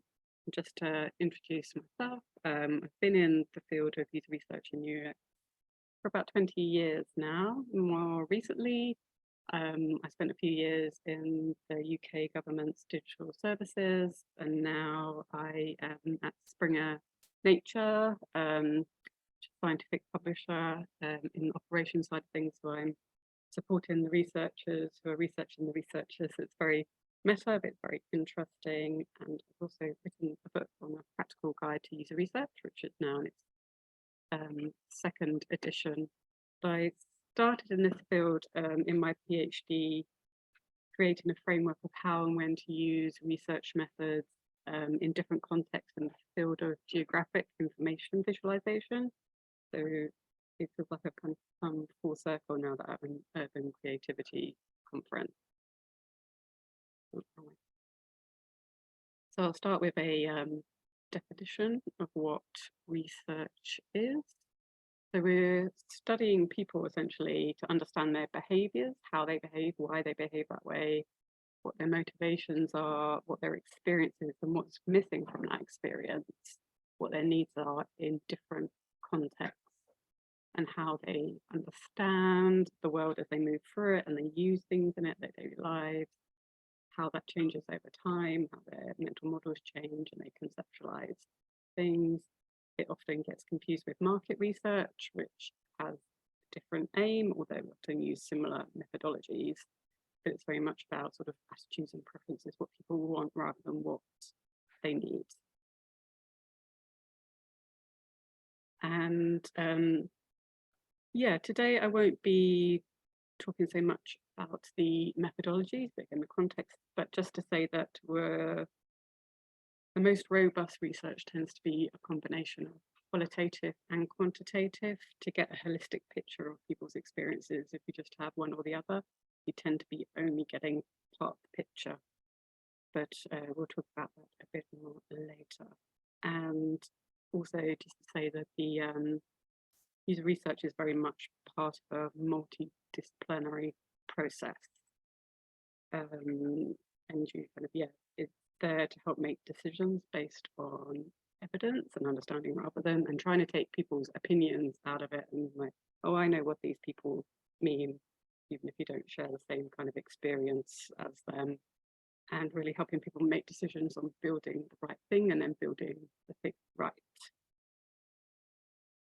Just to introduce myself, I've been in the field of user research and UX for about 20 years now. More recently, I spent a few years in the UK government's digital services, and now I am at Springer Nature, scientific publisher in the operations side of things. So I'm supporting the researchers who are researching the researchers. It's very meta, but it's very interesting. And I've also written a book on a practical guide to user research, which is now in its second edition. I started in this field in my PhD, creating a framework of how and when to use research methods in different contexts in the field of geographic information visualization. So it feels like I've kind of come full circle now that I'm an urban creativity conference. So I'll start with a definition of what research is. So we're studying people essentially to understand their behaviors, how they behave, why they behave that way, what their motivations are, what their experience is, and what's missing from that experience, what their needs are in different contexts, and how they understand the world as they move through it and they use things in it, their daily lives, how that changes over time, how their mental models change and they conceptualize things. It often gets confused with market research, which has a different aim, although we often use similar methodologies. But it's very much about sort of attitudes and preferences, what people want rather than what they need. And yeah, today I won't be talking so much about the methodologies, but in the context, but just to say that the most robust research tends to be a combination of qualitative and quantitative to get a holistic picture of people's experiences. If you just have one or the other, you tend to be only getting part of the picture. But we'll talk about that a bit more later. And also just to say that the user research is very much part of a multidisciplinary process. And you kind of, yeah, it's there to help make decisions based on evidence and understanding rather than and trying to take people's opinions out of it and like, oh, I know what these people mean, even if you don't share the same kind of experience as them, and really helping people make decisions on building the right thing and then building the thing right.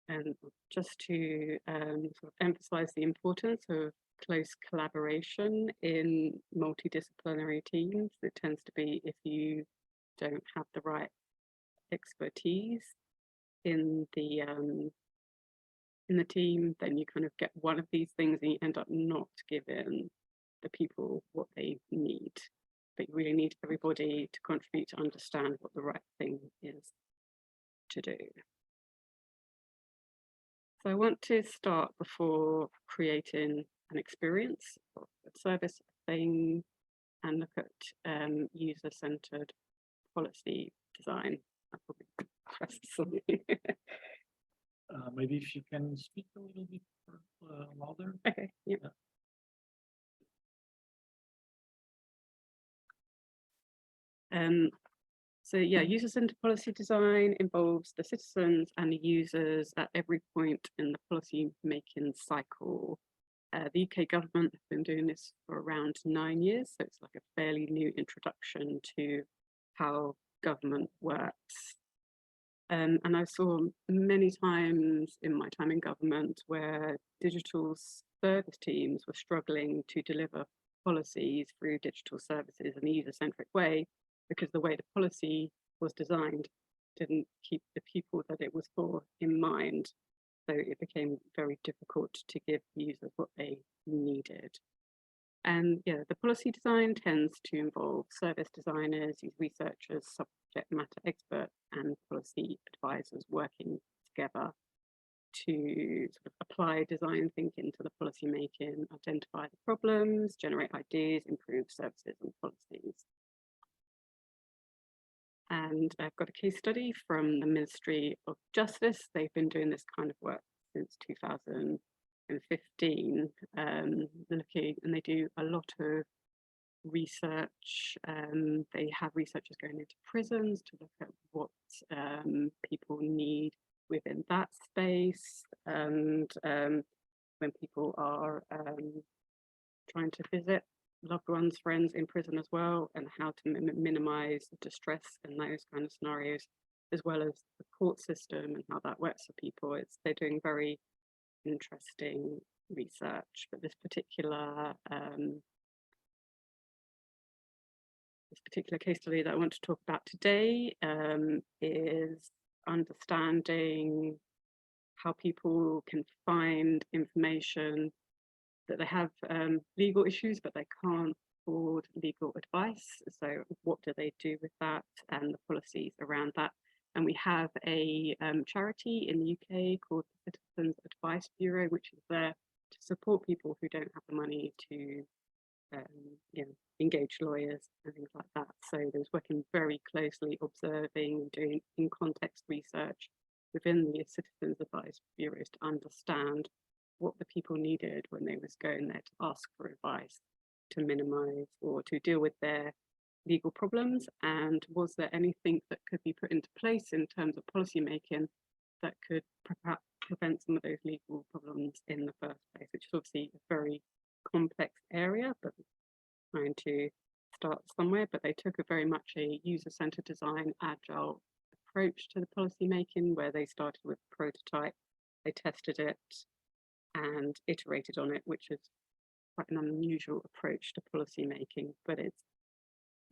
And just to sort of emphasize the importance of close collaboration in multidisciplinary teams, it tends to be if you don't have the right expertise in the in the team, then you kind of get one of these things and you end up not giving the people what they need. But you really need everybody to contribute to understand what the right thing is to do. So I want to start before creating an experience or a service thing and look at user-centered policy design. I'll probably press something. Maybe if you can speak a little bit louder. Okay, yeah. So yeah, user-centered policy design involves the citizens and the users at every point in the policy making cycle. The UK government have been doing this for around 9 years, so it's like a fairly new introduction to how government works. And I saw many times in my time in government where digital service teams were struggling to deliver policies through digital services in a user-centric way, because the way the policy was designed didn't keep the people that it was for in mind. So it became very difficult to give users what they needed. And yeah, the policy design tends to involve service designers, researchers, subject matter experts, and policy advisors working together to sort of apply design thinking to the policy making, identify the problems, generate ideas, improve services and policies. And I've got a case study from the Ministry of Justice. They've been doing this kind of work since 2015, looking, and they do a lot of research. They have researchers going into prisons to look at what people need within that space, and when people are trying to visit loved ones, friends in prison as well, and how to minimize distress in those kind of scenarios, as well as the court system and how that works for people. They're doing very interesting research, but this particular case study that I want to talk about today is understanding how people can find information that they have legal issues, but they can't afford legal advice. So what do they do with that and the policies around that? And we have a charity in the UK called the Citizens Advice Bureau, which is there to support people who don't have the money to engage lawyers and things like that. So there's working very closely, observing, doing in context research within the Citizens Advice Bureaus to understand what the people needed when they was going there to ask for advice to minimize or to deal with their legal problems, and was there anything that could be put into place in terms of policy making that could perhaps prevent some of those legal problems in the first place, which is obviously a very complex area, but trying to start somewhere. But they took a very much a user-centered design, agile approach to the policy making, where they started with a prototype, they tested it and iterated on it, which is quite an unusual approach to policy making, but the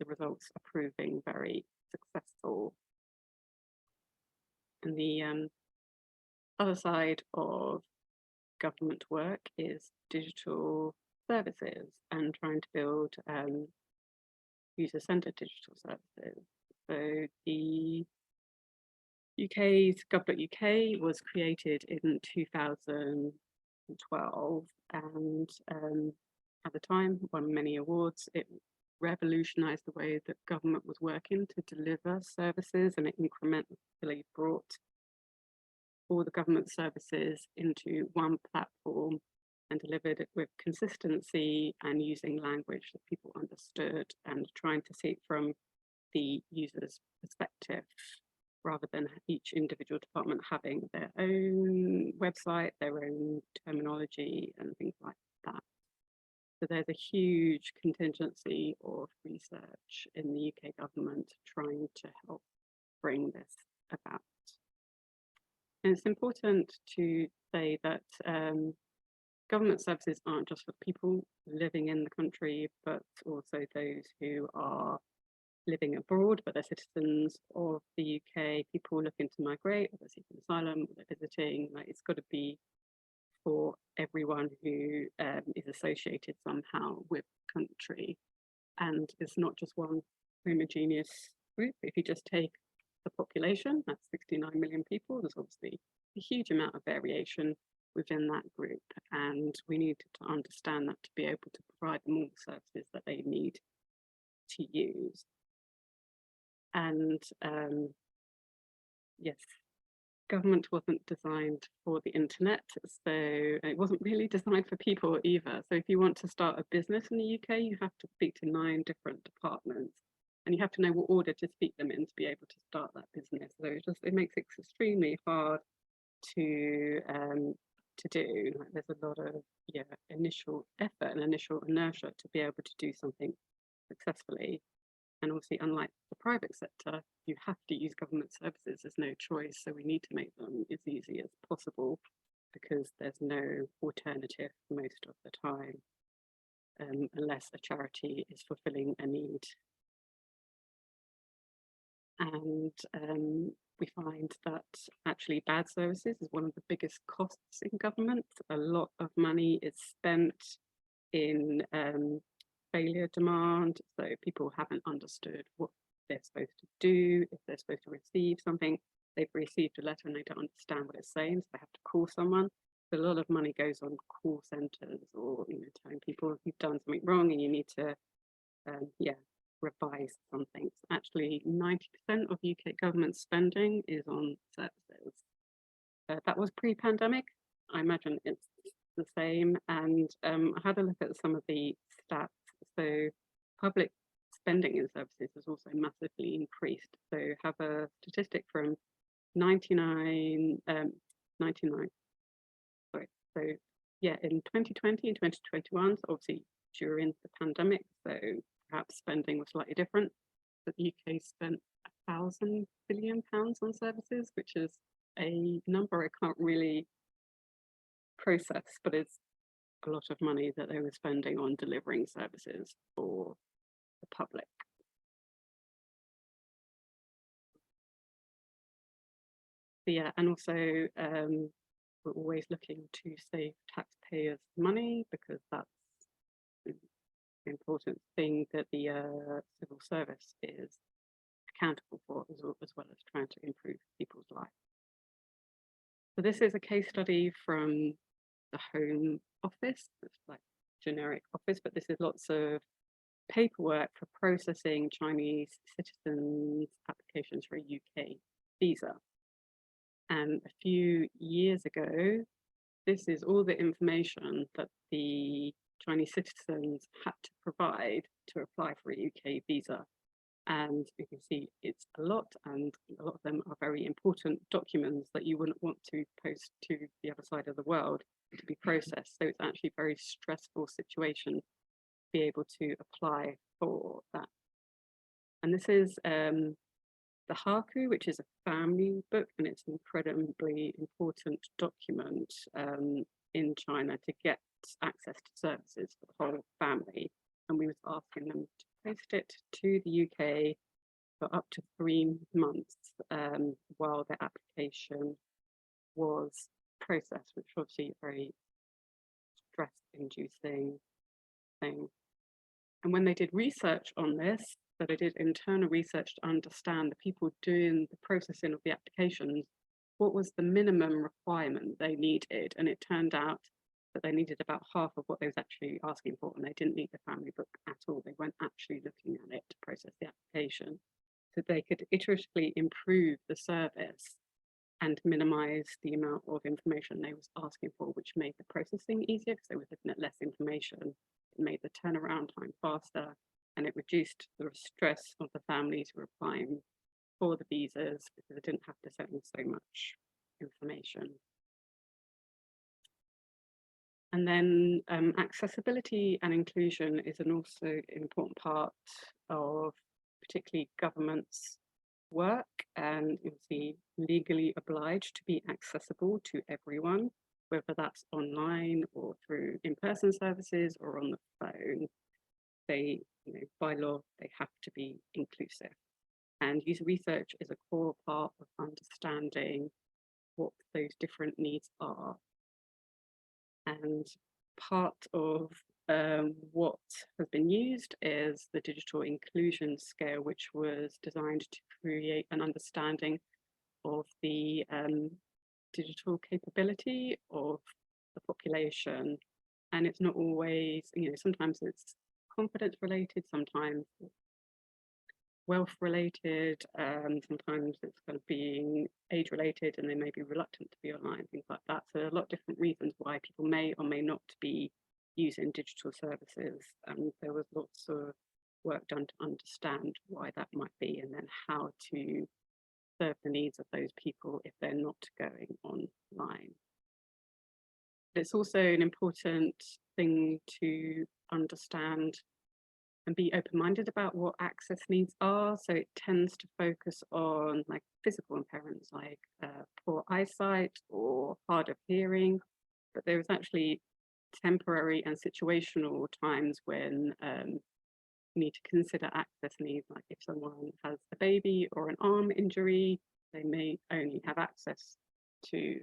results are proving very successful. And the other side of government work is digital services and trying to build user-centered digital services. So the UK's Gov.uk was created in 2012, and at the time won many awards. It revolutionized the way that government was working to deliver services, and it incrementally brought all the government services into one platform and delivered it with consistency and using language that people understood and trying to see it from the user's perspective, rather than each individual department having their own website, their own terminology and things like that. So there's a huge contingency of research in the UK government trying to help bring this about. And it's important to say that government services aren't just for people living in the country, but also those who are living abroad, but they're citizens of the UK, people looking to migrate, or they're seeking asylum, or they're visiting. Like, it's got to be for everyone who is associated somehow with the country. And it's not just one homogeneous group. If you just take the population, that's 69 million people, there's obviously a huge amount of variation within that group. And we need to understand that to be able to provide them all the services that they need to use. And yes, government wasn't designed for the internet, so it wasn't really designed for people either. So if you want to start a business in the UK, you have to speak to 9 different departments, and you have to know what order to speak them in to be able to start that business. So it makes it extremely hard to do. Like, there's a lot of initial effort and initial inertia to be able to do something successfully. And obviously, unlike the private sector, you have to use government services. There's no choice. So we need to make them as easy as possible, because there's no alternative most of the time, unless a charity is fulfilling a need. And we find that actually bad services is one of the biggest costs in government. A lot of money is spent in failure demand, so people haven't understood what they're supposed to do. If they're supposed to receive something, they've received a letter and they don't understand what it's saying, so they have to call someone. So a lot of money goes on call centres, or telling people you've done something wrong and you need to revise something. So actually 90% of UK government spending is on services. That was pre-pandemic. I imagine it's the same. And I had a look at some of the stats. So public spending in services has also massively increased. So have a statistic from 99, sorry. So yeah, in 2020 and 2021, so obviously during the pandemic, so perhaps spending was slightly different, but the UK spent £1,000 billion on services, which is a number I can't really process, but it's a lot of money that they were spending on delivering services for the public. So yeah, and also we're always looking to save taxpayers money, because that's the important thing that the civil service is accountable for, as well as trying to improve people's lives. So this is a case study from the Home Office. It's like generic office, but this is lots of paperwork for processing Chinese citizens' applications for a UK visa. And a few years ago, this is all the information that the Chinese citizens had to provide to apply for a UK visa. And you can see it's a lot, and a lot of them are very important documents that you wouldn't want to post to the other side of the world to be processed. So it's actually a very stressful situation to be able to apply for that. And this is the Haku, which is a family book, and it's an incredibly important document in China to get access to services for the whole family. And we was asking them to post it to the UK for up to 3 months while their application was processed, which was obviously a very stress-inducing thing. And when they did research on this, so they did internal research to understand the people doing the processing of the applications, what was the minimum requirement they needed. And it turned out that they needed about half of what they was actually asking for, and they didn't need the family book at all. They weren't actually looking at it to process the application. So they could iteratively improve the service and minimize the amount of information they was asking for, which made the processing easier because they were looking at less information. It made the turnaround time faster, and it reduced the stress of the families who were applying for the visas, because they didn't have to send them so much information. And then accessibility and inclusion is an also important part of particularly government's work, and you'll see legally obliged to be accessible to everyone, whether that's online or through in-person services or on the phone. They, by law, they have to be inclusive. And user research is a core part of understanding what those different needs are. And part of what has been used is the digital inclusion scale, which was designed to create an understanding of the digital capability of the population. And it's not always, sometimes it's confidence related, sometimes wealth related, sometimes it's kind of being age related and they may be reluctant to be online, things like that. So a lot of different reasons why people may or may not be using digital services. And there was lots of work done to understand why that might be and then how to serve the needs of those people if they're not going online. But it's also an important thing to understand and be open-minded about what access needs are. So it tends to focus on like physical impairments like poor eyesight or hard of hearing, but there is actually temporary and situational times when you need to consider access needs, like if someone has a baby or an arm injury, they may only have access to.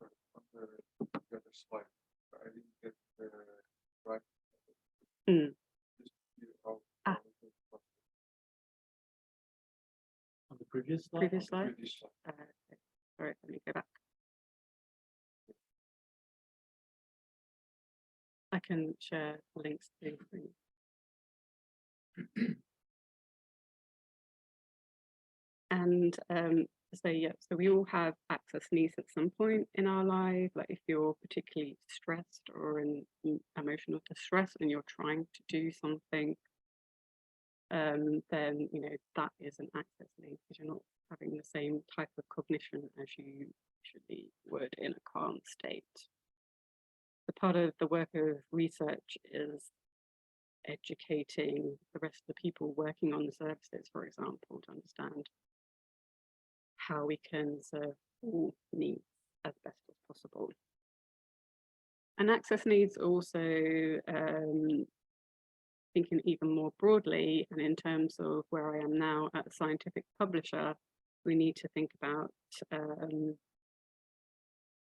On the other slide, I didn't get the right. Mm. Just see how- Ah. how it was. On the previous slide? Previous slide. Previous slide. Okay. Sorry, let me go back. I can share links to things. And so we all have access needs at some point in our life. Like if you're particularly stressed or in emotional distress and you're trying to do something, then that is an access need because you're not having the same type of cognition as you usually would in a calm state. The part of the work of research is educating the rest of the people working on the services, for example, to understand how we can serve all needs as best as possible. And access needs also thinking even more broadly, and in terms of where I am now at a scientific publisher, we need to think about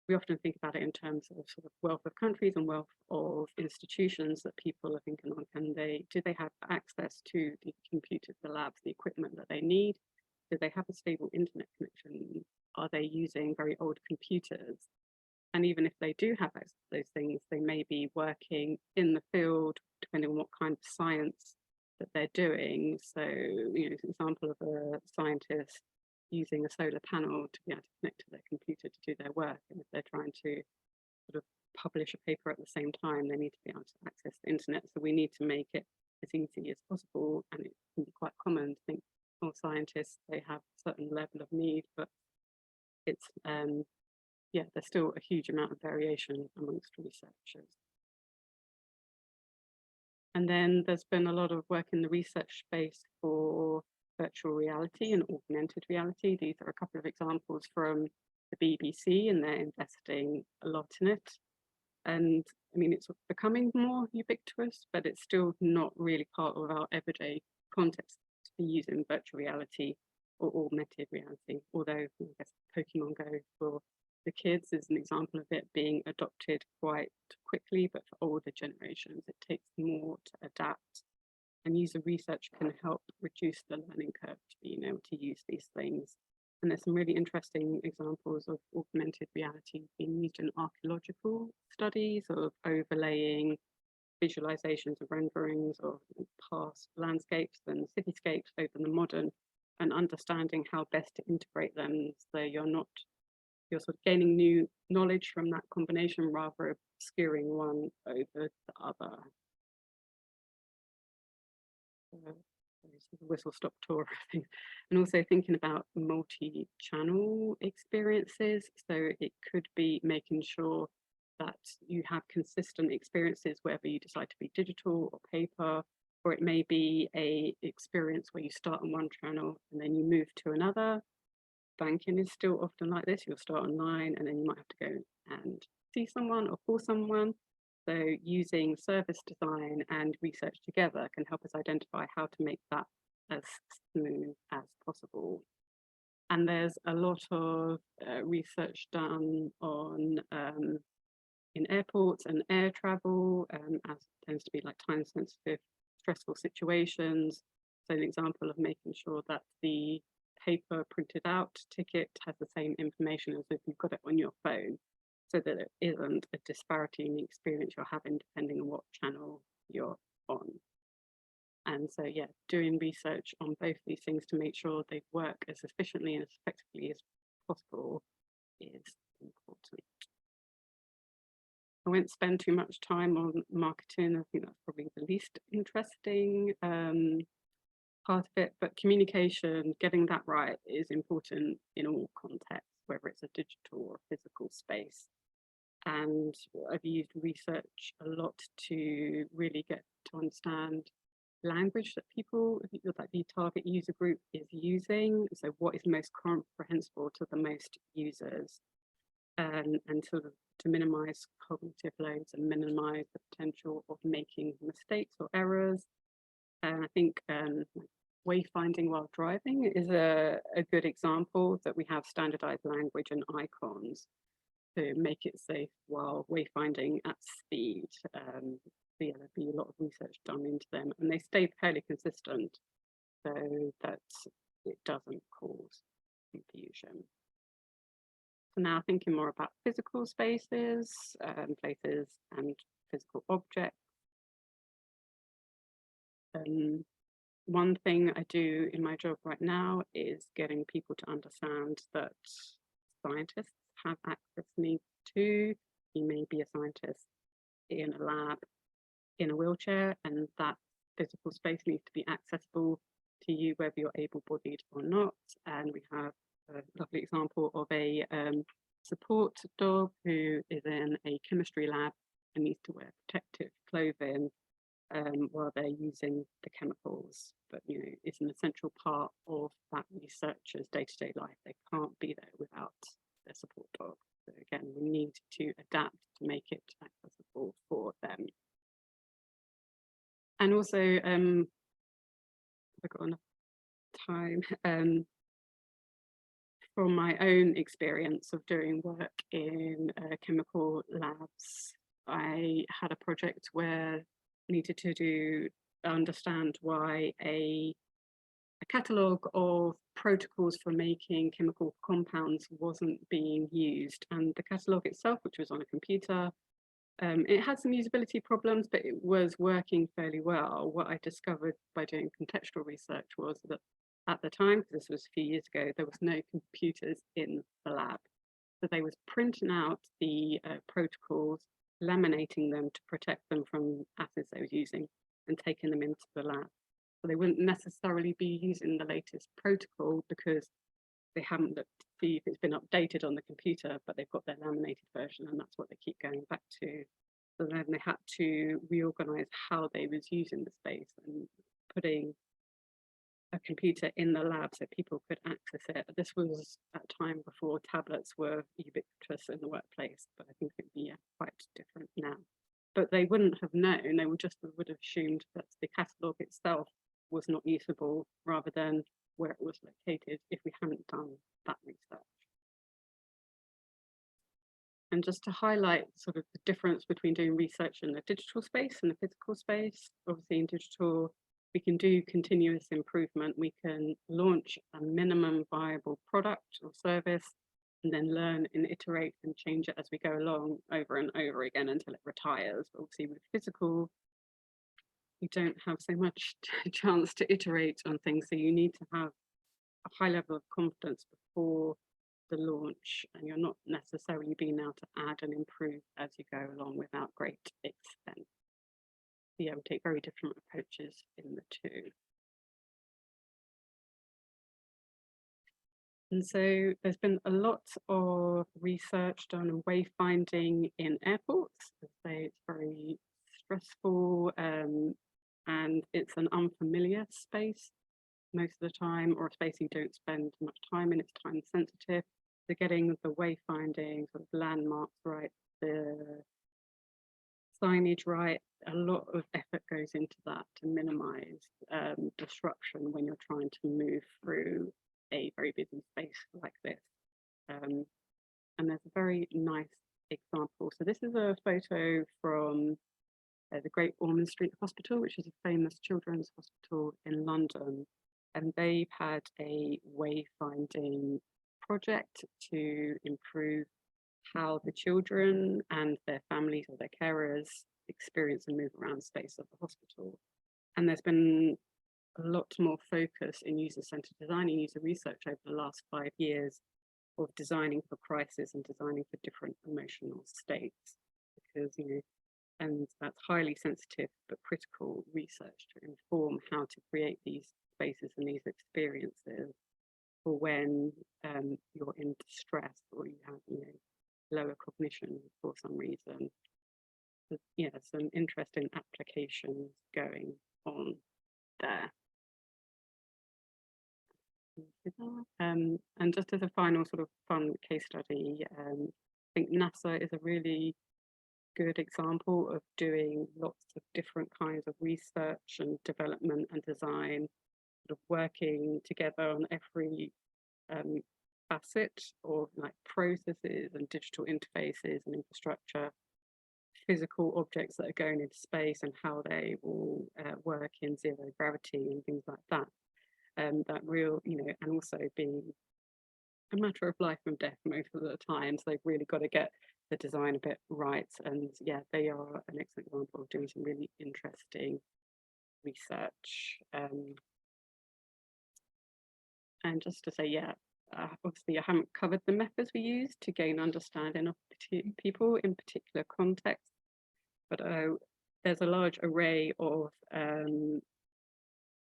we often think about it in terms of sort of wealth of countries and wealth of institutions that people are thinking on. Do they have access to the computers, the labs, the equipment that they need? Do they have a stable internet connection? Are they using very old computers? And even if they do have access to those things, they may be working in the field, depending on what kind of science that they're doing. So, an example of a scientist using a solar panel to be able to connect to their computer to do their work. And if they're trying to sort of publish a paper at the same time, they need to be able to access the internet. So we need to make it as easy as possible. And it can be quite common to think, all scientists, they have a certain level of need, but it's, there's still a huge amount of variation amongst researchers. And then there's been a lot of work in the research space for virtual reality and augmented reality. These are a couple of examples from the BBC, and they're investing a lot in it. And I mean, it's becoming more ubiquitous, but it's still not really part of our everyday context to be using virtual reality or augmented reality. Although I guess Pokemon Go for the kids is an example of it being adopted quite quickly, but for older generations, it takes more to adapt. And user research can help reduce the learning curve to being able to use these things. And there's some really interesting examples of augmented reality being used in archaeological studies of overlaying visualizations of renderings of past landscapes and cityscapes over the modern, and understanding how best to integrate them so you're sort of gaining new knowledge from that combination rather than obscuring one over the other. Whistle stop tour, I think. And also thinking about multi-channel experiences. So it could be making sure that you have consistent experiences, whether you decide to be digital or paper, or it may be a experience where you start on one channel and then you move to another. Banking is still often like this. You'll start online and then you might have to go and see someone or call someone. So using service design and research together can help us identify how to make that as smooth as possible. And there's a lot of research done on in airports and air travel, as it tends to be like time sensitive, stressful situations. So an example of making sure that the paper printed out ticket has the same information as if you've got it on your phone, so that it isn't a disparity in the experience you're having depending on what channel you're on. And so, yeah, doing research on both these things to make sure they work as efficiently and as effectively as possible is important. I won't spend too much time on marketing. I think that's probably the least interesting part of it, but communication, getting that right is important in all contexts, whether it's a digital or physical space. And I've used research a lot to really get to understand language that people, that the target user group is using. So what is most comprehensible to the most users, and to minimize cognitive loads and minimize the potential of making mistakes or errors. And I think wayfinding while driving is a good example that we have standardized language and icons to make it safe while wayfinding at speed. Yeah, there'd be a lot of research done into them, and they stay fairly consistent so that it doesn't cause confusion. So now thinking more about physical spaces, places and physical objects. One thing I do in my job right now is getting people to understand that scientists have access needs too. You may be a scientist in a lab in a wheelchair, and that physical space needs to be accessible to you whether you're able-bodied or not. And we have a lovely example of a support dog who is in a chemistry lab and needs to wear protective clothing while they're using the chemicals, but you know, it's an essential part of that researcher's day-to-day life. They can't be there without their support dog. So again, we need to adapt to make it accessible for them. And also, I've got enough time. From my own experience of doing work in chemical labs, I had a project where I needed to understand why a catalogue of protocols for making chemical compounds wasn't being used. And the catalogue itself, which was on a computer, it had some usability problems, but it was working fairly well. What I discovered by doing contextual research was that at the time, because this was a few years ago, there was no computers in the lab. So they was printing out the protocols, laminating them to protect them from acids they were using, and taking them into the lab. So they wouldn't necessarily be using the latest protocol because they haven't looked to see if it's been updated on the computer, but they've got their laminated version, and that's what they keep going back to. So then they had to reorganize how they was using the space and putting a computer in the lab so people could access it. This was at a time before tablets were ubiquitous in the workplace, but I think it'd be quite different now. But they wouldn't have known, they would have assumed that the catalogue itself was not usable rather than where it was located if we hadn't done that research. And just to highlight sort of the difference between doing research in the digital space and the physical space, obviously in digital, we can do continuous improvement. We can launch a minimum viable product or service and then learn and iterate and change it as we go along over and over again until it retires. But obviously with physical, you don't have so much chance to iterate on things, so you need to have a high level of confidence before the launch, and you're not necessarily being able to add and improve as you go along without great expense. Yeah, we take very different approaches in the two. And so there's been a lot of research done on wayfinding in airports. I say it's very stressful and it's an unfamiliar space most of the time, or a space you don't spend much time in. It's time sensitive. So getting the wayfinding sort of landmarks right, the signage right, a lot of effort goes into that to minimize disruption when you're trying to move through a very busy space like this. And there's a very nice example. So this is a photo from the Great Ormond Street Hospital, which is a famous children's hospital in London. And they've had a wayfinding project to improve how the children and their families or their carers experience and move around the space of the hospital. And there's been a lot more focus in user-centered design and user research over the last 5 years of designing for crisis and designing for different emotional states, because, you know, and that's highly sensitive but critical research to inform how to create these spaces and these experiences for when you're in distress or you have, you know, lower cognition for some reason. But, yeah, some interesting applications going on there. And just as a final sort of fun case study, I think NASA is a really good example of doing lots of different kinds of research and development and design, sort of working together on every facet of like processes and digital interfaces and infrastructure, physical objects that are going into space and how they will work in zero gravity and things like that. That real, you know, and also being a matter of life and death most of the time. So they've really got to get the design a bit right. And yeah, they are an excellent example of doing some really interesting research. And just to say, yeah, obviously I haven't covered the methods we use to gain understanding of people in particular contexts, but there's a large array of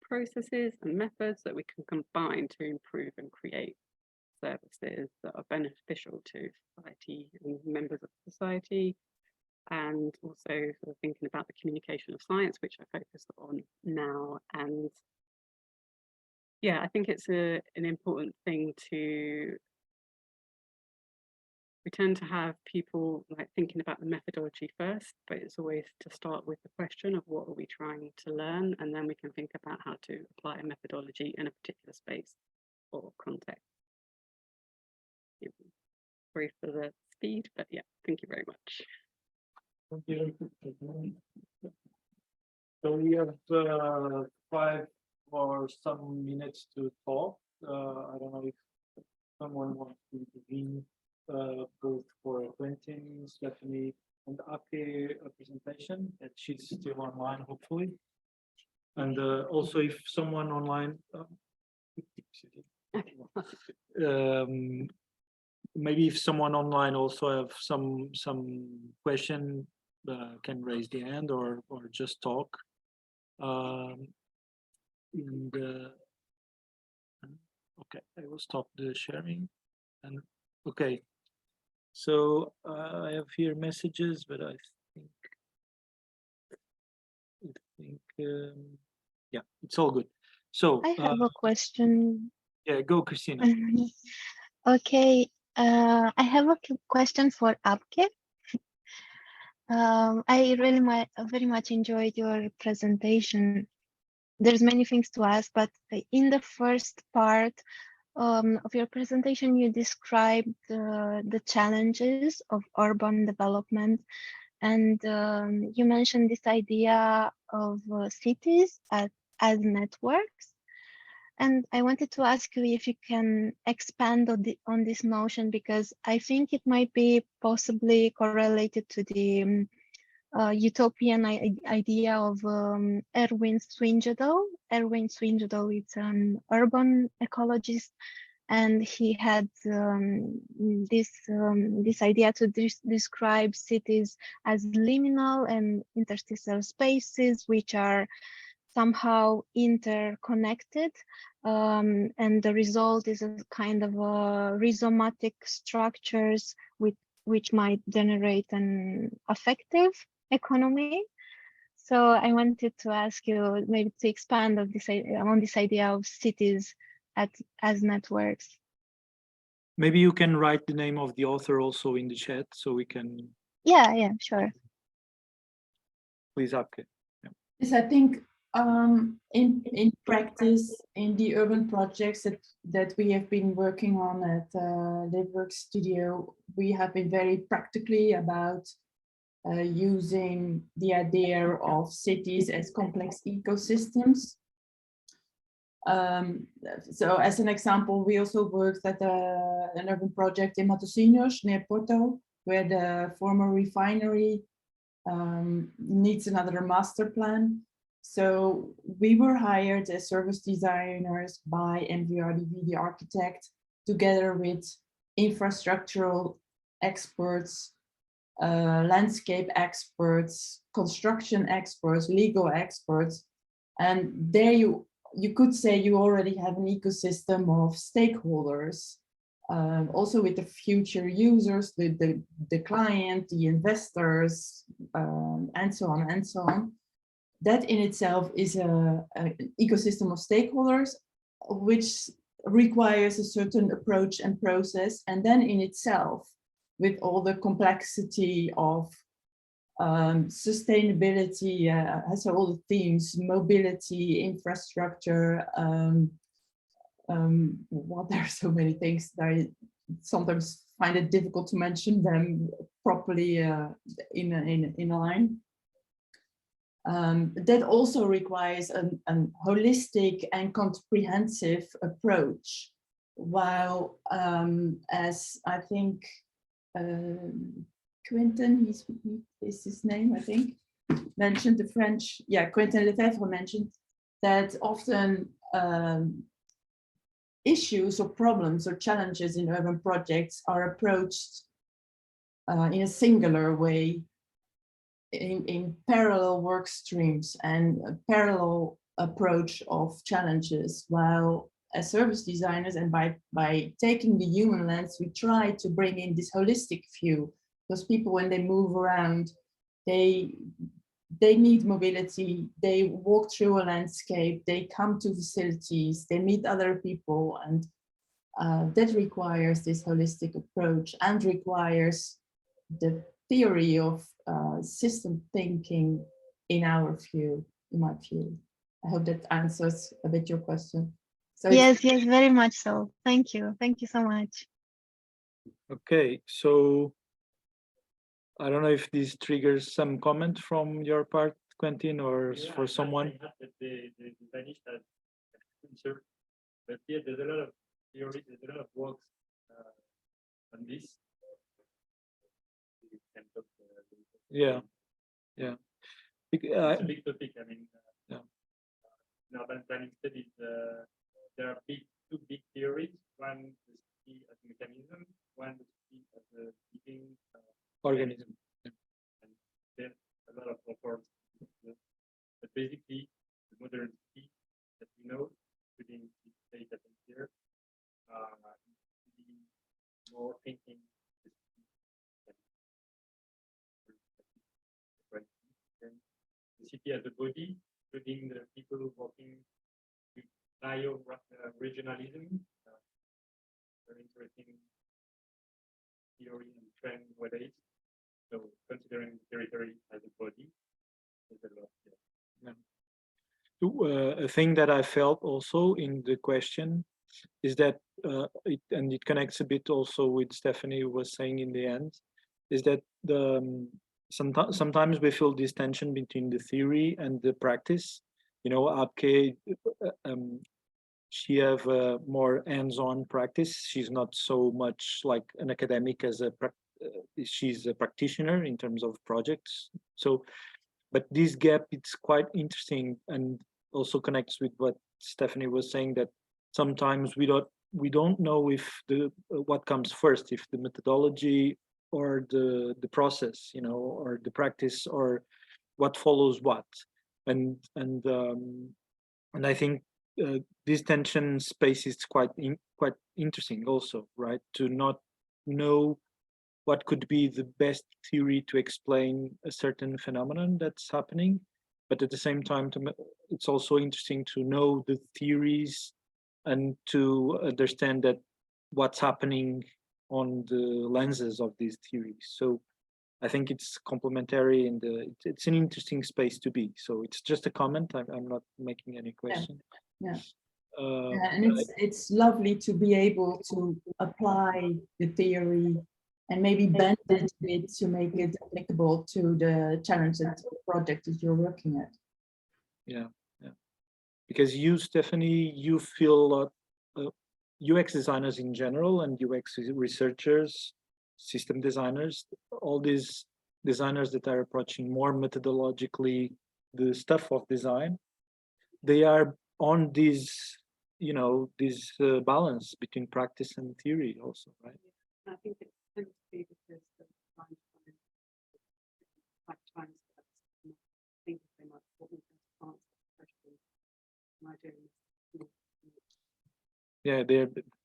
processes and methods that we can combine to improve and create services that are beneficial to society and members of society, and also sort of thinking about the communication of science, which I focus on now. And yeah, I think it's an important thing to, we tend to have people like thinking about the methodology first, but it's always to start with the question of what are we trying to learn, and then we can think about how to apply a methodology in a particular space or context. Yeah. Sorry for the speed, but yeah, thank you very much. Thank you. So we have 5 or some minutes to talk. I don't know if someone wants to intervene, both for Quentin, Stephanie, and Ake presentation, that she's still online, hopefully. And also, if someone online, maybe if someone online also have some question, can raise the hand or just talk. Okay, I will stop the sharing. And okay, so I have here messages, but I think yeah, it's all good. So I have a question. Yeah, go, Christina. Okay, I have a question for Abke. I really very much enjoyed your presentation. There's many things to ask, but in the first part of your presentation, you described the challenges of urban development, and you mentioned this idea of cities as networks. And I wanted to ask you if you can expand on this notion, because I think it might be possibly correlated to the utopian idea of Erwin Swinjadel. Erwin Swinjadel is an urban ecologist, and he had this idea to describe cities as liminal and interstitial spaces, which are somehow interconnected, and the result is a kind of rhizomatic structures which might generate an affective economy. So I wanted to ask you maybe to expand on this idea of cities as networks. Maybe you can write the name of the author also in the chat so we can. Yeah, sure. Please, Abke. Yes, I think In practice, in the urban projects that we have been working on at LiveWorks Studio, we have been very practically about using the idea of cities as complex ecosystems. So as an example, we also worked at an urban project in Matosinhos near Porto, where the former refinery needs another master plan. So we were hired as service designers by MVRDV, the architect, together with infrastructural experts, landscape experts, construction experts, legal experts. And there you could say you already have an ecosystem of stakeholders, also with the future users, the client, the investors, and so on and so on. That in itself is an ecosystem of stakeholders, which requires a certain approach and process. And then in itself, with all the complexity of sustainability, so all the themes, mobility, infrastructure, well, there are so many things that I sometimes find it difficult to mention them properly in a line. That also requires a holistic and comprehensive approach, while as I think Quentin, is his name, I think, mentioned the French, Quentin Lefebvre mentioned that often issues or problems or challenges in urban projects are approached in a singular way, in parallel work streams and a parallel approach of challenges, while as service designers and by taking the human lens, we try to bring in this holistic view, because people, when they move around, they need mobility, they walk through a landscape, they come to facilities, they meet other people, and that requires this holistic approach and requires the theory of system thinking in our view, in my view. I hope that answers a bit your question. So yes, very much so. Thank you so much. Okay, so I don't know if this triggers some comment from your part, Quentin, or for someone. The Spanish answer, but yeah, there's a lot of theory, there's a lot of works on this. Yeah. It's a big topic. I mean, yeah. In urban planning studies, there are two big theories. One the city as a mechanism, one the city as a living Organism. and there's a lot of efforts. But basically, the modern city that we know, including the state that is here, more thinking. The city as a body, including the people working with bio-regionalism, very interesting theory and trend nowadays. So considering the territory as a body, there's a lot there. A thing that I felt also in the question is that, it connects a bit also with Stephanie was saying in the end, is that sometimes we feel this tension between the theory and the practice. You know, Abke, she have a more hands-on practice. She's not so much like an academic as she's a practitioner in terms of projects. So, but this gap, it's quite interesting and also connects with what Stephanie was saying, that sometimes we don't know if what comes first, if the methodology or the process, you know, or the practice, or what follows what, and I think this tension space is quite interesting also, right? To not know what could be the best theory to explain a certain phenomenon that's happening, but at the same time, it's also interesting to know the theories and to understand that what's happening on the lenses of these theories. So I think it's complementary and it's an interesting space to be. So it's just a comment. I'm not making any question. Yeah. Uh, And it's lovely to be able to apply the theory and maybe bend it a bit to make it applicable to the challenge and project that you're working at. yeah. Because you, Stephanie, you feel a lot, UX designers in general and UX researchers, system designers, all these designers that are approaching more methodologically the stuff of design, they are on this, you know, this balance between practice and theory also, right? I think it tends to be because the times I think they might want me to answer the question. Am I doing this? Yeah,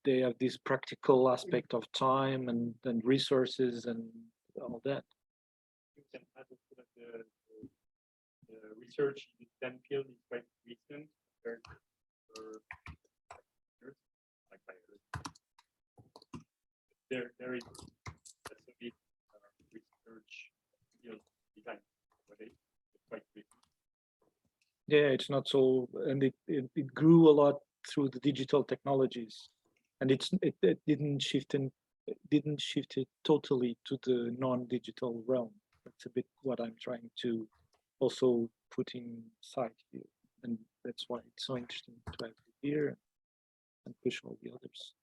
they have this practical aspect of time and resources and all that. You can add also that the research in the STEM field is quite recent compared to years, like there is a bit research field design nowadays. It's quite recent. Yeah, it's not so, and it grew a lot through the digital technologies, and it didn't shift it totally to the non-digital realm. That's a bit what I'm trying to also put inside here, and that's why it's so interesting to have you here and push all the others.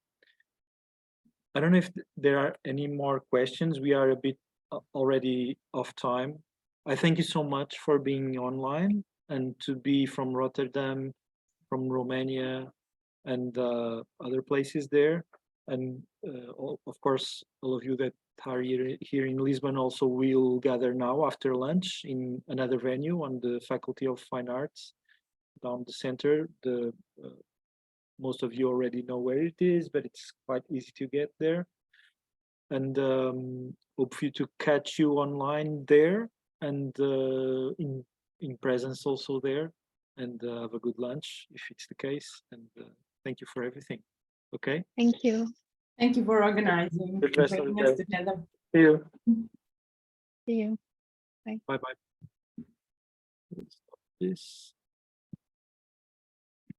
I don't know if there are any more questions. We are a bit already off time. I thank you so much for being online and to be from Rotterdam, from Romania, and other places there. And of course, all of you that are here in Lisbon also will gather now after lunch in another venue on the Faculty of Fine Arts down the center. Most of you already know where it is, but it's quite easy to get there. And hope for you to catch you online there and in presence also there, and have a good lunch if it's the case. And thank you for everything. Okay. Thank you. Thank you for organizing, The rest of the bringing us day. together. See you. See you. Bye bye. Let's stop this.